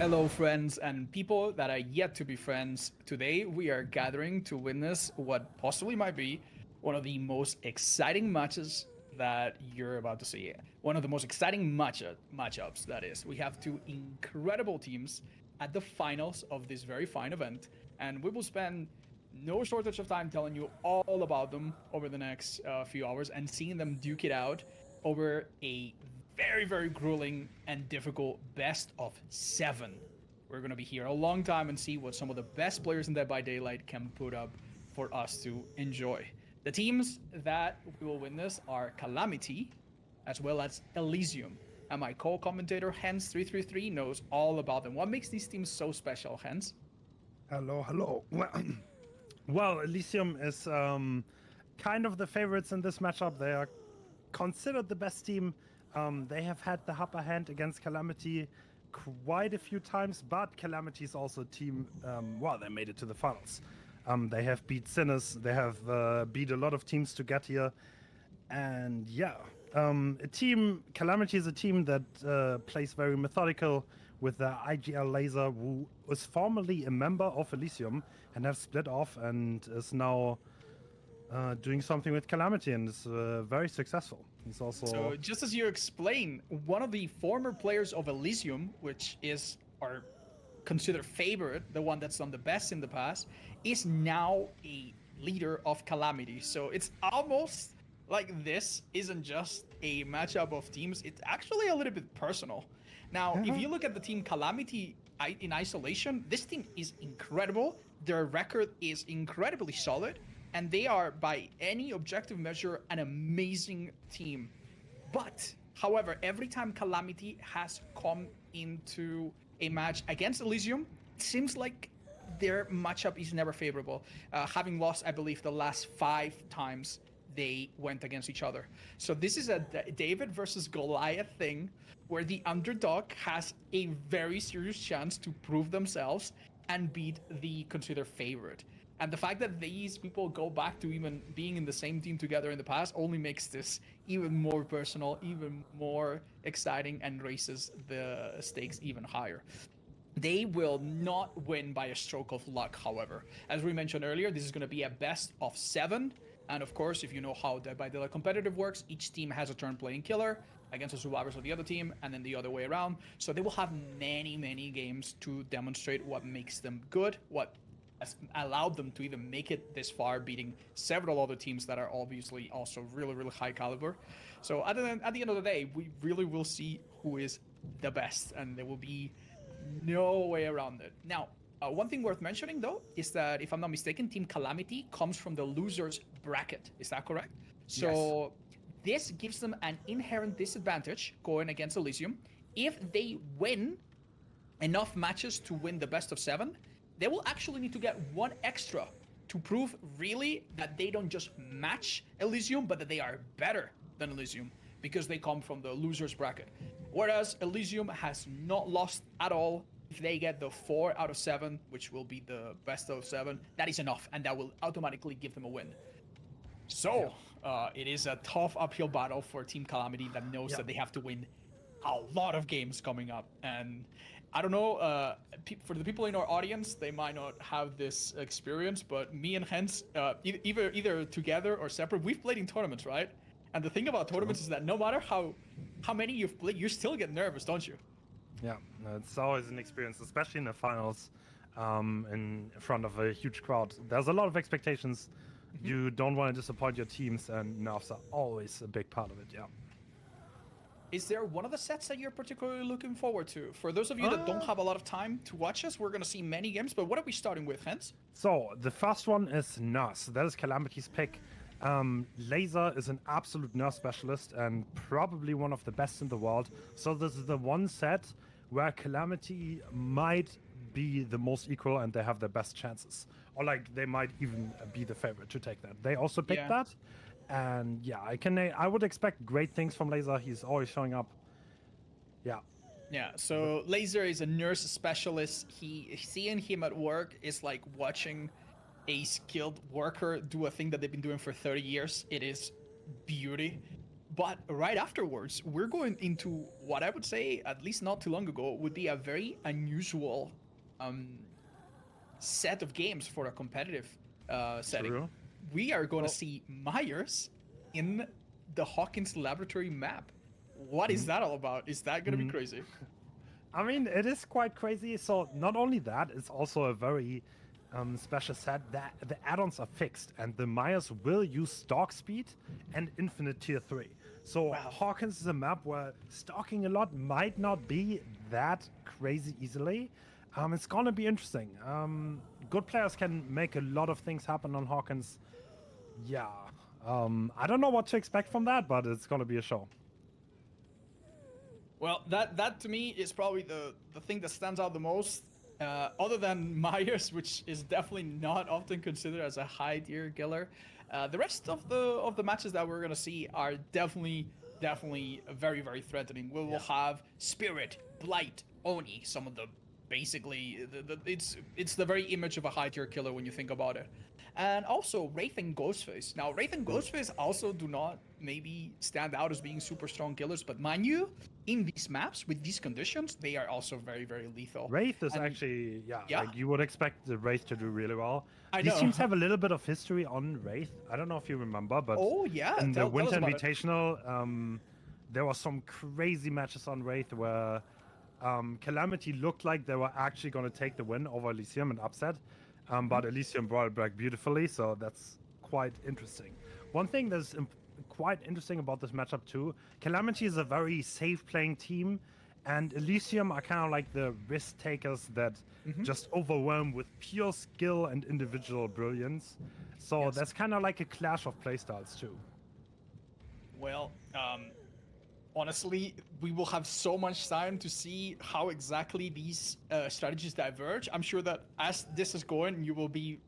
Hello, friends and people that are yet to be friends. Today, we are gathering to witness what possibly might be one of the most exciting matches that you're about to see. One of the most exciting matchups, that is. We have two incredible teams at the finals of this very fine event, and we will spend no shortage of time telling you all about them over the next few hours and seeing them duke it out over a very, very grueling and difficult best of 7. We're going to be here a long time and see what some of the best players in Dead by Daylight can put up for us to enjoy. The teams that we will witness are Calamity, as well as Elysium. And my co-commentator, Hens333, knows all about them. What makes these teams so special, Hens? Hello. Well, Elysium is kind of the favorites in this matchup. They are considered the best team. They have had the upper hand against Calamity quite a few times, but Calamity is also a team, well, they made it to the finals. They have beat Sinners, they have beat a lot of teams to get here. And yeah, Calamity is a team that plays very methodical with the IGL Laser, who was formerly a member of Elysium and have split off and is now doing something with Calamity and is very successful. He's also... So just as you explain, one of the former players of Elysium, which is our considered favorite, the one that's done the best in the past, is now a leader of Calamity. So it's almost like this isn't just a matchup of teams, it's actually a little bit personal. Now, if you look at the team Calamity in isolation, this team is incredible. Their record is incredibly solid. And they are, by any objective measure, an amazing team. But, however, every time Calamity has come into a match against Elysium, it seems like their matchup is never favorable. Having lost, I believe, the last 5 times they went against each other. So this is a David versus Goliath thing, where the underdog has a very serious chance to prove themselves and beat the considered favorite. And the fact that these people go back to even being in the same team together in the past only makes this even more personal, even more exciting, and raises the stakes even higher. They will not win by a stroke of luck, however. As we mentioned earlier, this is going to be a best of 7. And of course, if you know how Dead by Daylight competitive works, each team has a turn playing killer against the survivors of the other team, and then the other way around. So they will have many, many games to demonstrate what makes them good, what has allowed them to even make it this far, beating several other teams that are obviously also really, really high caliber. So at the end of the day, we really will see who is the best, and there will be no way around it. Now, one thing worth mentioning, though, is that, if I'm not mistaken, Team Calamity comes from the losers bracket. Is that correct? So this gives them an inherent disadvantage going against Elysium. If they win enough matches to win the best of 7, they will actually need to get 1 extra to prove really that they don't just match Elysium, but that they are better than Elysium, because they come from the losers bracket. Whereas Elysium has not lost at all. If they get the 4 out of 7, which will be the best of 7, that is enough, and that will automatically give them a win. So it is a tough uphill battle for Team Calamity that knows that they have to win a lot of games coming up. And I don't know, for the people in our audience, they might not have this experience, but me and Hens, either together or separate, we've played in tournaments, right? And the thing about tournaments is that no matter how many you've played, you still get nervous, don't you? Yeah, it's always an experience, especially in the finals, in front of a huge crowd. There's a lot of expectations. You don't want to disappoint your teams, and nerves are always a big part of it, yeah. Is there one of the sets that you're particularly looking forward to? For those of you that don't have a lot of time to watch us, we're going to see many games, but what are we starting with, Hens? So, the first one is Nurse. That is Calamity's pick. Laser is an absolute Nurse specialist and probably one of the best in the world. So this is the one set where Calamity might be the most equal and they have the best chances. Or like they might even be the favorite to take that. They also picked that. And yeah, I would expect great things from Laser. He's always showing up. Yeah. Yeah, so Laser is a nurse specialist. Seeing him at work is like watching a skilled worker do a thing that they've been doing for 30 years. It is beauty. But right afterwards, we're going into what I would say, at least not too long ago, would be a very unusual um, set of games for a competitive setting. True. We are going to Well, see Myers in the Hawkins Laboratory map. What is that all about? Is that going to be crazy? I mean, it is quite crazy. So not only that, it's also a very special set that the add-ons are fixed, and the Myers will use stalk speed and infinite tier 3. So Wow. Hawkins is a map where stalking a lot might not be that crazy easily. It's gonna be interesting. Good players can make a lot of things happen on Hawkins. Yeah. I don't know what to expect from that, but it's gonna be a show. Well, that to me is probably the thing that stands out the most, other than Myers, which is definitely not often considered as a high tier killer. The rest of the matches that we're gonna see are definitely very very threatening. We will have Spirit, Blight, Oni, some of the basically it's the very image of a high tier killer when you think about it. And also Wraith and Ghost Face. Now Wraith and Ghost Face also do not maybe stand out as being super strong killers, but mind you, in these maps with these conditions, they are also very very lethal. Wraith is And- actually, Yeah. like you would expect the Wraith to do really well. I These know. teams have a little bit of history on Wraith. I don't know if you remember, but Oh yeah, in the tell us Winter about it. Invitational, there were some crazy matches on Wraith where Calamity looked like they were actually going to take the win over Elysium and upset, but Elysium brought it back beautifully, so that's quite interesting. One thing that's quite interesting about this matchup too, Calamity is a very safe playing team, and Elysium are kind of like the risk takers that just overwhelm with pure skill and individual brilliance. So Yes. that's kind of like a clash of playstyles too. Well, honestly, we will have so much time to see how exactly these strategies diverge. I'm sure that as this is going, you will be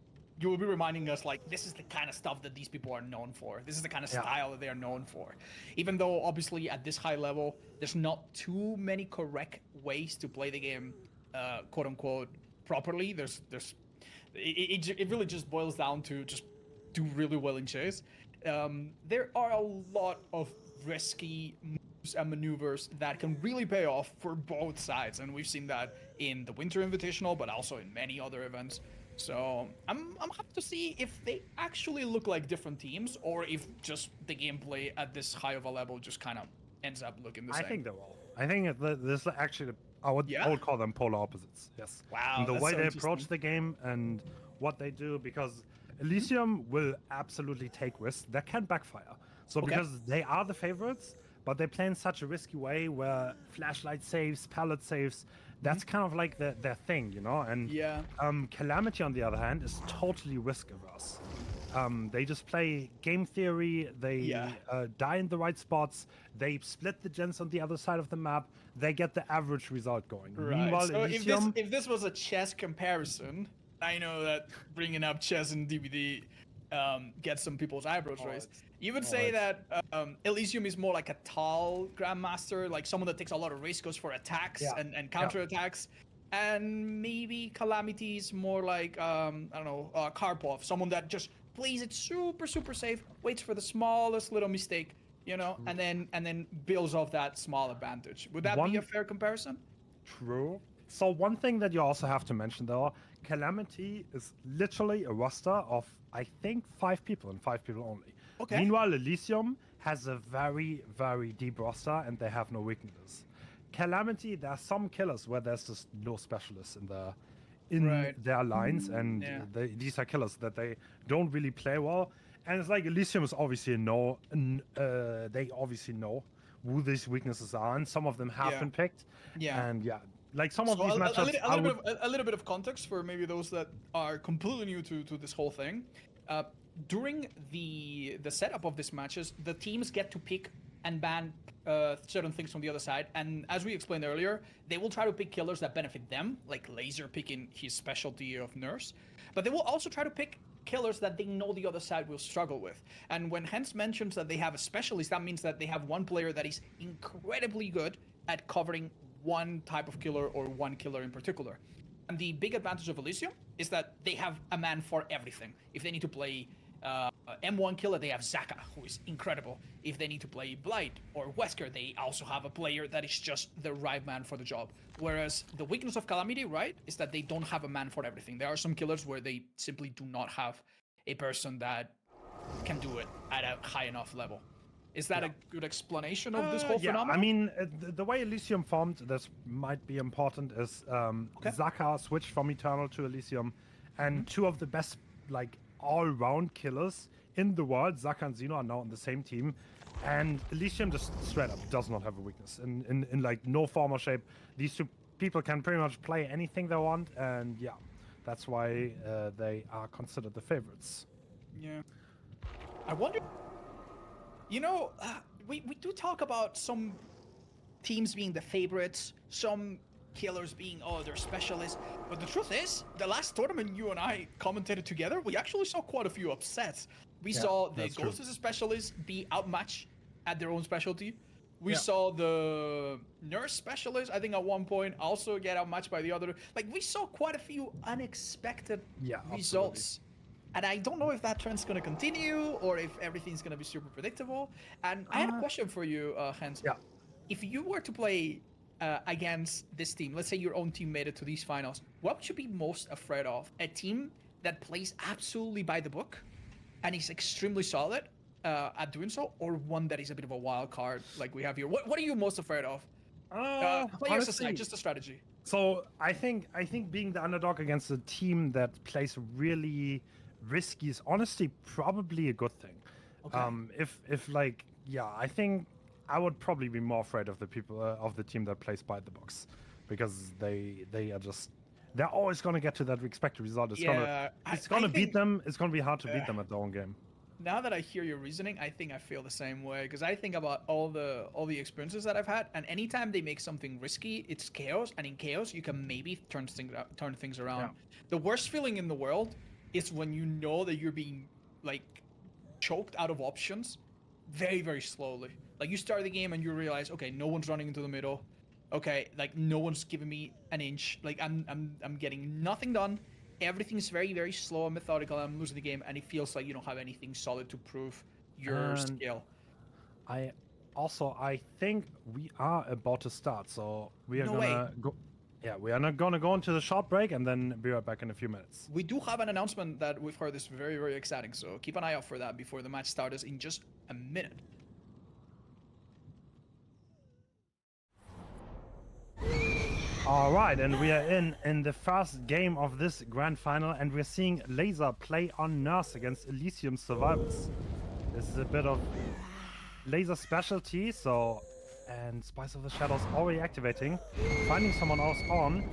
reminding us like this is the kind of stuff that these people are known for. This is the kind of style that they are known for. Even though obviously at this high level, there's not too many correct ways to play the game, quote unquote, properly. It really just boils down to just do really well in chase. There are a lot of risky moves and maneuvers that can really pay off for both sides, and we've seen that in the Winter Invitational, but also in many other events. So I'm happy to see if they actually look like different teams, or if just the gameplay at this high of a level just kind of ends up looking the same. I think they will. I think this is actually, I would call them polar opposites. Yes. Wow, And the that's way so they approach interesting. the game and what they do, because Elysium will absolutely take risks that can backfire. So because they are the favorites, but they play in such a risky way where flashlight saves, pallet saves, that's kind of like their thing, you know? And Yeah. Calamity, on the other hand, is totally risk averse. They just play game theory, they die in the right spots, they split the gens on the other side of the map, they get the average result going. Right. Meanwhile, So Elysium, if this was a chess comparison, I know that bringing up chess and DBD gets some people's eyebrows raised. You would say that Elysium is more like a tall grandmaster, like someone that takes a lot of risk, goes for attacks and counter attacks. And maybe Calamity is more like I don't know, Karpov, someone that just plays it super safe, waits for the smallest little mistake, you know, and then builds off that small advantage. Would that be a fair comparison? True. So one thing that you also have to mention though, Calamity is literally a roster of, I think, 5 people and 5 people only. Okay. Meanwhile, Elysium has a very, very deep roster and they have no weaknesses. Calamity, there are some killers where there's just no specialists in their lines, and these are killers that they don't really play well. And it's like Elysium is obviously they obviously know who these weaknesses are, and some of them have been picked. Yeah. And like some of So these matchups, a little bit of context for maybe those that are completely new to this whole thing. During the setup of these matches, the teams get to pick and ban certain things from the other side, and as we explained earlier, they will try to pick killers that benefit them, like Laser picking his specialty of Nurse, but they will also try to pick killers that they know the other side will struggle with. And when Hens mentions that they have a specialist, that means that they have one player that is incredibly good at covering one type of killer or one killer in particular. And the big advantage of Elysium is that they have a man for everything. If they need to play M1 killer, they have Zaka, who is incredible. If they need to play Blight or Wesker, they also have a player that is just the right man for the job. Whereas the weakness of Calamity, right, is that they don't have a man for everything. There are some killers where they simply do not have a person that can do it at a high enough level. Is that a good explanation of this whole phenomenon? I mean, the way Elysium formed, this might be important, is Zaka switched from Eternal to Elysium, and two of the best, like, all-round killers in the world, Zaka and Xeno, are now on the same team, and Elysium just straight up does not have a weakness. In like, no form or shape, these two people can pretty much play anything they want, and yeah, that's why they are considered the favorites. Yeah. I wonder... You know, we do talk about some teams being the favorites, some killers being, oh, they're specialists. But the truth is, the last tournament you and I commentated together, we actually saw quite a few upsets. We saw the Ghost as a specialist be outmatched at their own specialty. We saw the Nurse specialist, I think at one point, also get outmatched by the other. Like, we saw quite a few unexpected results. And I don't know if that trend's going to continue or if everything's going to be super predictable. And I had a question for you, Hans. Yeah. If you were to play against this team, let's say your own team made it to these finals, what would you be most afraid of? A team that plays absolutely by the book and is extremely solid at doing so, or one that is a bit of a wild card like we have here? What are you most afraid of? Players aside, just a strategy. So I think being the underdog against a team that plays really risky is honestly probably a good thing. If like, I think I would probably be more afraid of the people of the team that plays by the box, because they are just, they're always going to get to that expected result. It's gonna beat them. It's gonna be hard to beat them at their own game. Now that I hear your reasoning, I think I feel the same way, because I think about all the experiences that I've had, and anytime they make something risky, it's chaos, and in chaos you can maybe turn things around. The worst feeling in the world is when you know that you're being like choked out of options very, very slowly. Like, you start the game and you realize, okay, no one's running into the middle. Okay, like, no one's giving me an inch. Like, I'm getting nothing done. Everything's very, very slow and methodical. I'm losing the game, and it feels like you don't have anything solid to prove your skill. I think we are about to start, so we are gonna go. Yeah, we are not gonna go into the short break and then be right back in a few minutes. We do have an announcement that we've heard is very, very exciting, so keep an eye out for that before the match starts in just a minute. All right, and we are in the first game of this grand final, and we're seeing Laser play on Nurse against Elysium Survivors. This is a bit of Laser specialty, so... And Spice of the Shadows already activating, finding someone else on.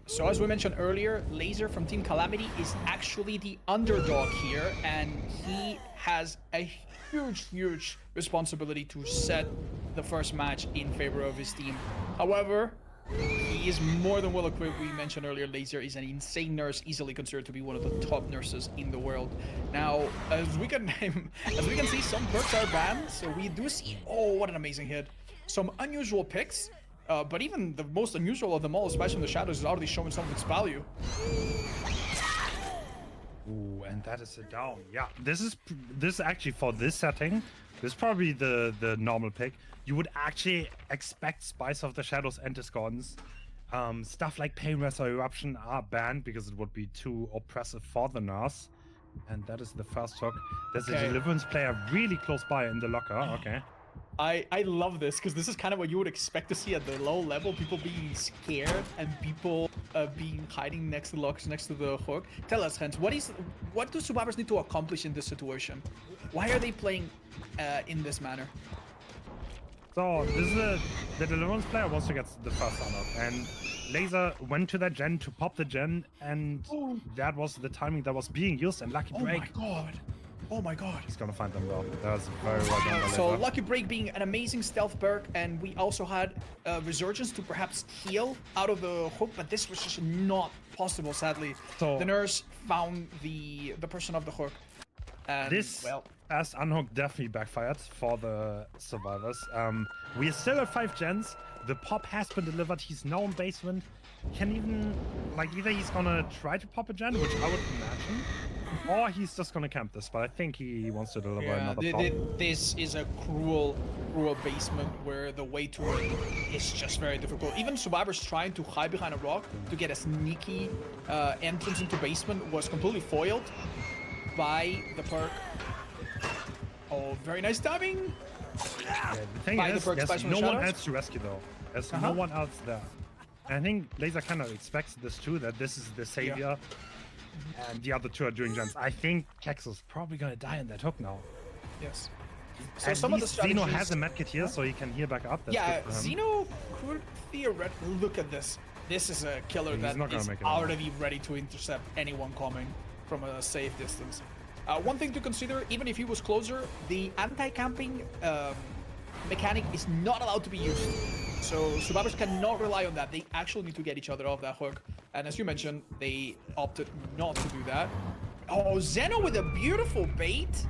So as we mentioned earlier, Laser from Team Calamity is actually the underdog here, and he has a huge responsibility to set the first match in favor of his team. However, he is more than well equipped. We mentioned earlier, Laser is an insane nurse, easily considered to be one of the top nurses in the world. Now, as we can see, some perks are banned, so we do see, oh, what an amazing hit. Some unusual picks, but even the most unusual of them all, especially in the shadows, is already showing some of its value. Ooh, and that is a down. Yeah, this is actually, for this setting, this is probably the normal pick. You would actually expect Spice of the Shadows and Discordance. Stuff like Pain Rest or Eruption are banned because it would be too oppressive for the nurse. And that is the first hook. There's a Deliverance player really close by in the locker. Okay. I love this, because this is kind of what you would expect to see at the low level. People being scared and people being hiding next to the lockers, next to the hook. Tell us, Hans, what do survivors need to accomplish in this situation? Why are they playing in this manner? So this is the Deliverance player wants to get the first unlock, and Laser went to that gen to pop the gen, and that was the timing that was being used, and Lucky Break. Oh my god. Oh my god. He's gonna find them though. That was very well done by Laser. So Lucky Break being an amazing stealth perk, and we also had Resurgence to perhaps heal out of the hook, but this was just not possible, sadly. So the nurse found the person of the hook. And, Fast unhook definitely backfired for the survivors. We are still at 5 gens. The pop has been delivered. He's now in basement. Can even, like, either he's gonna try to pop a gen, which I would imagine, or he's just gonna camp this. But I think he wants to deliver another pop. This is a cruel basement where the way to it is just very difficult. Even survivors trying to hide behind a rock to get a sneaky entrance into basement was completely foiled by the perk. Oh, very nice timing. Yeah, the thing is, there's no one else to rescue though. There's no one else there. And I think Laser kind of expects this too, that this is the savior, and the other two are doing gens. I think Kexel's probably gonna die in that hook now. Yes. So at some of the strategies... Zeno has a medkit here, so he can heal back up. That's yeah, Zeno could theoretically... Look at this. This is a killer that is already ready to intercept anyone coming from a safe distance. One thing to consider, even if he was closer, the anti-camping mechanic is not allowed to be used. So survivors cannot rely on that. They actually need to get each other off that hook. And as you mentioned, they opted not to do that. Oh, Zeno with a beautiful bait.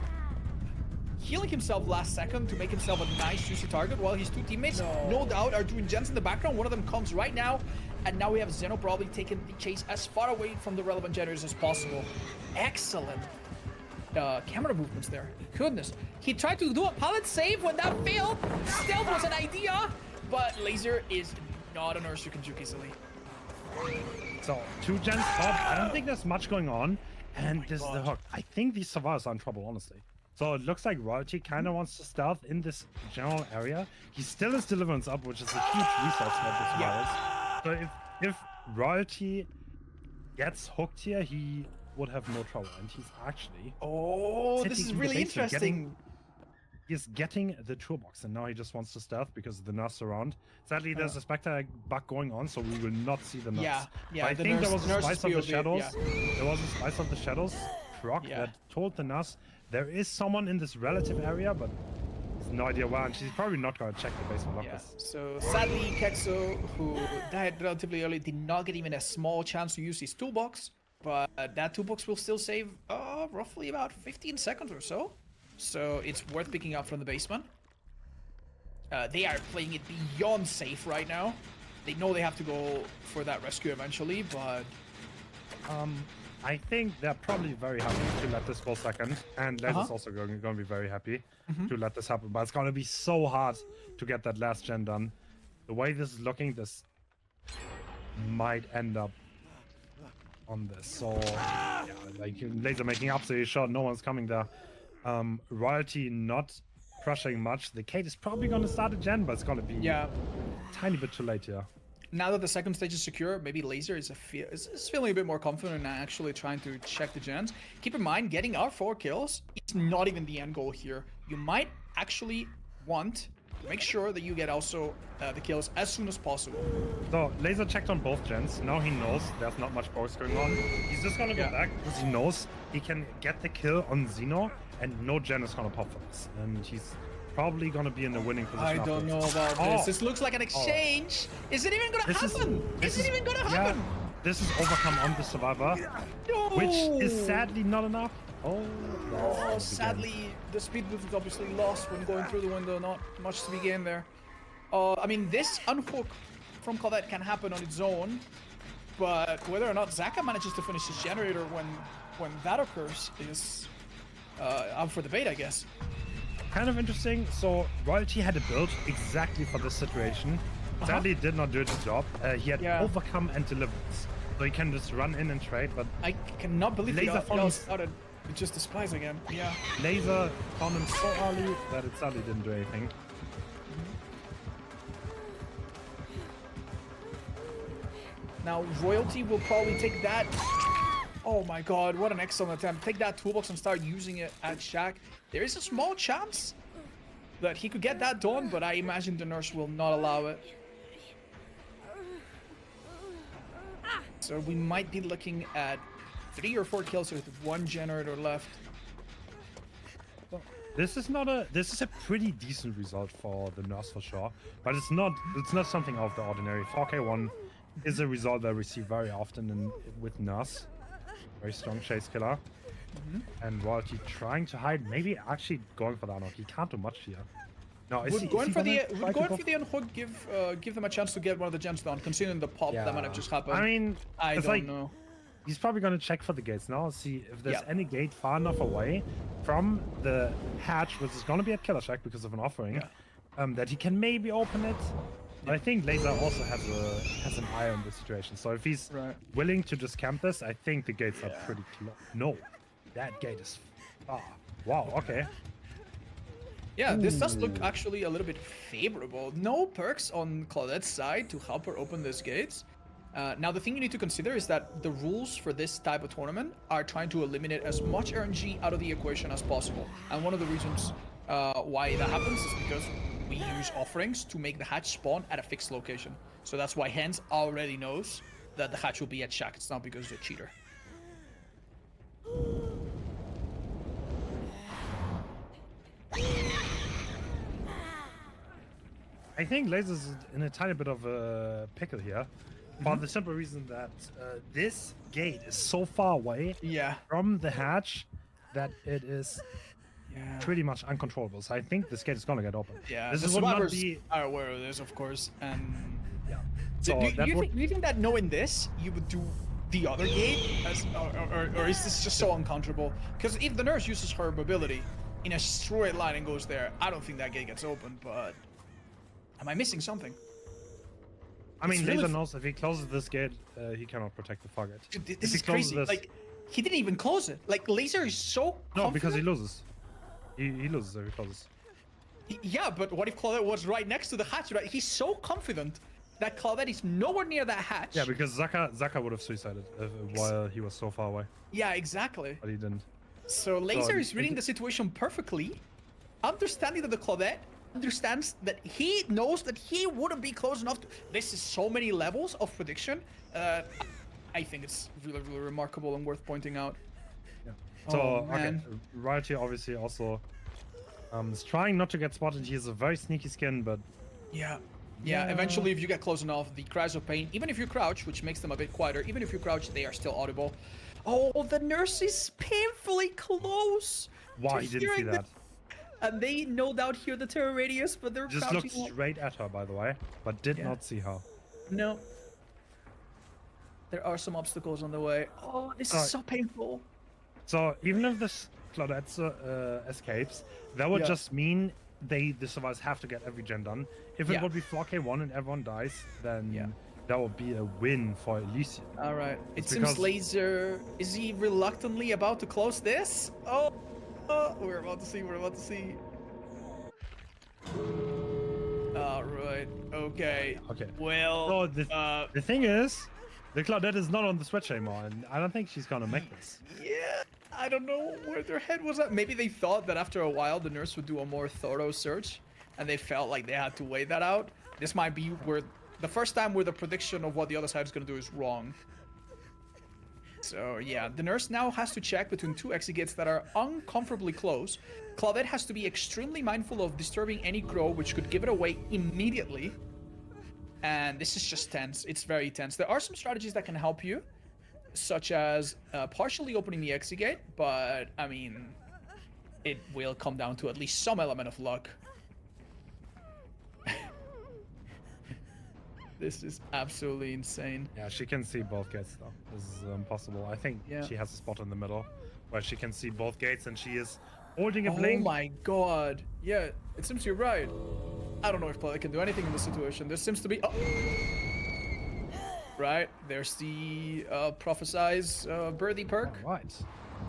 Healing himself last second to make himself a nice juicy target while his two teammates, no doubt, are doing gens in the background. One of them comes right now. And now we have Zeno probably taking the chase as far away from the relevant generators as possible. Excellent. Camera movements there. Goodness. He tried to do a pallet save when that failed. Stealth was an idea, but Laser is not a nurse you can juke easily. So, 2 gens top. I don't think there's much going on. And this is the hook. I think these survivors are in trouble, honestly. So it looks like Royalty kind of wants to stealth in this general area. He still has Deliverance up, which is a huge resource for the survivors. So if Royalty gets hooked here, he would have no trouble, and he's actually this is really interesting. He's getting the toolbox, and now he just wants to stealth because of the nurse around. Sadly, there's a Spectre bug going on, so we will not see the nurse. Yeah. I think there was a slice of the shadows. There was a slice of the shadows proc that told the nurse there is someone in this relative area, but he's no idea where, and she's probably not going to check the basement lockers. So sadly, Kexo, who died relatively early, did not get even a small chance to use his toolbox. But that toolbox will still save roughly about 15 seconds or so. So it's worth picking up from the basement. They are playing it beyond safe right now. They know they have to go for that rescue eventually, but... I think they're probably very happy to let this go second. And Laser's also going to be very happy to let this happen. But it's going to be so hard to get that last gen done. The way this is looking, this might end up on this. So, yeah, like Laser making absolutely sure no one's coming there. Royalty not crushing much. The Kate is probably going to start a gen, but it's going to be a tiny bit too late here. Now that the second stage is secure, maybe Laser is feeling a bit more confident and actually trying to check the gens. Keep in mind, getting our 4 kills is not even the end goal here. You might actually want to make sure that you get also the kills as soon as possible. So, Laser checked on both gens. Now he knows there's not much box going on. He's just going to go back because he knows he can get the kill on Zeno and no gen is going to pop for this. And he's probably going to be in the winning position. I don't know about this. This looks like an exchange. Is it even going to happen? Is it even going to happen? Yeah, this is overcome on the survivor, which is sadly not enough. Sadly, the speed boost is obviously lost when going through the window. Not much to be gained there. I mean, this unhook from Colette can happen on its own, but whether or not Zaka manages to finish his generator when that occurs is up for debate, I guess. Kind of interesting. So Royalty had a build exactly for this situation. Sadly, did not do its job. He had overcome and deliverance, so he can just run in and trade. But I cannot believe Laser he started with just the spies again. Yeah. Laser found him so early that it sadly didn't do anything. Now Royalty will probably take that. Oh my god, what an excellent attempt. Take that toolbox and start using it at Shack. There is a small chance that he could get that done, but I imagine the nurse will not allow it. So we might be looking at 3 or 4 kills with 1 generator left. This is a pretty decent result for the nurse for sure, but it's not something out of the ordinary. 4K1 is a result that we see very often with nurse. Very strong chase killer. And while he's trying to hide, maybe actually going for the unhook. He can't do much here. No, Would going for the unhook give them a chance to get one of the gens down, considering the pop that might have just happened? I mean, I don't know. He's probably going to check for the gates now, see if there's any gate far enough away from the hatch, which is going to be a killer check because of an offering, that he can maybe open it. But I think Laser also has an eye on the situation. So if he's willing to just camp this, I think the gates are pretty close. No, that gate is far. Wow, okay. Yeah, this does look actually a little bit favorable. No perks on Claudette's side to help her open these gates. Now, the thing you need to consider is that the rules for this type of tournament are trying to eliminate as much RNG out of the equation as possible. And one of the reasons why that happens is because we use offerings to make the hatch spawn at a fixed location. So that's why Hens already knows that the hatch will be at Shack. It's not because they're a cheater. I think Laser's in a tiny bit of a pickle here. For the simple reason that this gate is so far away from the hatch that it is pretty much uncontrollable. So I think this gate is gonna get open. Yeah, this the survivors are aware of this, of course. And so do you think that knowing this, you would do the other gate, or is this just so uncomfortable? Because if the nurse uses her mobility in a straight line and goes there, I don't think that gate gets open. But am I missing something? I mean, Laser knows if he closes this gate, he cannot protect the target. Dude, this is crazy. Like, he didn't even close it. Like, Laser is so confident. No, because he loses. He loses if he closes. Yeah, but what if Claudette was right next to the hatch? Right? He's so confident that Claudette is nowhere near that hatch. Yeah, because Zaka would have suicided while he was so far away. Yeah, exactly. But he didn't. So Laser is reading the situation perfectly, understanding that the Claudette understands that he knows that he wouldn't be close enough to... This is so many levels of prediction. I think it's really, really remarkable and worth pointing out. Yeah. So, okay, right here obviously also is trying not to get spotted. He has a very sneaky skin, but... Yeah, eventually if you get close enough, the cries of pain, even if you crouch, which makes them a bit quieter, even if you crouch, they are still audible. Oh, the nurse is painfully close. Wow, he didn't see that. And they no doubt hear the terror radius, but they're just looked straight at her, by the way, but did not see her. No. There are some obstacles on the way. Oh, this is so painful. So even if this Claudette escapes, that would just mean the survivors have to get every gen done. If it would be 4K1 and everyone dies, then that would be a win for Elysium. All right. It seems Laser... Is he reluctantly about to close this? Oh, we're about to see. All right. Okay. Well, so the thing is, the Claudette is not on the switch anymore, and I don't think she's gonna make this. Yeah, I don't know where their head was at. Maybe they thought that after a while the nurse would do a more thorough search, and they felt like they had to weigh that out. This might be where the first time where the prediction of what the other side is gonna do is wrong. So yeah, the nurse now has to check between two exit gates that are uncomfortably close. Claudette has to be extremely mindful of disturbing any crow, which could give it away immediately. And this is just tense. It's very tense. There are some strategies that can help you, such as partially opening the exit gate, but I mean, it will come down to at least some element of luck. This is absolutely insane. Yeah, she can see both gates though. This is impossible. I think she has a spot in the middle where she can see both gates, and she is holding a blink. Oh my god. Yeah, it seems you're right. I don't know if Claudette can do anything in this situation. There seems to be... Right, there's the prophesize birdie perk. Right.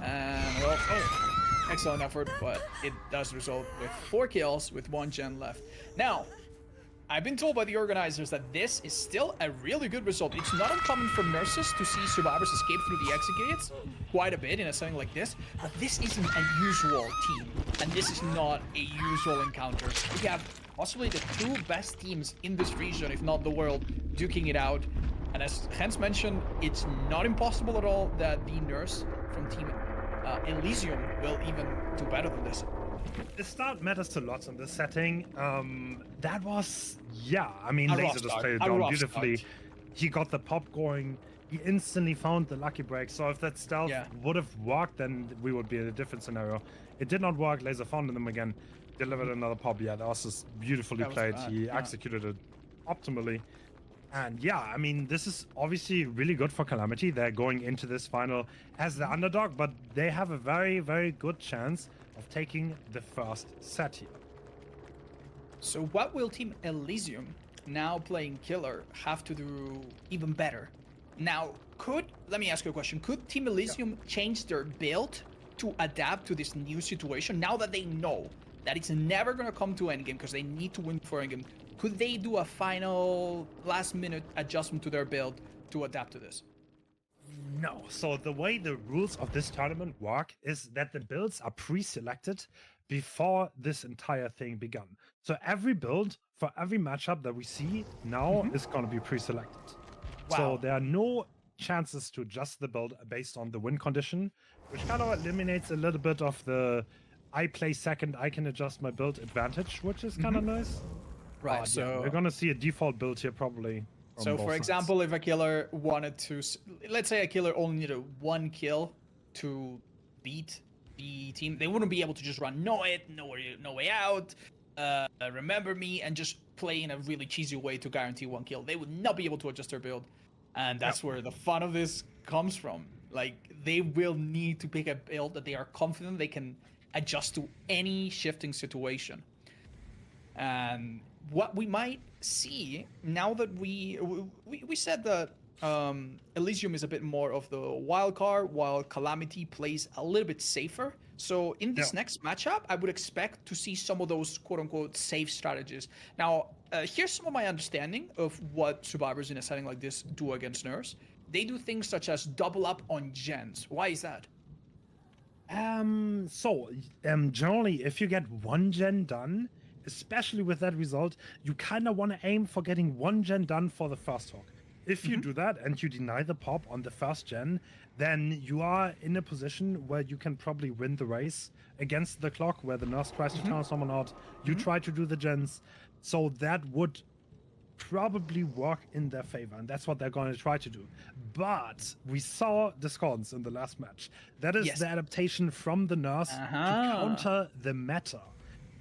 And well, excellent effort, but it does result with 4 kills with 1 gen left. Now, I've been told by the organizers that this is still a really good result. It's not uncommon for nurses to see survivors escape through the exit gates quite a bit in a setting like this, but this isn't a usual team, and this is not a usual encounter. We have possibly the 2 best teams in this region, if not the world, duking it out. And as Hens mentioned, it's not impossible at all that the nurse from Team Elysium will even do better than this. The start matters a lot in this setting. That was, I mean, Laser just played it down beautifully. He got the pop going. he instantly found the lucky break. So if that stealth Yeah. would have worked, then we would be in a different scenario. It did not work. Laser found them again, delivered another pop. Yeah, that was just beautifully That was played. bad, He yeah. executed it optimally. And yeah, I mean, this is obviously really good for Calamity. They're going into this final as the underdog, but they have a very, very good chance of taking the first set here. So what will Team Elysium, now playing Killer, have to do even better? Now, let me ask you a question. Could Team Elysium change their build to adapt to this new situation now that they know that it's never going to come to endgame because they need to win for endgame? Could they do a final last-minute adjustment to their build to adapt to this? No. So the way the rules of this tournament work is that the builds are pre-selected before this entire thing begun. So every build for every matchup that we see now is going to be pre-selected. Wow. So there are no chances to adjust the build based on the win condition, which kind of eliminates a little bit of the I play second, I can adjust my build advantage, which is kind of nice. Right, so yeah, we're gonna see a default build here probably. So for example, if a killer wanted to, let's say a killer only needed 1 kill to beat the team, they wouldn't be able to just run no way out, remember me, and just play in a really cheesy way to guarantee 1 kill. They would not be able to adjust their build, and that's where the fun of this comes from. Like, they will need to pick a build that they are confident they can adjust to any shifting situation. And what we might see now that we said that Elysium is a bit more of the wild card, while Calamity plays a little bit safer. So in this next matchup, I would expect to see some of those quote-unquote safe strategies. Now, here's some of my understanding of what survivors in a setting like this do against Nurse. They do things such as double up on gens. Why is that? Generally, if you get 1 gen done, especially with that result, you kind of want to aim for getting 1 gen done for the first hook. If you do that and you deny the pop on the first gen, then you are in a position where you can probably win the race against the clock, where the Nurse tries to turn someone out. You try to do the gens. So that would probably work in their favor, and that's what they're going to try to do. But we saw Discordance in the last match. That is the adaptation from the Nurse to counter the meta.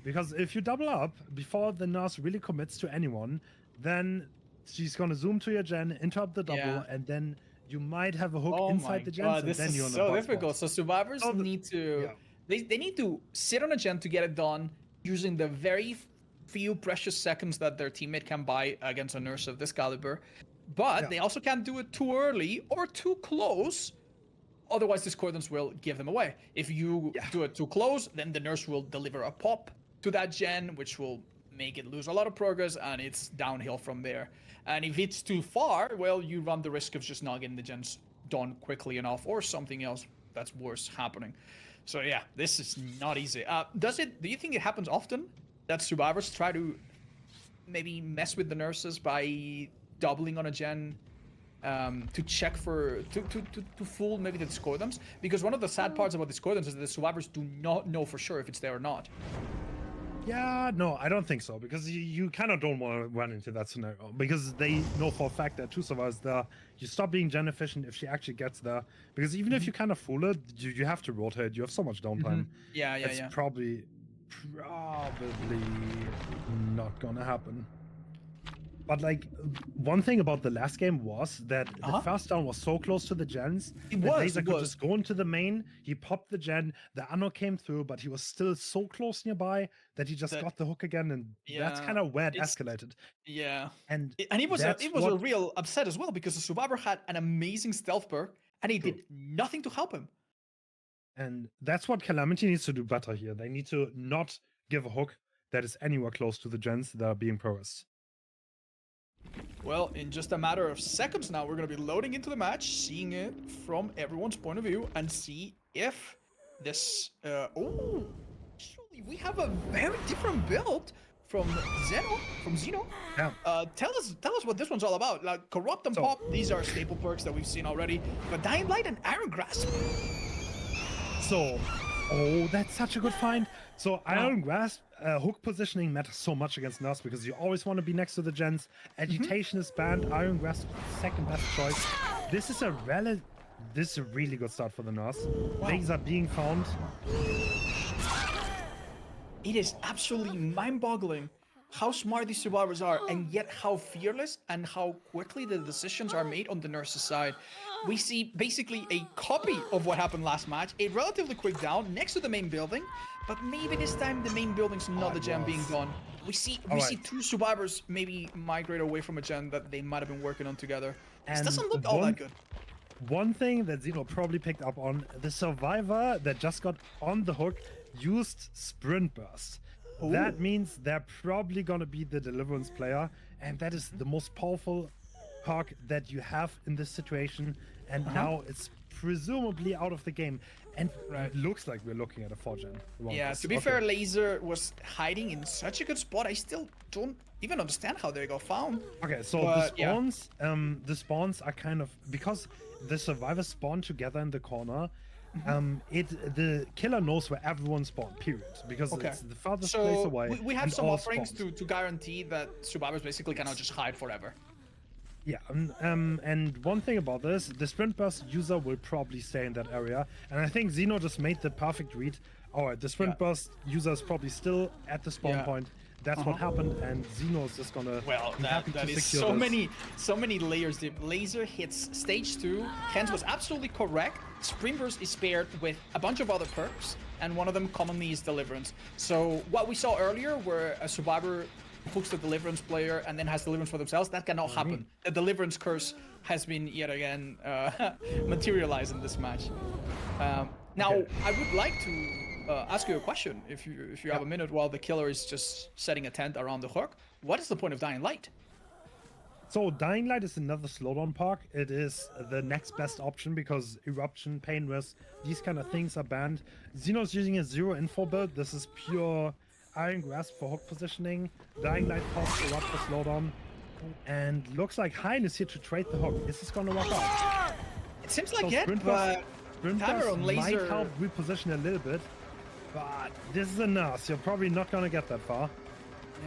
Because if you double up before the Nurse really commits to anyone, then she's going to zoom to your gen, interrupt the double, and then you might have a hook inside the gens, and then you're on the so difficult. So survivors need to they need to sit on a gen to get it done using the very few precious seconds that their teammate can buy against a Nurse of this caliber. But they also can't do it too early or too close. Otherwise, Discordance will give them away. If you do it too close, then the Nurse will deliver a pop to that gen, which will make it lose a lot of progress, and it's downhill from there. And if it's too far, well, you run the risk of just not getting the gens done quickly enough, or something else that's worse happening. So yeah, this is not easy. Do you think it happens often that survivors try to maybe mess with the Nurses by doubling on a gen to check for to fool maybe the Discordance? Because one of the sad parts about Discordance is that the survivors do not know for sure if it's there or not. Yeah, no, I don't think so, because you kind of don't want to run into that scenario, because they know for a fact that 2 survivors there. You stop being gen efficient if she actually gets there, because even if you kind of fool it, you have to rotate. You have so much downtime. It's probably not gonna happen. But like, one thing about the last game was that the first down was so close to the gens that Laser could just go into the main. He popped the gen, the Anno came through, but he was still so close nearby that he just got the hook again, and that's kind of where it escalated. Yeah, and he was a real upset as well, because the survivor had an amazing stealth perk and he did nothing to help him. And that's what Calamity needs to do better here. They need to not give a hook that is anywhere close to the gens that are being progressed. Well, in just a matter of seconds now, we're going to be loading into the match, seeing it from everyone's point of view, and see if this... actually, we have a very different build from Zeno. Yeah. Tell us what this one's all about. Like, Corrupt and Pop, these are staple perks that we've seen already, but Dying Blight and Iron Grasp. So, that's such a good find. So Iron Grasp, hook positioning matters so much against Nurse, because you always want to be next to the gens. Agitation is banned. Iron Grasp, second best choice. This is a really good start for the Nurse. Wow. Things are being found. It is absolutely mind-boggling how smart these survivors are, and yet how fearless and how quickly the decisions are made on the Nurse's side. We see basically a copy of what happened last match, a relatively quick down next to the main building, but maybe this time the main building's not the gen being done. We see two survivors maybe migrate away from a gen that they might have been working on together. This doesn't look all that good. One thing that Zeno probably picked up on, the survivor that just got on the hook used sprint burst. Ooh. That means they're probably gonna be the deliverance player, and that is the most powerful hook that you have in this situation. And now it's presumably out of the game, and it looks like we're looking at a 4-gen. Yeah, to be fair, Laser was hiding in such a good spot. I still don't even understand how they got found. Okay, so the spawns are kind of, because the survivors spawn together in the corner. The killer knows where everyone spawned, period, because it's the farthest place away. We have some offerings to guarantee that survivors basically cannot just hide forever. Yeah, and one thing about this, the sprint burst user will probably stay in that area, and I think Zeno just made the perfect read. Alright, the sprint burst user is probably still at the spawn point. That's what happened, and Zeno is just gonna be happy to secure this. so many layers. The Laser hits stage 2. Hens was absolutely correct. Sprint burst is paired with a bunch of other perks, and one of them commonly is deliverance. So what we saw earlier, where a survivor hooks the deliverance player and then has deliverance for themselves, that cannot happen. The deliverance curse has been yet again materialized in this match. Now I would like to ask you a question, if you have a minute, while the killer is just setting a tent around the hook. What is the point of Dying Light? So Dying Light is another slowdown park. It is the next best option because Eruption, Pain Risk, these kind of things are banned. Xeno's using a 0 info build. This is pure Iron Grasp for hook positioning. Dying Light pops Erupt for slowdown. And looks like Hein is here to trade the hook. Is this gonna work out? It seems like but Sprint Burst might help reposition a little bit. But this is a Nurse. You're probably not gonna get that far.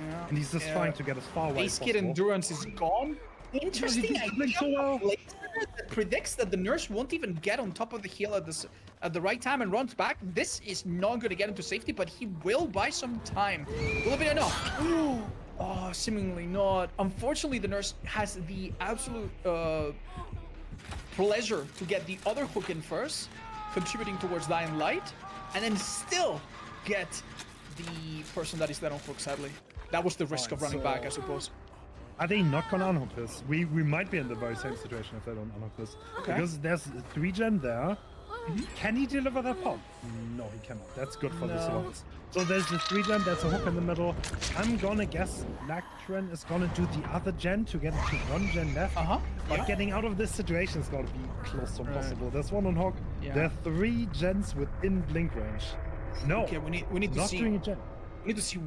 Yeah, and he's just trying to get as far away as possible. Base kit endurance is gone. Interesting idea that predicts that the Nurse won't even get on top of the hill at the right time and runs back. This is not going to get into safety, but he will buy some time. Will it be enough? Oh, seemingly not. Unfortunately, the Nurse has the absolute pleasure to get the other hook in first, contributing towards Dying Light, and then still get the person that is dead on hook, sadly. That was the risk of running back, I suppose. Are they not gonna unhook this? We might be in the very same situation if they don't unhook this. Because there's 3-gen there. Can he deliver that pop? No, he cannot. That's good for the survivors. So there's the 3-gen, that's a hook in the middle. I'm gonna guess Lactren is gonna do the other gen to get to 1-gen left. But getting out of this situation is gonna be close to impossible. There's one on hook. There are 3 gens within blink range. No. Okay, we need to not see. doing a gen. We need to see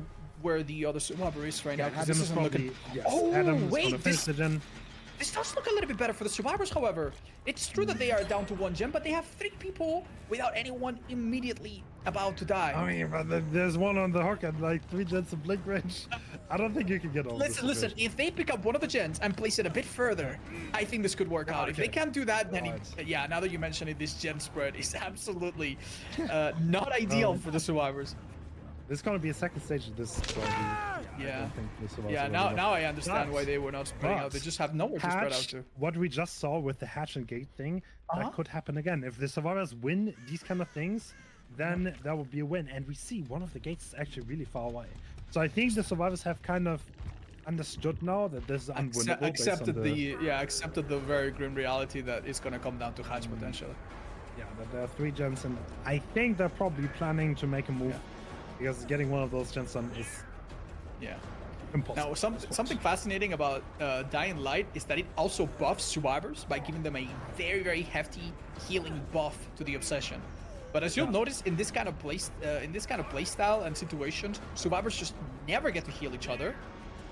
where the other survivor is right now. Adam this is probably, oh wait, this does look a little bit better for the survivors. However, it's true that they are down to 1 gen, but they have 3 people without anyone immediately about to die. I mean, but there's one on the hook and like 3 gens of blink range. I don't think you can get all this. Listen. If they pick up one of the gens and place it a bit further, I think this could work out. If they can't do that, then now that you mention it, this gen spread is absolutely not ideal for the survivors. There's gonna be a second stage of this. Probably, I don't think the survivors now I understand why they were not spreading out. They just have nowhere to spread out to. What we just saw with the hatch and gate thing, that could happen again. If the survivors win these kind of things, then that would be a win. And we see one of the gates is actually really far away. So I think the survivors have kind of understood now that this is unwinnable. Accepted the very grim reality that it's gonna come down to hatch potentially. Yeah, but there are 3 gens, and I think they're probably planning to make a move. Because getting one of those gens done is impossible. Now, something fascinating about Dying Light is that it also buffs survivors by giving them a very, very hefty healing buff to the obsession. But as you'll notice in this kind of play style and situations, survivors just never get to heal each other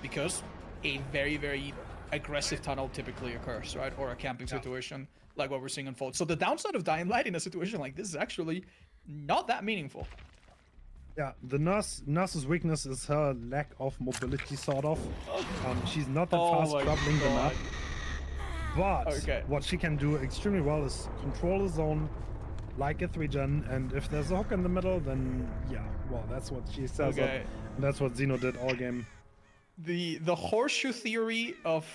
because a very, very aggressive tunnel typically occurs, right? Or a camping situation like what we're seeing unfold. So the downside of Dying Light in a situation like this is actually not that meaningful. Yeah, the nurse's weakness is her lack of mobility, sort of. She's not that fast traveling the map. But Okay. what she can do extremely well is control the zone like a 3-gen, and if there's a hook in the middle, then yeah, well, that's what she says. Okay. And that's what Xeno did all game. The horseshoe theory of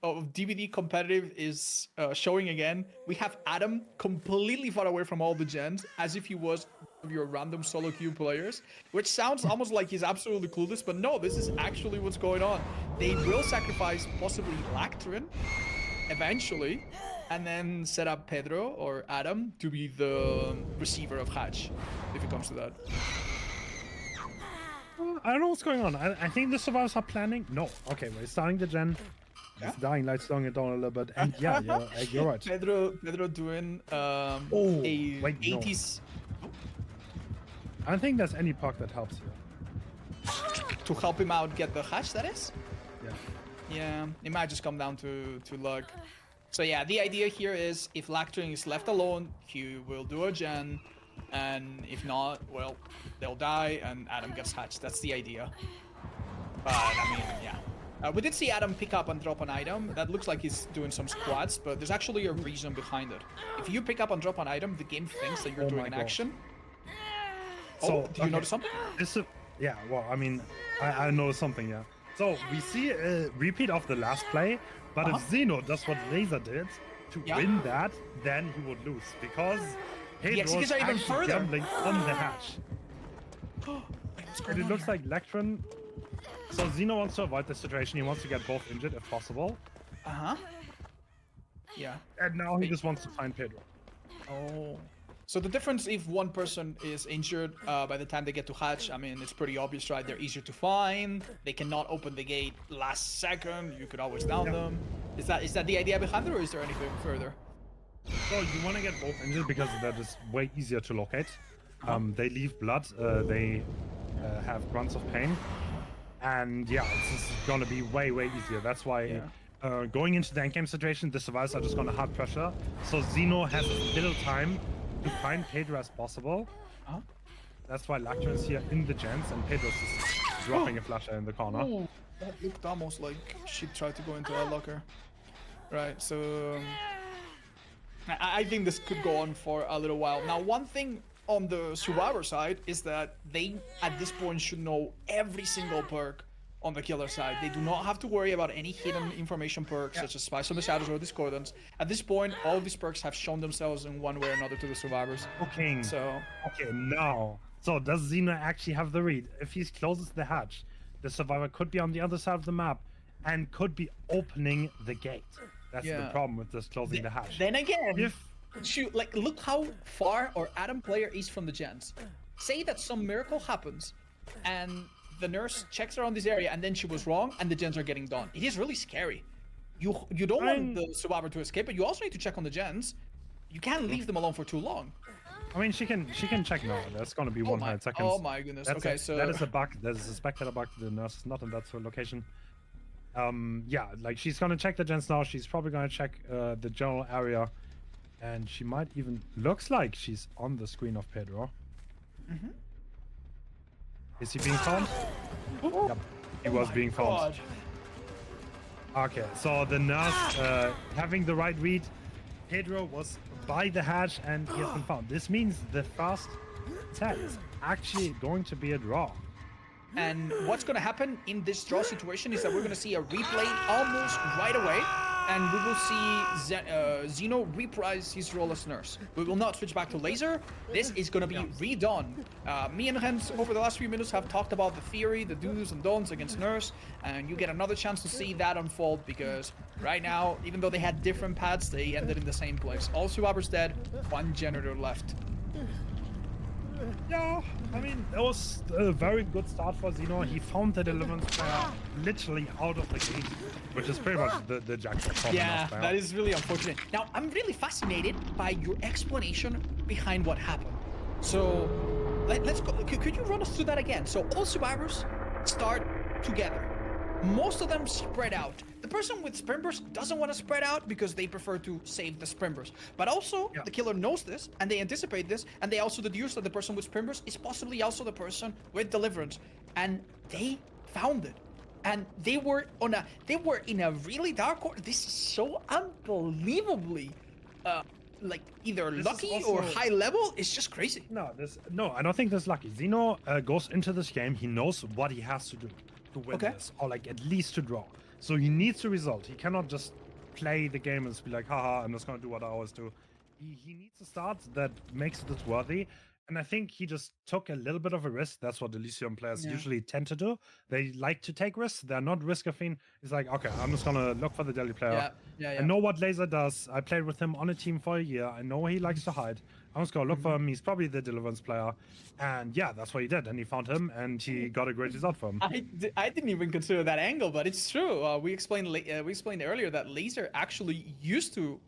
DBD competitive is showing again. We have Adam completely far away from all the gens, as if he was one of your random solo queue players, which sounds almost like he's absolutely clueless, but no, this is actually what's going on. They will sacrifice possibly Lactrin eventually, and then set up Pedro or Adam to be the receiver of Hatch, if it comes to that. I don't know what's going on. I think the survivors are planning. No. Okay, we're starting the gen. Yeah. It's dying light, slowing it down a little bit. And yeah, you're right. Pedro doing a wait, no. 80s I don't think there's any perk that helps here. to help him out get the hatch, that is? Yeah. Yeah, it might just come down to luck. So yeah, the idea here is if Lactring is left alone, he will do a gen, and if not, well, they'll die and Adam gets hatched. That's the idea. But I mean, yeah. We did see Adam pick up and drop an item. That looks like he's doing some squats, but there's actually a reason behind it. If you pick up and drop an item, the game thinks that you're doing an action. So, Did you notice something? Yeah, well, I mean, I noticed something, yeah. So, we see a repeat of the last play, but if Xeno does what Laser did to win that, then he would lose, because he was executes are even actually further. gambling on the hatch. And it looks like Lectron... So, Xeno wants to avoid this situation. He wants to get both injured if possible. Uh-huh. Yeah. And now he just wants to find Pedro. Oh. So the difference if one person is injured by the time they get to hatch, I mean, it's pretty obvious, right? They're easier to find. They cannot open the gate last second. You could always down them. Is that the idea behind it, or is there anything further? So you want to get both injured because that is way easier to locate. They leave blood. They have grunts of pain. And yeah, it's just gonna be way easier. That's why going into the endgame situation, the survivors are just gonna hard pressure. So Xeno has as little time to find Pedro as possible. That's why Lactron is here in the gens, and Pedro's just dropping a flasher in the corner. Oh, that looked almost like she tried to go into a locker. Right, so I think this could go on for a little while. Now, one thing on the survivor side is that they, at this point, should know every single perk on the killer side. They do not have to worry about any hidden information perks such as Spice on the Shadows or Discordance. At this point, all of these perks have shown themselves in one way or another to the survivors. Okay. So okay, now. So does Xeno actually have the read? If he closes the hatch, the survivor could be on the other side of the map and could be opening the gate. That's the problem with this closing the hatch. Then again, like, look how far our Adam player is from the gens. Say that some miracle happens and the nurse checks around this area and then she was wrong and the gens are getting done. It is really scary. You don't want the survivor to escape, but you also need to check on the gens. You can't leave them alone for too long. I mean, she can check now. That's gonna be 100 seconds. Oh my goodness. That is a bug. That is a spectator bug. The nurse is not in that location. Yeah, like she's gonna check the gens now. She's probably gonna check the general area, and she might even looks like she's on the screen of Pedro. Is he being found? Yep, he was being found. Okay, so the nurse having the right read. Pedro was by the hatch and he has been found. This means the first set is actually going to be a draw. And what's going to happen in this draw situation is that we're going to see a replay almost right away, and we will see Xeno reprise his role as nurse. We will not switch back to Laser. This is going to be redone. Me and Hans over the last few minutes have talked about the theory, the do's and don'ts against nurse, and you get another chance to see that unfold, because right now, even though they had different paths, they ended in the same place. All survivors dead, one janitor left. Yeah, I mean, it was a very good start for Xeno. He found the Deliverance player literally out of the gate, which is pretty much the jackpot. Yeah, that is really unfortunate. Now, I'm really fascinated by your explanation behind what happened. So, let's go. Could you run us through that again? So, all survivors start together. Most of them spread out. The person with sprint burst doesn't want to spread out because they prefer to save the sprint burst. But also, the killer knows this, and they anticipate this, and they also deduce that the person with sprint burst is possibly also the person with deliverance. And they found it. and they were in a really dark corner. This is so unbelievably, like either This is lucky also- or high level. It's just crazy. No, I don't think this is lucky. Xeno goes into this game. He knows what he has to do to win Okay. this, or like at least to draw. So he needs a result. He cannot just play the game and just be like, haha, I'm just gonna do what I always do. He needs a start that makes it worthy. And I think he just took a little bit of a risk. That's what Elysium players Yeah. usually tend to do. They like to take risks. They're not risk-affine. It's like, okay, I'm just gonna look for the daily player. Yeah. I know what Laser does. I played with him on a team for a year. I know he likes to hide. I'm just gonna look for him. He's probably the Deliverance player. And yeah, that's what he did. And he found him, and he got a great result for him. I didn't even consider that angle, but it's true. We explained earlier that Laser actually used to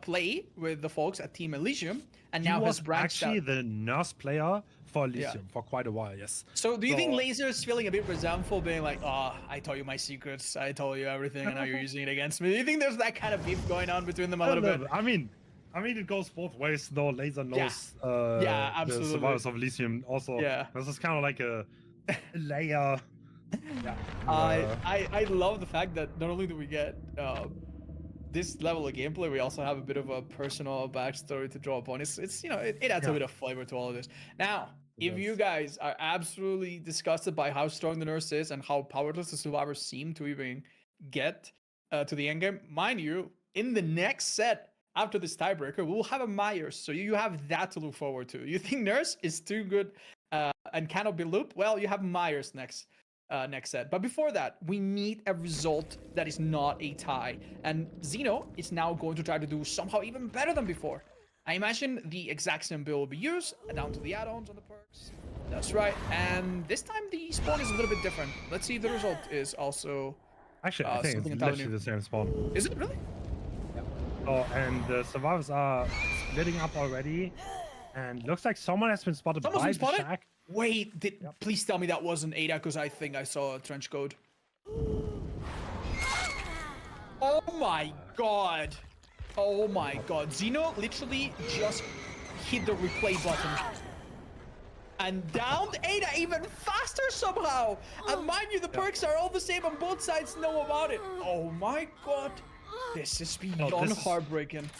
play with the folks at Team Elysium, and now He has was branched actually out. the nurse player for Elysium for quite a while, yes. So do you think Laser is feeling a bit resentful, being like, oh, I told you my secrets, I told you everything, and now you're using it against me? Do you think there's that kind of beef going on between them a little bit? I mean, it goes both ways, though. Laser knows Yeah, the absolutely. survivors of Elysium also. Yeah. This is kind of like a layer. Yeah. I love the fact that not only do we get this level of gameplay, we also have a bit of a personal backstory to draw upon. It's it adds a bit of flavor to all of this. Now, if you guys are absolutely disgusted by how strong the nurse is and how powerless the survivors seem to even get to the end game, mind you, in the next set after this tiebreaker, we'll have a Myers, so you have that to look forward to. You think Nurse is too good and cannot be looped? Well, you have Myers next set. But before that, we need a result that is not a tie. And Xeno is now going to try to do somehow even better than before. I imagine the exact same build will be used, down to the add-ons and the perks. That's right. And this time the spawn is a little bit different. Let's see if the result is also Actually, I think something it's entirely literally new. the same spawn. Is it really? Oh, and the survivors are splitting up already. And looks like someone has been spotted Someone's by been spotted? the shack. Wait, please tell me that wasn't Ada, because I think I saw a trench coat. Oh my god. Oh my god. Xeno literally just hit the replay button. And downed Ada even faster somehow. And mind you, the perks are all the same and both sides know about it. Oh my god. This is beyond heartbreaking.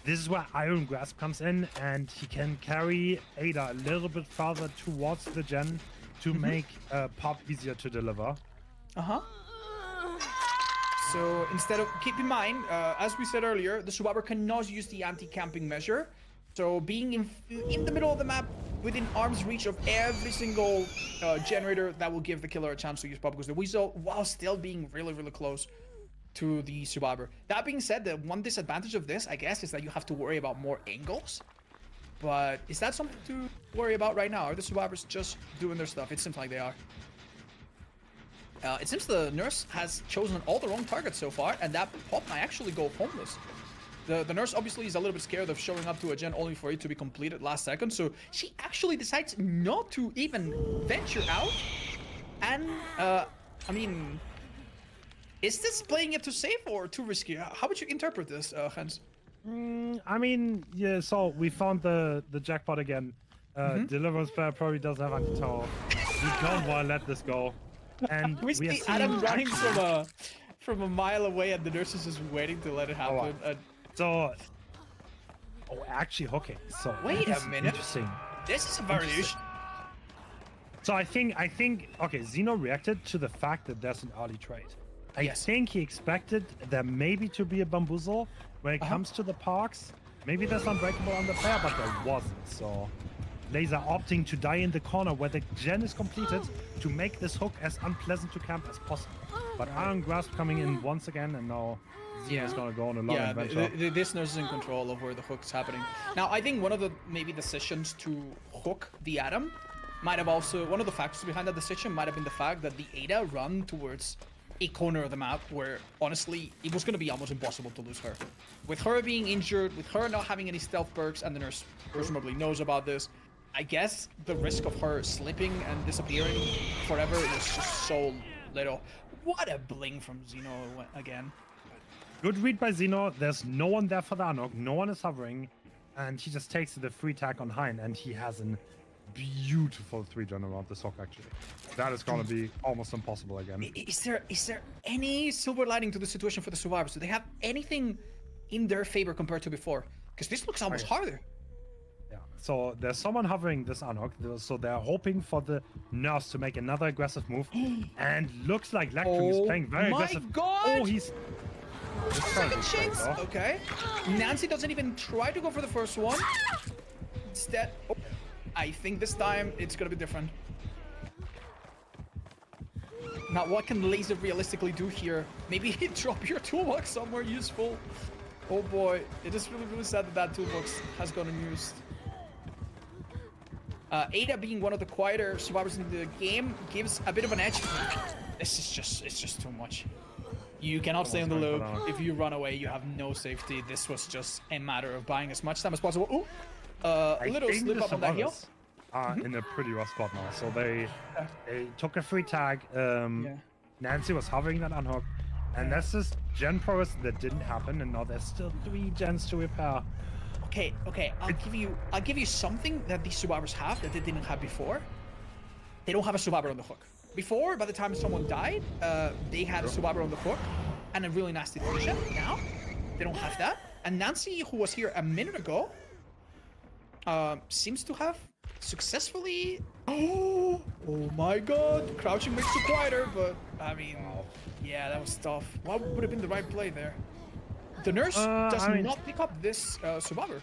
This is where Iron Grasp comes in, and he can carry Ada a little bit farther towards the gen to make Pop easier to deliver. So instead of, keep in mind, as we said earlier, the survivor cannot use the anti-camping measure. So being in the middle of the map, within arm's reach of every single generator, that will give the killer a chance to use Pop, because the Weasel, while still being really, really close to the survivor. That being said, the one disadvantage of this, I guess, is that you have to worry about more angles. But is that something to worry about right now? Are the survivors just doing their stuff? It seems like they are. It seems the nurse has chosen all the wrong targets so far, and that Pop might actually go homeless. The nurse obviously is a little bit scared of showing up to a gen only for it to be completed last second, so she actually decides not to even venture out. And, I mean, is this playing it too safe or too risky? How would you interpret this, Hans? I mean, yeah, so we found the jackpot again. Deliverance player probably doesn't have anti-tower. We don't want to let this go. And we see Adam running from a mile away, and the nurse is just waiting to let it happen. So, actually, okay. So wait a minute. Interesting. This is a variation. So I think, okay, Xeno reacted to the fact that there's an early trade. I think he expected there maybe to be a bamboozle when it comes to the parks. Maybe there's unbreakable on the player, but there wasn't. So Laser opting to die in the corner where the gen is completed to make this hook as unpleasant to camp as possible. But Iron Grasp coming in once again, and now Xeno is gonna go on a long adventure. This nurse is in control of where the hook's happening. Now, I think one of the maybe decisions to hook the Atom might have also, one of the factors behind that decision might have been the fact that the Ada run towards a corner of the map where, honestly, it was going to be almost impossible to lose her. With her being injured, with her not having any stealth perks, and the nurse presumably knows about this, I guess the risk of her slipping and disappearing forever is just so little. What a bling from Xeno again. Good read by Xeno. There's no one there for the unhook. No one is hovering. And he just takes the free tag on Hein, and he has an beautiful 3-gen around this hook, actually. That is going to be almost impossible again. Is there any silver lining to the situation for the survivors? Do they have anything in their favor compared to before? Because this looks almost harder. Yeah, so there's someone hovering this unhook, so they're hoping for the nurse to make another aggressive move, and looks like Lectrum is playing very aggressive. Oh my god! Oh, he's... Second chance! Okay. Nancy doesn't even try to go for the first one. Instead, oh, I think this time it's gonna be different. Now, what can Laser realistically do here? Maybe drop your toolbox somewhere useful. Oh boy, it is really, really sad that that toolbox has gone unused. Ada being one of the quieter survivors in the game gives a bit of an edge. This is it's just too much. You cannot stay on the loop. If you run away, you have no safety. This was just a matter of buying as much time as possible. Ooh, a little slip up on that heel. Are in a pretty rough spot now. So they took a free tag. Nancy was hovering that unhook. And that's just gen progress that didn't happen, and now there's still 3 gens to repair. Okay, I'll give you something that these survivors have that they didn't have before. They don't have a survivor on the hook. Before, by the time someone died, they had a survivor on the hook and a really nasty finisher. Now, they don't have that. And Nancy, who was here a minute ago, seems to have successfully... Oh my god! Crouching makes you quieter, but I mean... Yeah, that was tough. What would have been the right play there? The nurse does not pick up this survivor.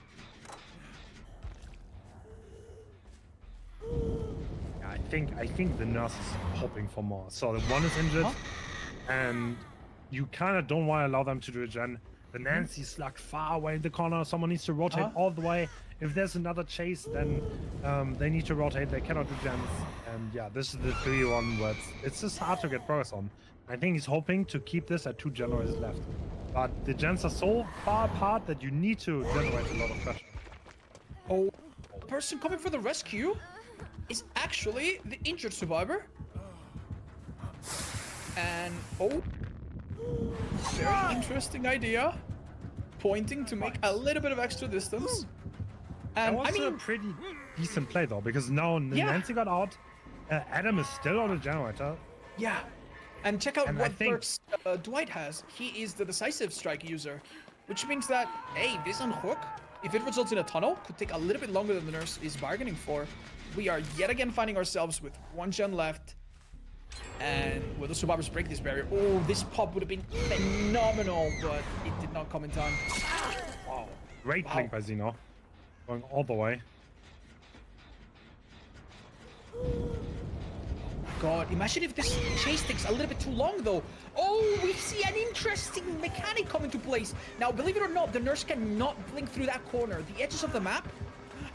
I think the nurse is hoping for more. So the one is injured, and you kind of don't want to allow them to do a gen. The Nancy slugged far away in the corner. Someone needs to rotate all the way. If there's another chase, then they need to rotate. They cannot do gens. And yeah, this is the 3-1 where it's just hard to get progress on. I think he's hoping to keep this at 2 generators left. But the gens are so far apart that you need to generate a lot of pressure. Oh, the person coming for the rescue is actually the injured survivor. And very interesting idea. Pointing to make a little bit of extra distance. And that was a pretty decent play though, because now Nancy got out. Adam is still on the generator. Yeah. And check out what perks Dwight has. He is the decisive strike user, which means that, hey, this unhook, if it results in a tunnel, could take a little bit longer than the nurse is bargaining for. We are yet again finding ourselves with 1 gen left. And will the survivors break this barrier? Oh, this pop would have been phenomenal, but it did not come in time. Wow. Great blink by Xeno. Going all the way. God, imagine if this chase takes a little bit too long though. Oh, we see an interesting mechanic come into place. Now, believe it or not, the nurse cannot blink through that corner. The edges of the map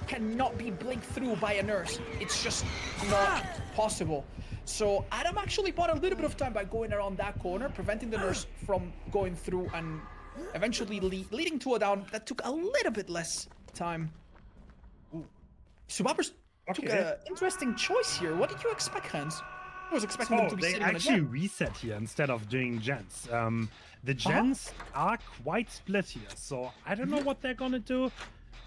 cannot be blinked through by a nurse. It's just not possible. So Adam actually bought a little bit of time by going around that corner, preventing the nurse from going through and eventually leading to a down that took a little bit less time. Survivors took an interesting choice here. What did you expect, Hans? I was expecting them to be sitting on a gen. They actually reset here instead of doing gens. The gens are quite split here, so I don't know what they're gonna do.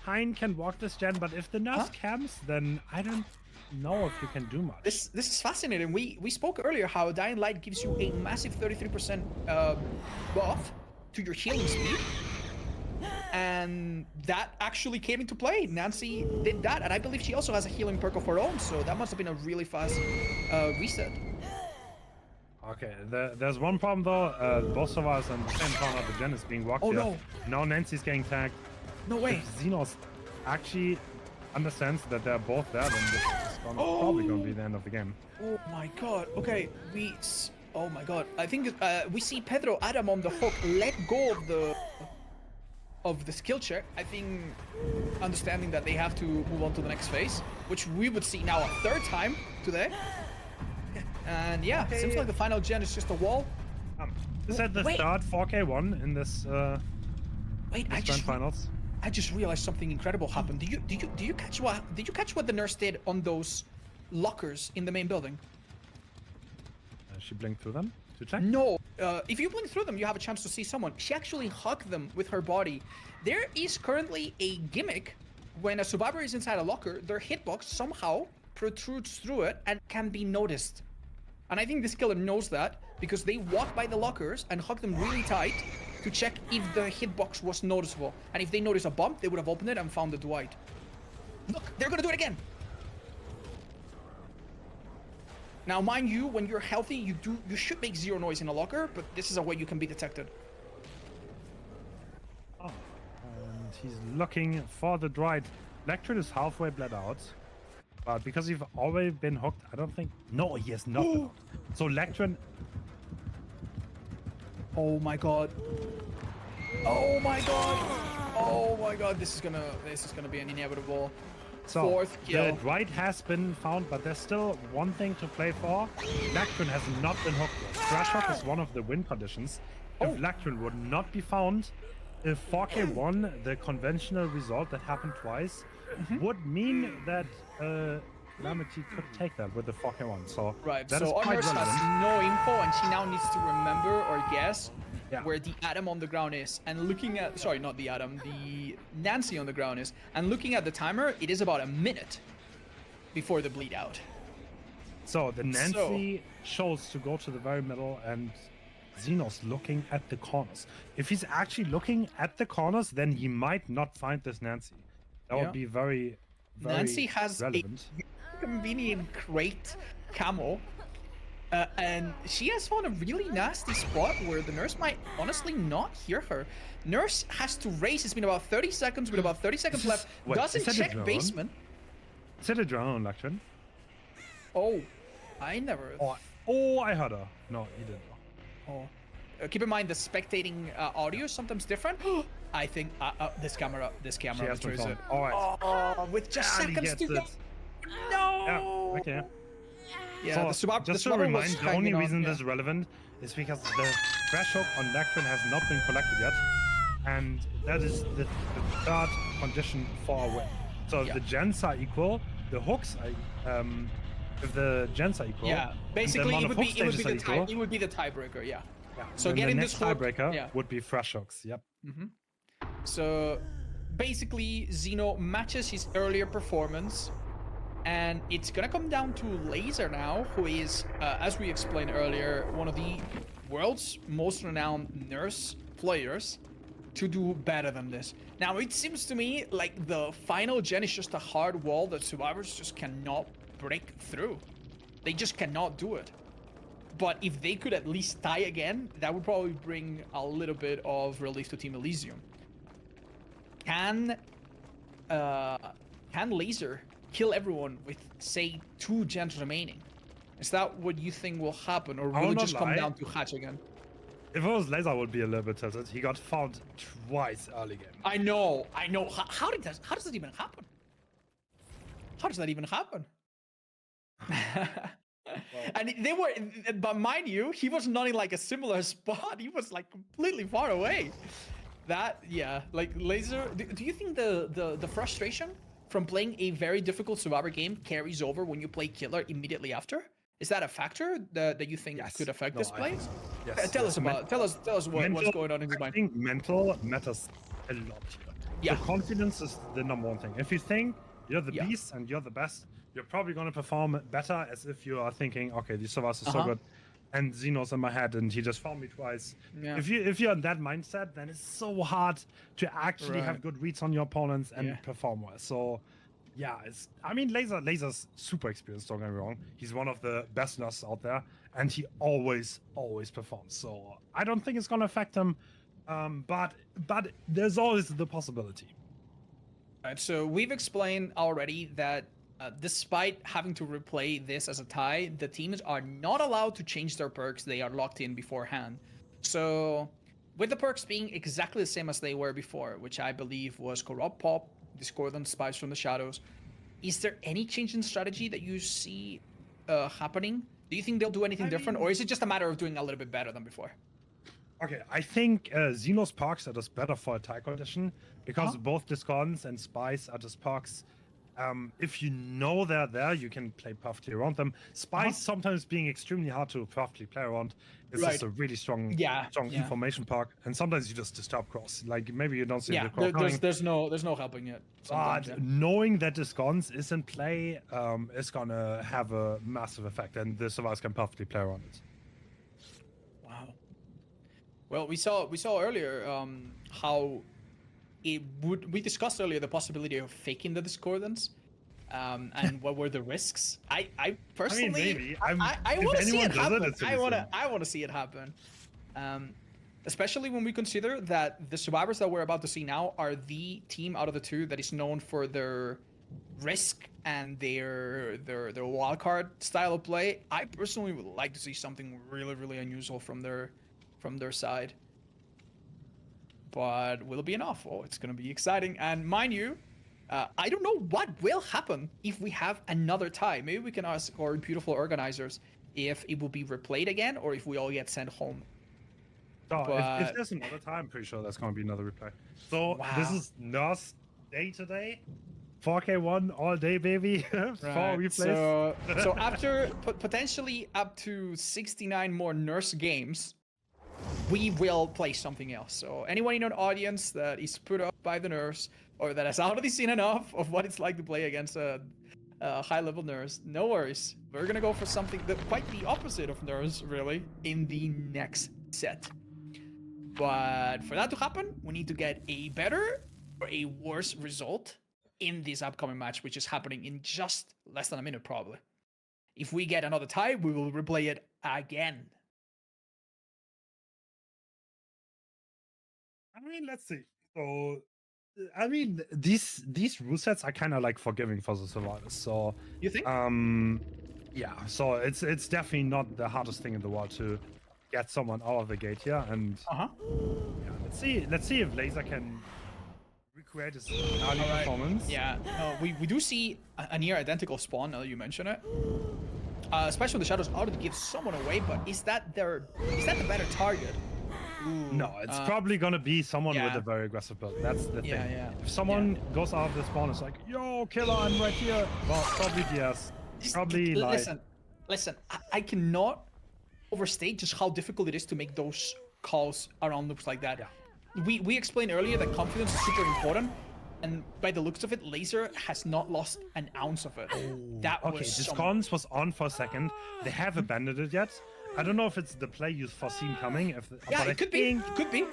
Hein can walk this gen, but if the nurse camps, then I don't know if you can do much. This is fascinating. We spoke earlier how Dying Light gives you a massive 33% buff to your healing speed. And that actually came into play. Nancy did that, and I believe she also has a healing perk of her own, so that must have been a really fast reset. Okay, there's one problem though. Both of us on the same corner, the gen is being walked here. No. Now Nancy's getting tagged. No way. If Xenos actually understands that they're both there, then this is probably going to be the end of the game. Oh my god. Okay, oh my god. I think we see Pedro Adam on the hook let go of the skill check. I think understanding that they have to move on to the next phase, which we would see now a 3rd time today. And yeah, it seems like the final gen is just a wall. Is that the third 4K1 in this grand finals? I just realized something incredible happened. Did you catch what the nurse did on those lockers in the main building? She blinked through them to check? No. If you blink through them, you have a chance to see someone. She actually hugged them with her body. There is currently a gimmick when a survivor is inside a locker. Their hitbox somehow protrudes through it and can be noticed. And I think this killer knows that because they walk by the lockers and hug them really tight to check if the hitbox was noticeable. And if they notice a bump, they would have opened it and found the Dwight. Look, they're gonna do it again. Now, mind you, when you're healthy, you should make zero noise in a locker, but this is a way you can be detected. Oh, and he's looking for the Dwight. Lectrin is halfway bled out, but because he's already been hooked, I don't think. No, he has not been hooked. So Lectrin. Oh my god. Oh my god. Oh my god. This is gonna be an inevitable. So, fourth kill. The Dwight has been found, but there's still one thing to play for. Lectrin has not been hooked yet. Crash hook is one of the win conditions. If Lectrin would not be found, if 4K won the conventional result that happened twice, would mean that Calamity could take that with the 4K1. So right, that so is our quite nurse relevant. has no info and she now needs to remember or guess where the Atom on the ground is. And looking at, sorry, not the Atom, the Nancy on the ground is. And looking at the timer, it is about a minute before the bleed out. So the Nancy chose to go to the very middle and Xenos looking at the corners. If he's actually looking at the corners, then he might not find this Nancy. That would be very, very Nancy has relevant. a convenient crate camo. And she has found a really nasty spot where the nurse might honestly not hear her. Nurse has to race. It's been about 30 seconds with about 30 seconds left. Wait, doesn't check basement. Is it a drone, Lectrin? Oh, I never. Oh, I heard her. No, you didn't. Oh. Keep in mind the spectating audio is sometimes different. I think this camera betrays it. All right. Oh, with just seconds to go. No. Yeah. Okay. Yeah, so, just to remind, the only reason this is relevant is because the crash hook on Lectrin has not been collected yet, and that is the third condition for a win. So if the gens are equal, the hooks are, if the gens are equal, basically it would be the tiebreaker. Yeah. So getting the this tiebreaker would be fresh hooks. Yep. So basically, Xeno matches his earlier performance. And it's gonna come down to Laser now, who is, as we explained earlier, one of the world's most renowned nurse players, to do better than this. Now, it seems to me like the final gen is just a hard wall that survivors just cannot break through. They just cannot do it. But if they could at least tie again, that would probably bring a little bit of relief to Team Elysium. Can Laser kill everyone with, say, 2 gens remaining? Is that what you think will happen, or will it just come down to Hatch again? If it was Laser, I would be a little bit tilted. He got found twice early game. I know. How does that even happen? How does that even happen? And they were, but mind you, he was not in like a similar spot. He was like completely far away. Like Laser. Do you think the frustration from playing a very difficult survivor game carries over when you play Killer immediately after? Is that a factor that you think could affect this play? Yes. Tell us what's going on in his mind. I think mental matters a lot here. Yeah. The confidence is the number one thing. If you think you're the beast and you're the best, you're probably going to perform better as if you are thinking, okay, these survivors are so good, and Xeno's in my head and he just found me twice. Yeah. If you're in that mindset, then it's so hard to actually have good reads on your opponents and perform well. So yeah, Laser's super experienced, don't get me wrong. He's one of the best nurses out there, and he always performs. So I don't think it's gonna affect him, but there's always the possibility. All right, so we've explained already that despite having to replay this as a tie, the teams are not allowed to change their perks. They are locked in beforehand. So with the perks being exactly the same as they were before, which I believe was Corrupt Pop, Discordant, Spies from the Shadows, is there any change in strategy that you see happening? Do you think they'll do anything different, or is it just a matter of doing a little bit better than before? Okay, I think Xenos perks are just better for a tie condition, because both Discordants and Spies are just perks if you know they're there, you can play perfectly around them. Spies sometimes being extremely hard to perfectly play around. It's just a really strong information park, and sometimes you just disturb cross. Like maybe you don't see the cross coming. There's no helping it. But knowing that the scones is in play is gonna have a massive effect, and the survivors can perfectly play around it. Wow. Well, we saw earlier how we discussed earlier the possibility of faking the discordance, and what were the risks. I personally, I want to see it happen. I want to see it happen, especially when we consider that the survivors that we're about to see now are the team out of the two that is known for their risk and their wildcard style of play. I personally would like to see something really unusual from their side. But will it be enough? Oh, it's going to be exciting. And mind you, I don't know what will happen if we have another tie. Maybe we can ask our beautiful organizers if it will be replayed again or if we all get sent home. So if there's another tie, I'm pretty sure that's going to be another replay. So this is Nurse day today. 4K1 all day, baby. 4 replays. So after potentially up to 69 more Nurse games, we will play something else. So anyone in our audience that is put up by the Nurse or that has already seen enough of what it's like to play against a high-level Nurse, no worries. We're gonna go for something quite the opposite of Nurse, really, in the next set. But for that to happen, we need to get a better or a worse result in this upcoming match, which is happening in just less than a minute, probably. If we get another tie, we will replay it again. I mean, let's see. So, I mean, these rule sets are kind of like forgiving for the survivors. So you think? Yeah. So it's definitely not the hardest thing in the world to get someone out of the gate here. And yeah, let's see if Laser can recreate his early performance. Yeah. We do see a near identical spawn. Now that you mention it. Especially when the shadows already give someone away. But is that the better target? Ooh, no, it's probably gonna be someone with a very aggressive build. That's the thing. If someone goes out of the spawn, it's like, yo, killer, I'm right here. Well, probably yes. Probably listen. I cannot overstate just how difficult it is to make those calls around loops like that. Yeah. We explained earlier that confidence is super important, and by the looks of it, Laser has not lost an ounce of it. That okay, was this cons was on for a second. They haven't abandoned it yet. I don't know if it's the play you've foreseen coming. It could be. It could be.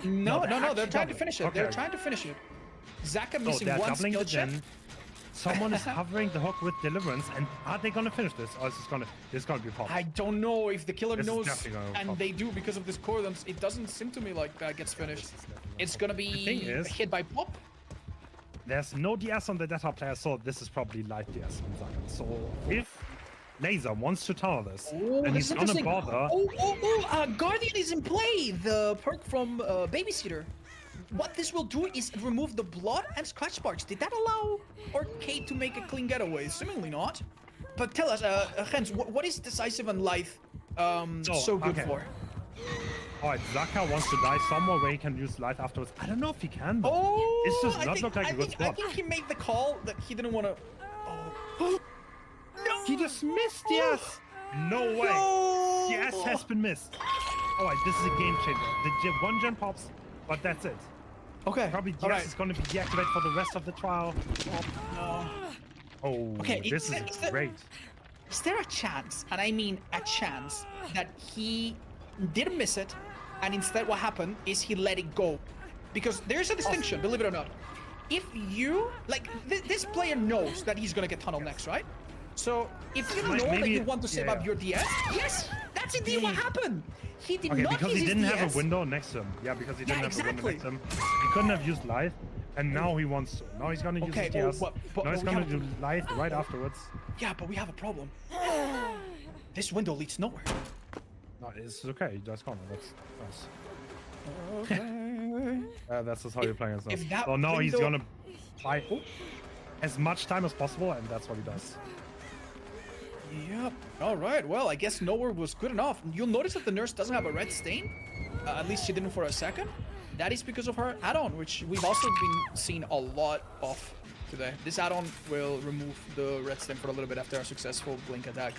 No. They're trying to finish it. They're trying to finish it. Zaka missing one skill check. Someone is hovering the hook with Deliverance, and are they gonna finish this, or is this gonna be pop? I don't know if the killer knows, and they do because of this cordons. It doesn't seem to me like that gets finished. It's gonna be hit by pop. There's no DS on the Data player, so this is probably light DS on Zaka. So if Laser wants to tunnel this, and he's gonna bother. Guardian is in play. The perk from Babysitter. What this will do is remove the blood and scratch marks. Did that allow Arcade to make a clean getaway? Seemingly not. But tell us, Jens, what is Decisive and Lithe so good for? Alright, Zaka wants to die somewhere where he can use Lithe afterwards. I don't know if he can, though. This does not look like a good spot. I think he made the call that he didn't want to... Oh. No! He just missed, yes! No way! No! Yes has been missed. Alright, this is a game changer. The one gen pops, but that's it. Okay. Probably yes is going to be deactivated for the rest of the trial. No. Oh, okay, this is great. Is there a chance, and I mean a chance, that he didn't miss it, and instead what happened is he let it go? Because there's a distinction, believe it or not. If you, like, this player knows that he's going to get tunneled next, right? So if you know that you want to save up your DS, yes, that's indeed what happened. He did not because he didn't have a window next to him. Yeah, because he didn't have a window next to him. He couldn't have used Lithe, and now he wants to. Now he's gonna use his DS. Now he's gonna do Lithe right afterwards. Yeah, but we have a problem. This window leads nowhere. No, it's okay. That's gone. That's nice. That's just how you're playing it. So now he's gonna buy as much time as possible, and that's what he does. Yep. All right. Well, I guess nowhere was good enough. You'll notice that the Nurse doesn't have a red stain. At least she didn't for a second. that is because of her add-on, which we've also been seeing a lot of today. This add-on will remove the red stem for a little bit after a successful blink attack.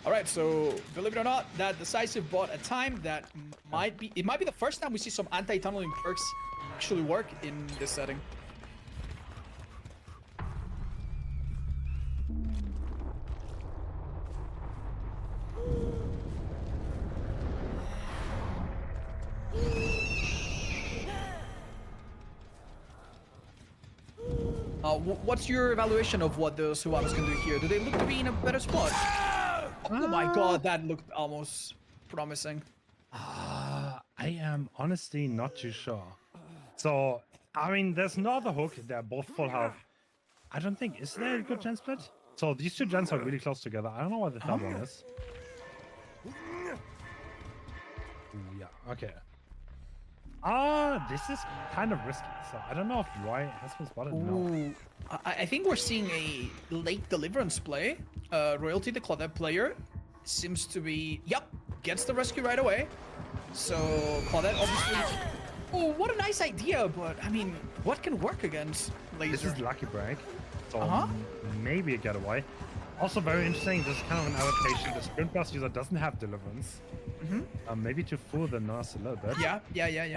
Alright, so believe it or not, that decisive bought a time that might be the first time we see some anti-tunneling perks actually work in this setting. What's your evaluation of what the Suavas can do here? Do they look to be in a better spot? Oh my god, that looked almost promising. I am honestly not too sure. So, I mean, there's no other hook. They're both full health. I don't think, is there a good gen split? So these two gens are really close together. I don't know what the third one is. Ooh, yeah, okay. This is kind of risky. So I don't know if ELY has been spotted. No. I think we're seeing a late deliverance play. Royalty, the Claudette player, seems to be, gets the rescue right away. So Claudette obviously, oh, what a nice idea, but I mean, what can work against Laser? This is lucky break, so maybe a getaway. Also very interesting, this is kind of an adaptation. The Sprint Blast user doesn't have deliverance. Maybe to fool the nurse a little bit. Yeah.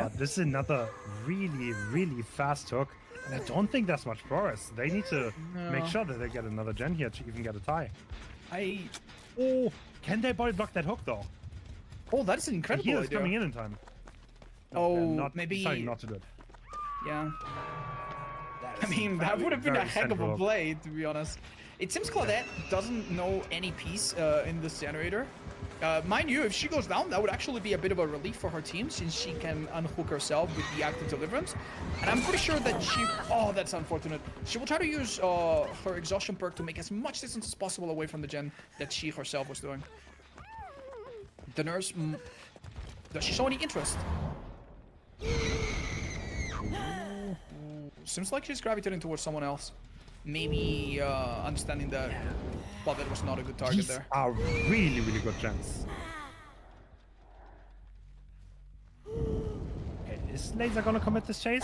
But this is another really fast hook. And I don't think there's much progress. They need to make sure that they get another gen here to even get a tie. Oh, can they body block that hook though? Oh, that is an incredible idea. He is coming in time. Maybe deciding not to do it. Yeah. I mean, that would have been a heck of a play, to be honest. It seems Claudette doesn't know any piece in this generator. Mind you, if she goes down, that would actually be a bit of a relief for her team, since she can unhook herself with the active deliverance. And I'm pretty sure that she... Oh, that's unfortunate. She will try to use her exhaustion perk to make as much distance as possible away from the gen that she herself was doing. The nurse... Does she show any interest? Seems like she's gravitating towards someone else. Maybe understanding that Claudette was not a good target there. These are really good gens. Okay, is Laser gonna commit this chase?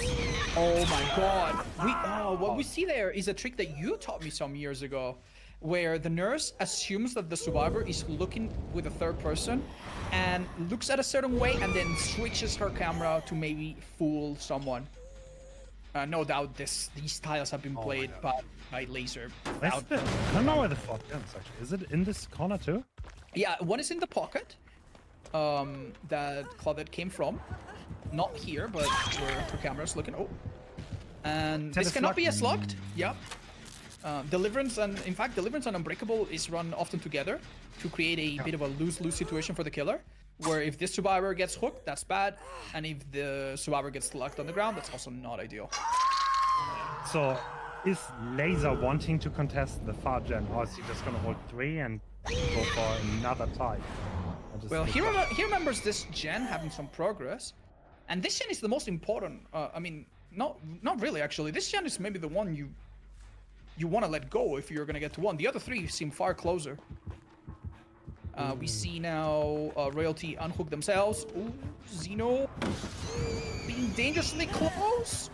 Oh my god. What we see there is a trick that you taught me some years ago, where the nurse assumes that the survivor is looking with a third person and looks at a certain way and then switches her camera to maybe fool someone. No doubt these tiles have been played by Laser. I don't know where the fourth is actually. Is it in this corner too? Yeah, one is in the pocket that Claudette came from. Not here, but where her camera's looking. Oh. And this cannot be as locked. Yep. Deliverance and, in fact, Deliverance and Unbreakable is run often together to create a bit of a lose-lose situation for the killer. Where if this survivor gets hooked, that's bad. And if the survivor gets locked on the ground, that's also not ideal. So, is Laser wanting to contest the far gen, or is he just gonna hold 3 and go for another tie? Well, he remembers this gen having some progress. And this gen is the most important. I mean, not really, actually. This gen is maybe the one you want to let go if you're gonna get to 1. The other 3 seem far closer. We see now Royalty unhook themselves. Ooh, Xeno being dangerously close.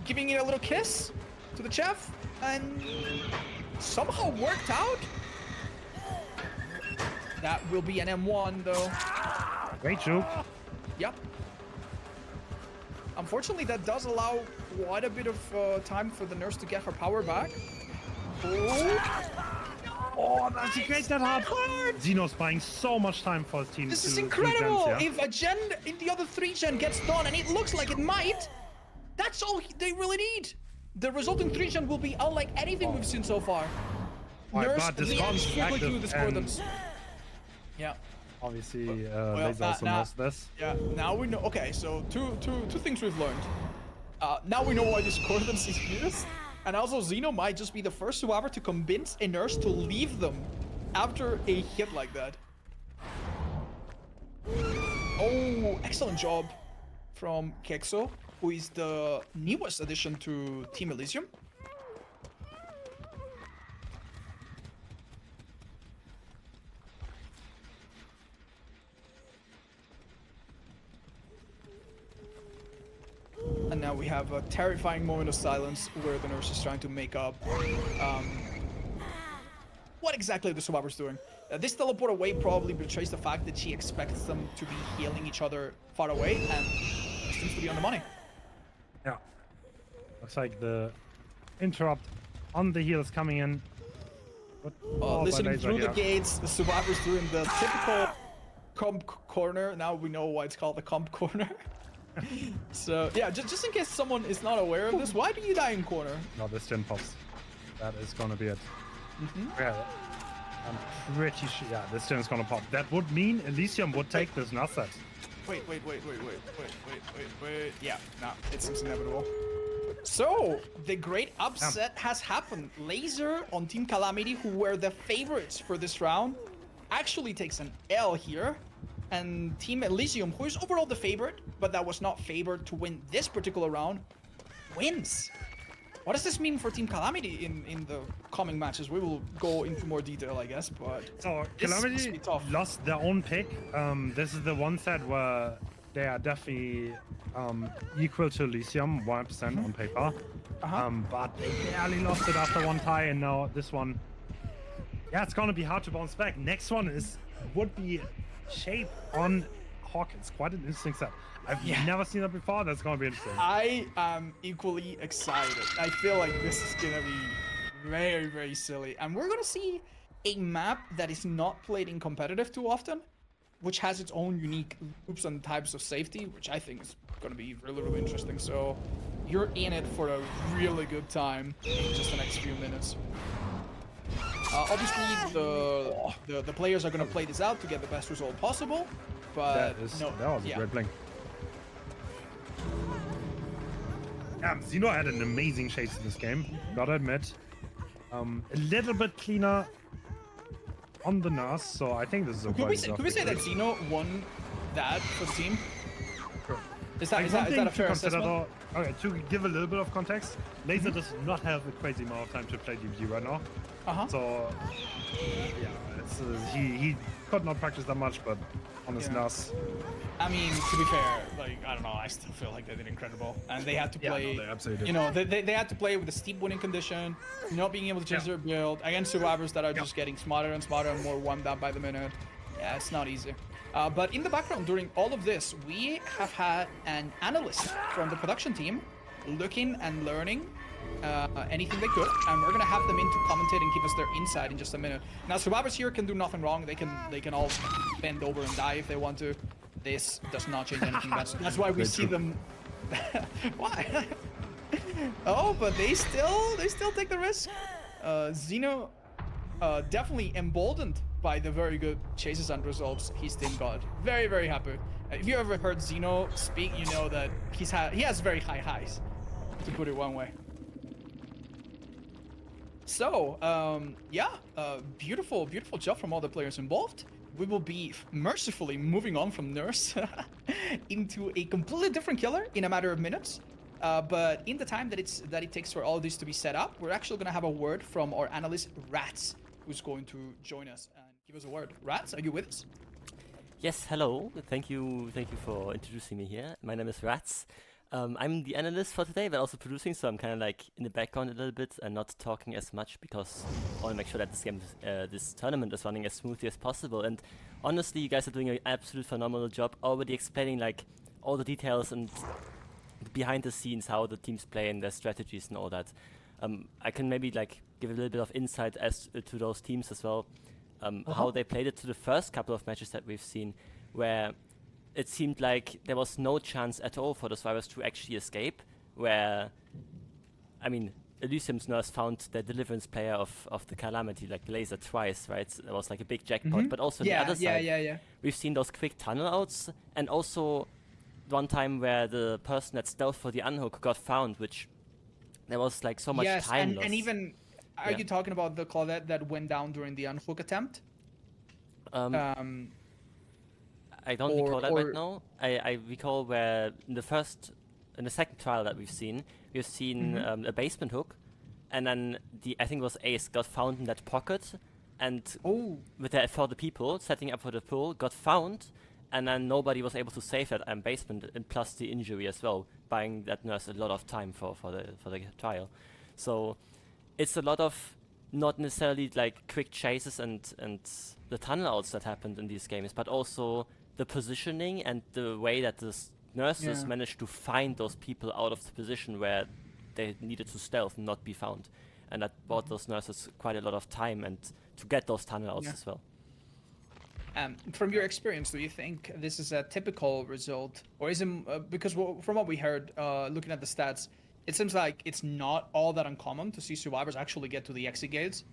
Giving it a little kiss to the chef. And somehow worked out. That will be an M1 though. Great juke. Yep. Unfortunately, that does allow quite a bit of time for the nurse to get her power back. Oh, that's great that hard. Xeno's buying so much time for his team. This is incredible. If a gen in the other 3 gen gets done, and it looks like it might, that's all they really need. The resulting 3 gen will be unlike anything we've seen so far. Nurse reacts quickly to the discordance. Yeah. Obviously, Laser also knows this. Yeah. Now we know. Okay, so two things we've learned. Now we know why discordance is used. And also, Xeno might just be the first survivor to convince a nurse to leave them after a hit like that. Oh, excellent job from Kexo, who is the newest addition to Team Elysium. now we have a terrifying moment of silence where the nurse is trying to make up what exactly the survivor's doing. This teleport away probably betrays the fact that she expects them to be healing each other far away, and seems to be on the money. Yeah. Looks like the interrupt on the heels coming in. Listening through the gates, the survivor's doing the typical comp corner. Now we know why it's called the comp corner. So yeah, just in case someone is not aware of this, why do you die in corner? No, this gen pops. That is gonna be it. Yeah, I'm pretty sure. Yeah, this gen is gonna pop. That would mean Elysium would take this Nasset. Wait. Yeah, no, it seems inevitable. So, the great upset has happened. Laser on Team Calamity, who were the favorites for this round, actually takes an L here. And Team Elysium, who is overall the favorite, but that was not favored to win this particular round, wins. What does this mean for Team Calamity in the coming matches? We will go into more detail, I guess, but so Calamity lost their own pick. This is the one set where they are definitely equal to Elysium, 100% on paper. But they barely lost it after one tie, and now this one. Yeah, it's gonna be hard to bounce back. Next one would be Shape on Hawkins. Quite an interesting set. I've never seen that before. That's gonna be interesting. I am equally excited. I feel like this is gonna be very, very silly. And we're gonna see a map that is not played in competitive too often, which has its own unique loops and types of safety, which I think is gonna be really, really interesting. So you're in it for a really good time in just the next few minutes. Obviously, the players are gonna play this out to get the best result possible, but that was a great blink. Zeno had an amazing chase in this game, gotta admit. A little bit cleaner on the nurse, so I think this is a Could we say that Zeno won that for the team? Sure. Is that a fair assessment? Okay, to give a little bit of context, Laser does not have a crazy amount of time to play DBD right now. So yeah, it's, he could not practice that much, but on his nurse. I mean, to be fair, like, I don't know, I still feel like they did incredible. And they had to play, they absolutely did. You know, they had to play with a steep winning condition, not being able to change their build, against survivors that are just getting smarter and smarter and more one down by the minute. Yeah, it's not easy. But in the background, during all of this, we have had an analyst from the production team looking and learning anything they could, and we're gonna have them in to commentate and give us their insight in just a minute. Now, survivors here can do nothing wrong. They can all bend over and die if they want to. This does not change anything. That's why we see them. Why? Oh, but they still take the risk. Zeno definitely emboldened by the very good chases and results his team got. Very, very happy. If you ever heard Zeno speak, you know that he has very high highs, to put it one way. So, beautiful job from all the players involved. We will be mercifully moving on from Nurse into a completely different killer in a matter of minutes. But in the time that it takes for all of this to be set up, we're actually going to have a word from our analyst, Ratz, who's going to join us and give us a word. Ratz, are you with us? Yes, hello. Thank you for introducing me here. My name is Ratz. I'm the analyst for today, but also producing, so I'm kind of like in the background a little bit and not talking as much because I want to make sure that this tournament is running as smoothly as possible. And honestly, you guys are doing an absolute phenomenal job already explaining like all the details and behind the scenes, how the teams play and their strategies and all that. I can maybe like give a little bit of insight as to those teams as well, how they played it to the first couple of matches that we've seen, where it seemed like there was no chance at all for the survivors to actually escape, where, I mean, Elysium's Nurse found the deliverance player of the Calamity, like Laser, twice, right? So it was like a big jackpot, but also the other side, we've seen those quick tunnel outs, and also one time where the person that stealth for the unhook got found, which there was like so much time loss. And even, are you talking about the Claudette that went down during the unhook attempt? I don't recall that right now. I recall where in the second trial that we've seen a basement hook, and then I think it was Ace got found in that pocket, and for the people setting up for the pull got found, and then nobody was able to save that basement, and plus the injury as well, buying that nurse a lot of time for the trial. So it's a lot of not necessarily like quick chases and the tunnel outs that happened in these games, but also the positioning and the way that the nurses managed to find those people out of the position where they needed to stealth and not be found. And that bought those nurses quite a lot of time and to get those tunnel outs as well. From your experience, do you think this is a typical result, or is it because from what we heard, looking at the stats, it seems like it's not all that uncommon to see survivors actually get to the exit gates?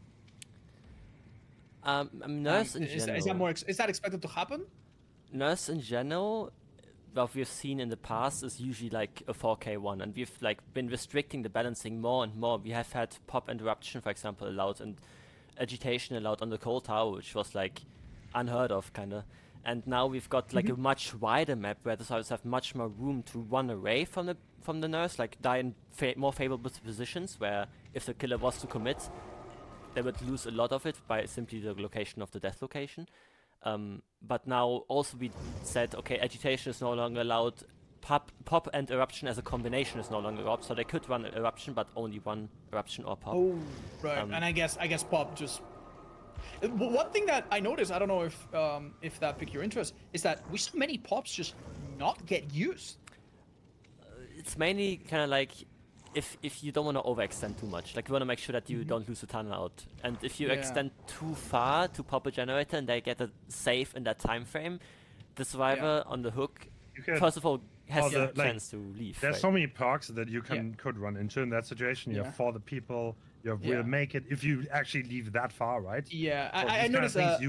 Nurse in general. Is that expected to happen? Nurse in general, what we've seen in the past is usually like a 4K1, and we've like been restricting the balancing more and more. We have had pop interruption, for example, allowed, and agitation allowed on the cold tower, which was like unheard of, kinda. And now we've got like a much wider map where the survivors have much more room to run away from the nurse, like die in more favorable positions, where if the killer was to commit, they would lose a lot of it by simply the location of the death location. But now also we said, okay, agitation is no longer allowed, pop and eruption as a combination is no longer allowed, so they could run eruption, but only one eruption or pop. Oh, right. And I guess pop just... One thing that I noticed, I don't know if that piqued your interest, is that we saw many pops just not get used. It's mainly kind of like if you don't want to overextend too much, like you want to make sure that you don't lose a tunnel out, and if you extend too far to pop a generator and they get a save in that time frame, the survivor on the hook, first of all, has the chance to leave. There's so many perks that you could run into in that situation. You have for the people, you will make it if you actually leave that far, right? Yeah, so I noticed that.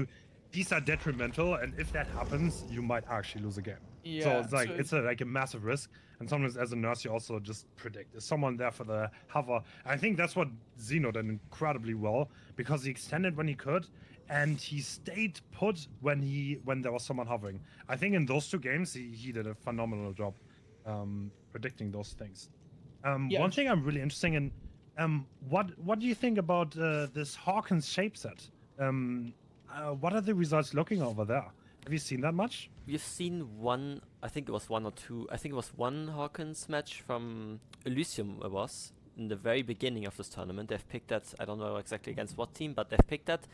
These are detrimental, and if that happens, you might actually lose a game. Yeah, so it's like it's like a massive risk, and sometimes as a nurse you also just predict, is someone there for the hover? I think that's what Xeno did incredibly well, because he extended when he could, and he stayed put when there was someone hovering. I think in those two games he did a phenomenal job predicting those things. One thing I'm really interested in, what do you think about this Hawkins shape set? What are the results looking over there? Have you seen that much? We've seen one, I think it was one or two, I think it was one Hawkins match from Elysium it was, in the very beginning of this tournament. They've picked that, I don't know exactly against what team, but they've picked that,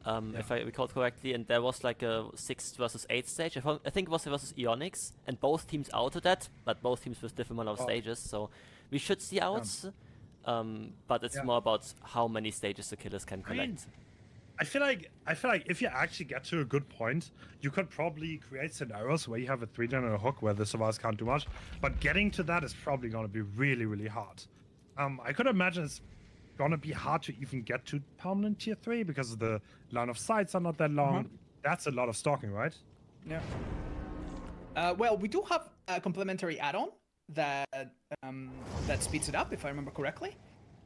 if I recall correctly, and there was like a 6 versus 8 stage. I think it was versus Onyx, and both teams outed that, but both teams with different amount of stages, so we should see outs, but it's more about how many stages the killers can collect. I feel like if you actually get to a good point, you could probably create scenarios where you have a 3-generator hook where the survivors can't do much, but getting to that is probably going to be really, really hard. I could imagine it's going to be hard to even get to permanent tier 3 because the line of sights are not that long. That's a lot of stalking, right? Yeah. Well, we do have a complementary add-on that speeds it up, if I remember correctly.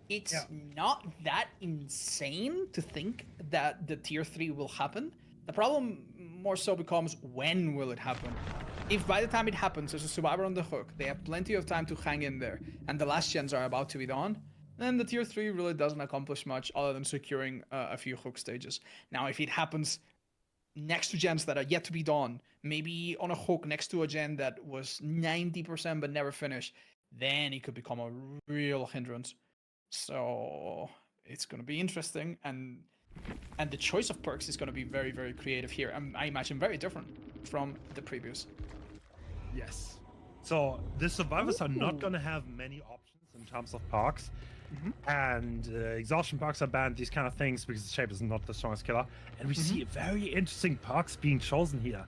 It's not that insane to think that the tier 3 will happen. The problem more so becomes, when will it happen? If by the time it happens, there's a survivor on the hook, they have plenty of time to hang in there, and the last gens are about to be done, then the tier 3 really doesn't accomplish much other than securing a few hook stages. Now, if it happens next to gens that are yet to be done, maybe on a hook next to a gen that was 90% but never finished, then it could become a real hindrance. So it's going to be interesting, and the choice of perks is going to be very, very creative here. I imagine very different from the previous. Yes. So the survivors are not going to have many options in terms of perks, and exhaustion perks are banned, these kind of things, because the shape is not the strongest killer. And we see very interesting perks being chosen here.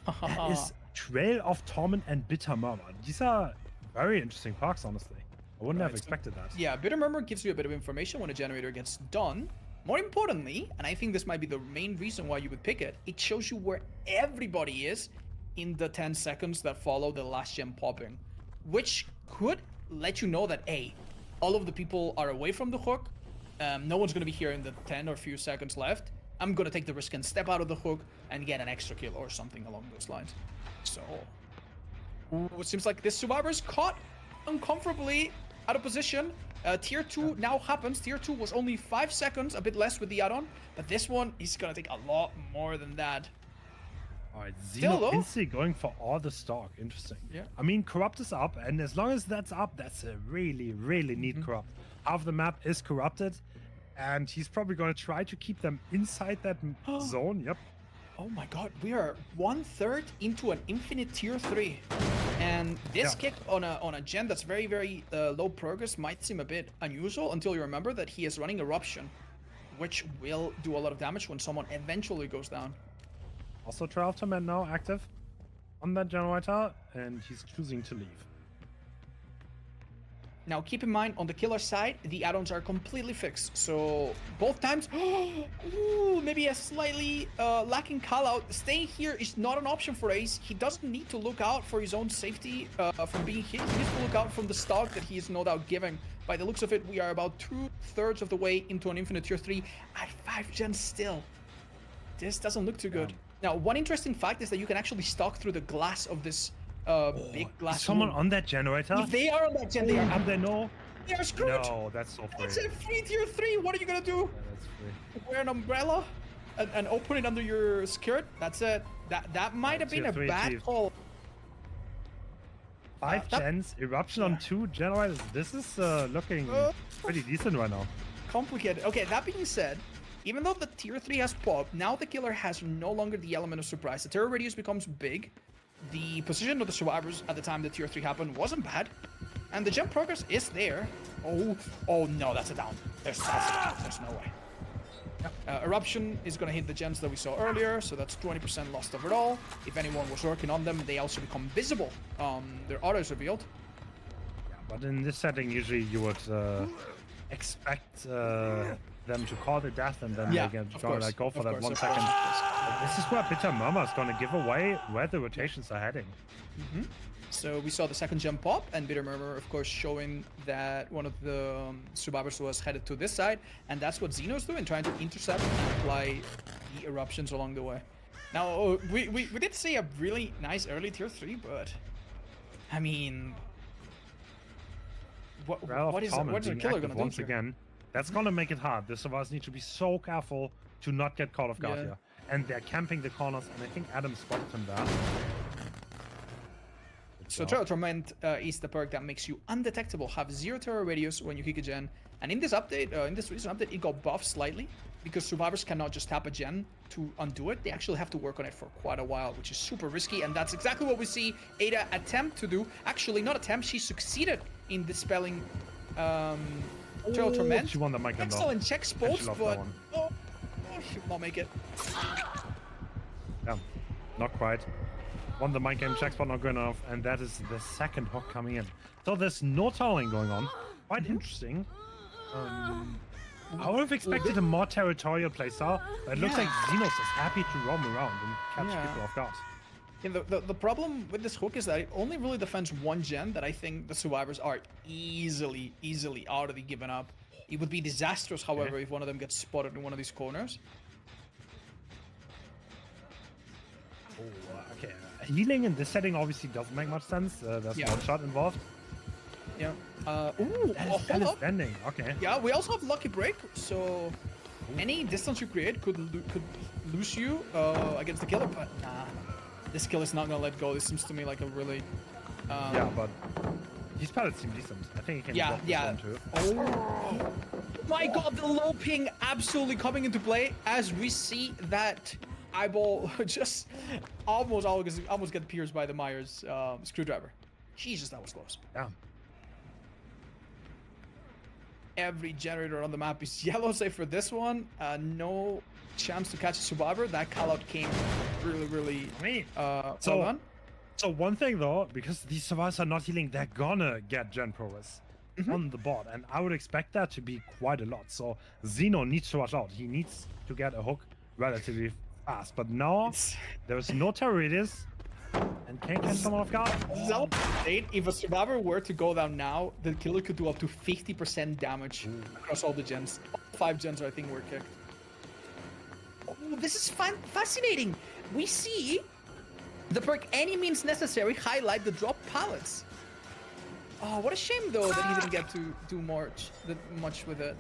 That is Trail of Torment and Bitter Murmur. These are very interesting perks, honestly. I wouldn't have expected that. Yeah, Bitter Murmur gives you a bit of information when a generator gets done. More importantly, and I think this might be the main reason why you would pick it, it shows you where everybody is in the 10 seconds that follow the last gem popping, which could let you know that, A, all of the people are away from the hook, no one's going to be here in the 10 or few seconds left. I'm going to take the risk and step out of the hook and get an extra kill or something along those lines. So, it seems like this survivor is caught uncomfortably out of position. Tier 2 now happens. Tier 2 was only 5 seconds, a bit less with the add-on, but this one is gonna take a lot more than that. Alright, Still Xeno though? instantly going for all the stock. Interesting. Yeah. I mean, Corrupt is up, and as long as that's up, that's a really, really neat Corrupt. Half the map is corrupted, and he's probably going to try to keep them inside that zone. Yep. Oh my god, we are 1/3 into an infinite tier 3. And this kick on a gen that's very, very low progress might seem a bit unusual until you remember that he is running Eruption, which will do a lot of damage when someone eventually goes down. Also, Trial of Torment now active on that generator, and he's choosing to leave. Now keep in mind, on the killer side, the add-ons are completely fixed. So both times, ooh, maybe a slightly lacking call-out. Staying here is not an option for Ace. He doesn't need to look out for his own safety from being hit. He needs to look out from the stock that he is no doubt giving. By the looks of it, we are about 2/3 of the way into an infinite tier 3 at 5 gens still. This doesn't look too good. Now, one interesting fact is that you can actually stalk through the glass of this big glass. Is someone room. on that generator? If they are on that gen, they are And they know. They are screwed. No, that's so free. It's a free tier 3. What are you gonna do? Yeah, that's free. Wear an umbrella and open it under your skirt? That's it. That might have been tier a 3 bad achieved. call. 5 gens, Eruption on 2 generators. This is looking pretty decent right now. Complicated. Okay, that being said, even though the tier 3 has popped, now the killer has no longer the element of surprise. The terror radius becomes big. The position of the survivors at the time the tier 3 happened wasn't bad. And the gen progress is there. Oh no, that's a down. There's no way. Eruption is going to hit the gens that we saw earlier, so that's 20% lost overall. If anyone was working on them, they also become visible. Their auto is revealed. But in this setting, usually you would expect them to call the death and then they can go for that 1 second. This is where Bitter Murmur is going to give away where the rotations are heading. So we saw the second gen pop, and Bitter Murmur, of course, showing that one of the survivors was headed to this side, and that's what Xeno's doing, trying to intercept and apply the eruptions along the way. Now, we did see a really nice early tier 3, but I mean, what is the killer gonna do once again? That's gonna make it hard. The survivors need to be so careful to not get caught off guard here, and they're camping the corners, and I think Adam spotted him there. So Terror Torment is the perk that makes you undetectable, have 0 terror radius when you kick a gen. And in this update, in this recent update, it got buffed slightly because survivors cannot just tap a gen to undo it. They actually have to work on it for quite a while, which is super risky. And that's exactly what we see Ada attempt to do. Actually, not attempt, she succeeded in dispelling Terror Torment. She won the mic. Excellent check spots, but she will not make it. Yeah, not quite. Won the mind game, check spot not good enough, and that is the second hook coming in. So there's no tunneling going on. Quite interesting. I would have expected a more territorial playstyle, but it looks like Xenos is happy to roam around and catch people off guard. Yeah, the problem with this hook is that it only really defends 1 gen that I think the survivors are easily already given up. It would be disastrous, however, if one of them gets spotted in one of these corners. Okay. Healing in this setting obviously doesn't make much sense. There's one shot involved. Yeah. That is bending. Okay. Yeah, we also have Lucky Break, so any distance you create could lose you against the killer, but nah. This kill is not gonna let go. This seems to me like a really... yeah, but his pallets seem decent. I think he can block this one too. Oh my god, the low ping absolutely coming into play as we see that eyeball just almost get pierced by the Myers screwdriver. Jesus, that was close. Yeah. Every generator on the map is yellow, save for this one. No chance to catch a survivor. That callout came really well done. So one thing though, because these survivors are not healing, they're gonna get gen progress on the board, and I would expect that to be quite a lot. So Xeno needs to watch out. He needs to get a hook relatively fast, but now there's no terror radius and can't catch someone off guard. If a survivor were to go down now, the killer could do up to 50% damage across all the gens. All 5 gens, I think, were kicked. Oh, this is fascinating. We see the perk Any Means Necessary highlight the drop pallets. Oh, what a shame though that he didn't get to do much with it.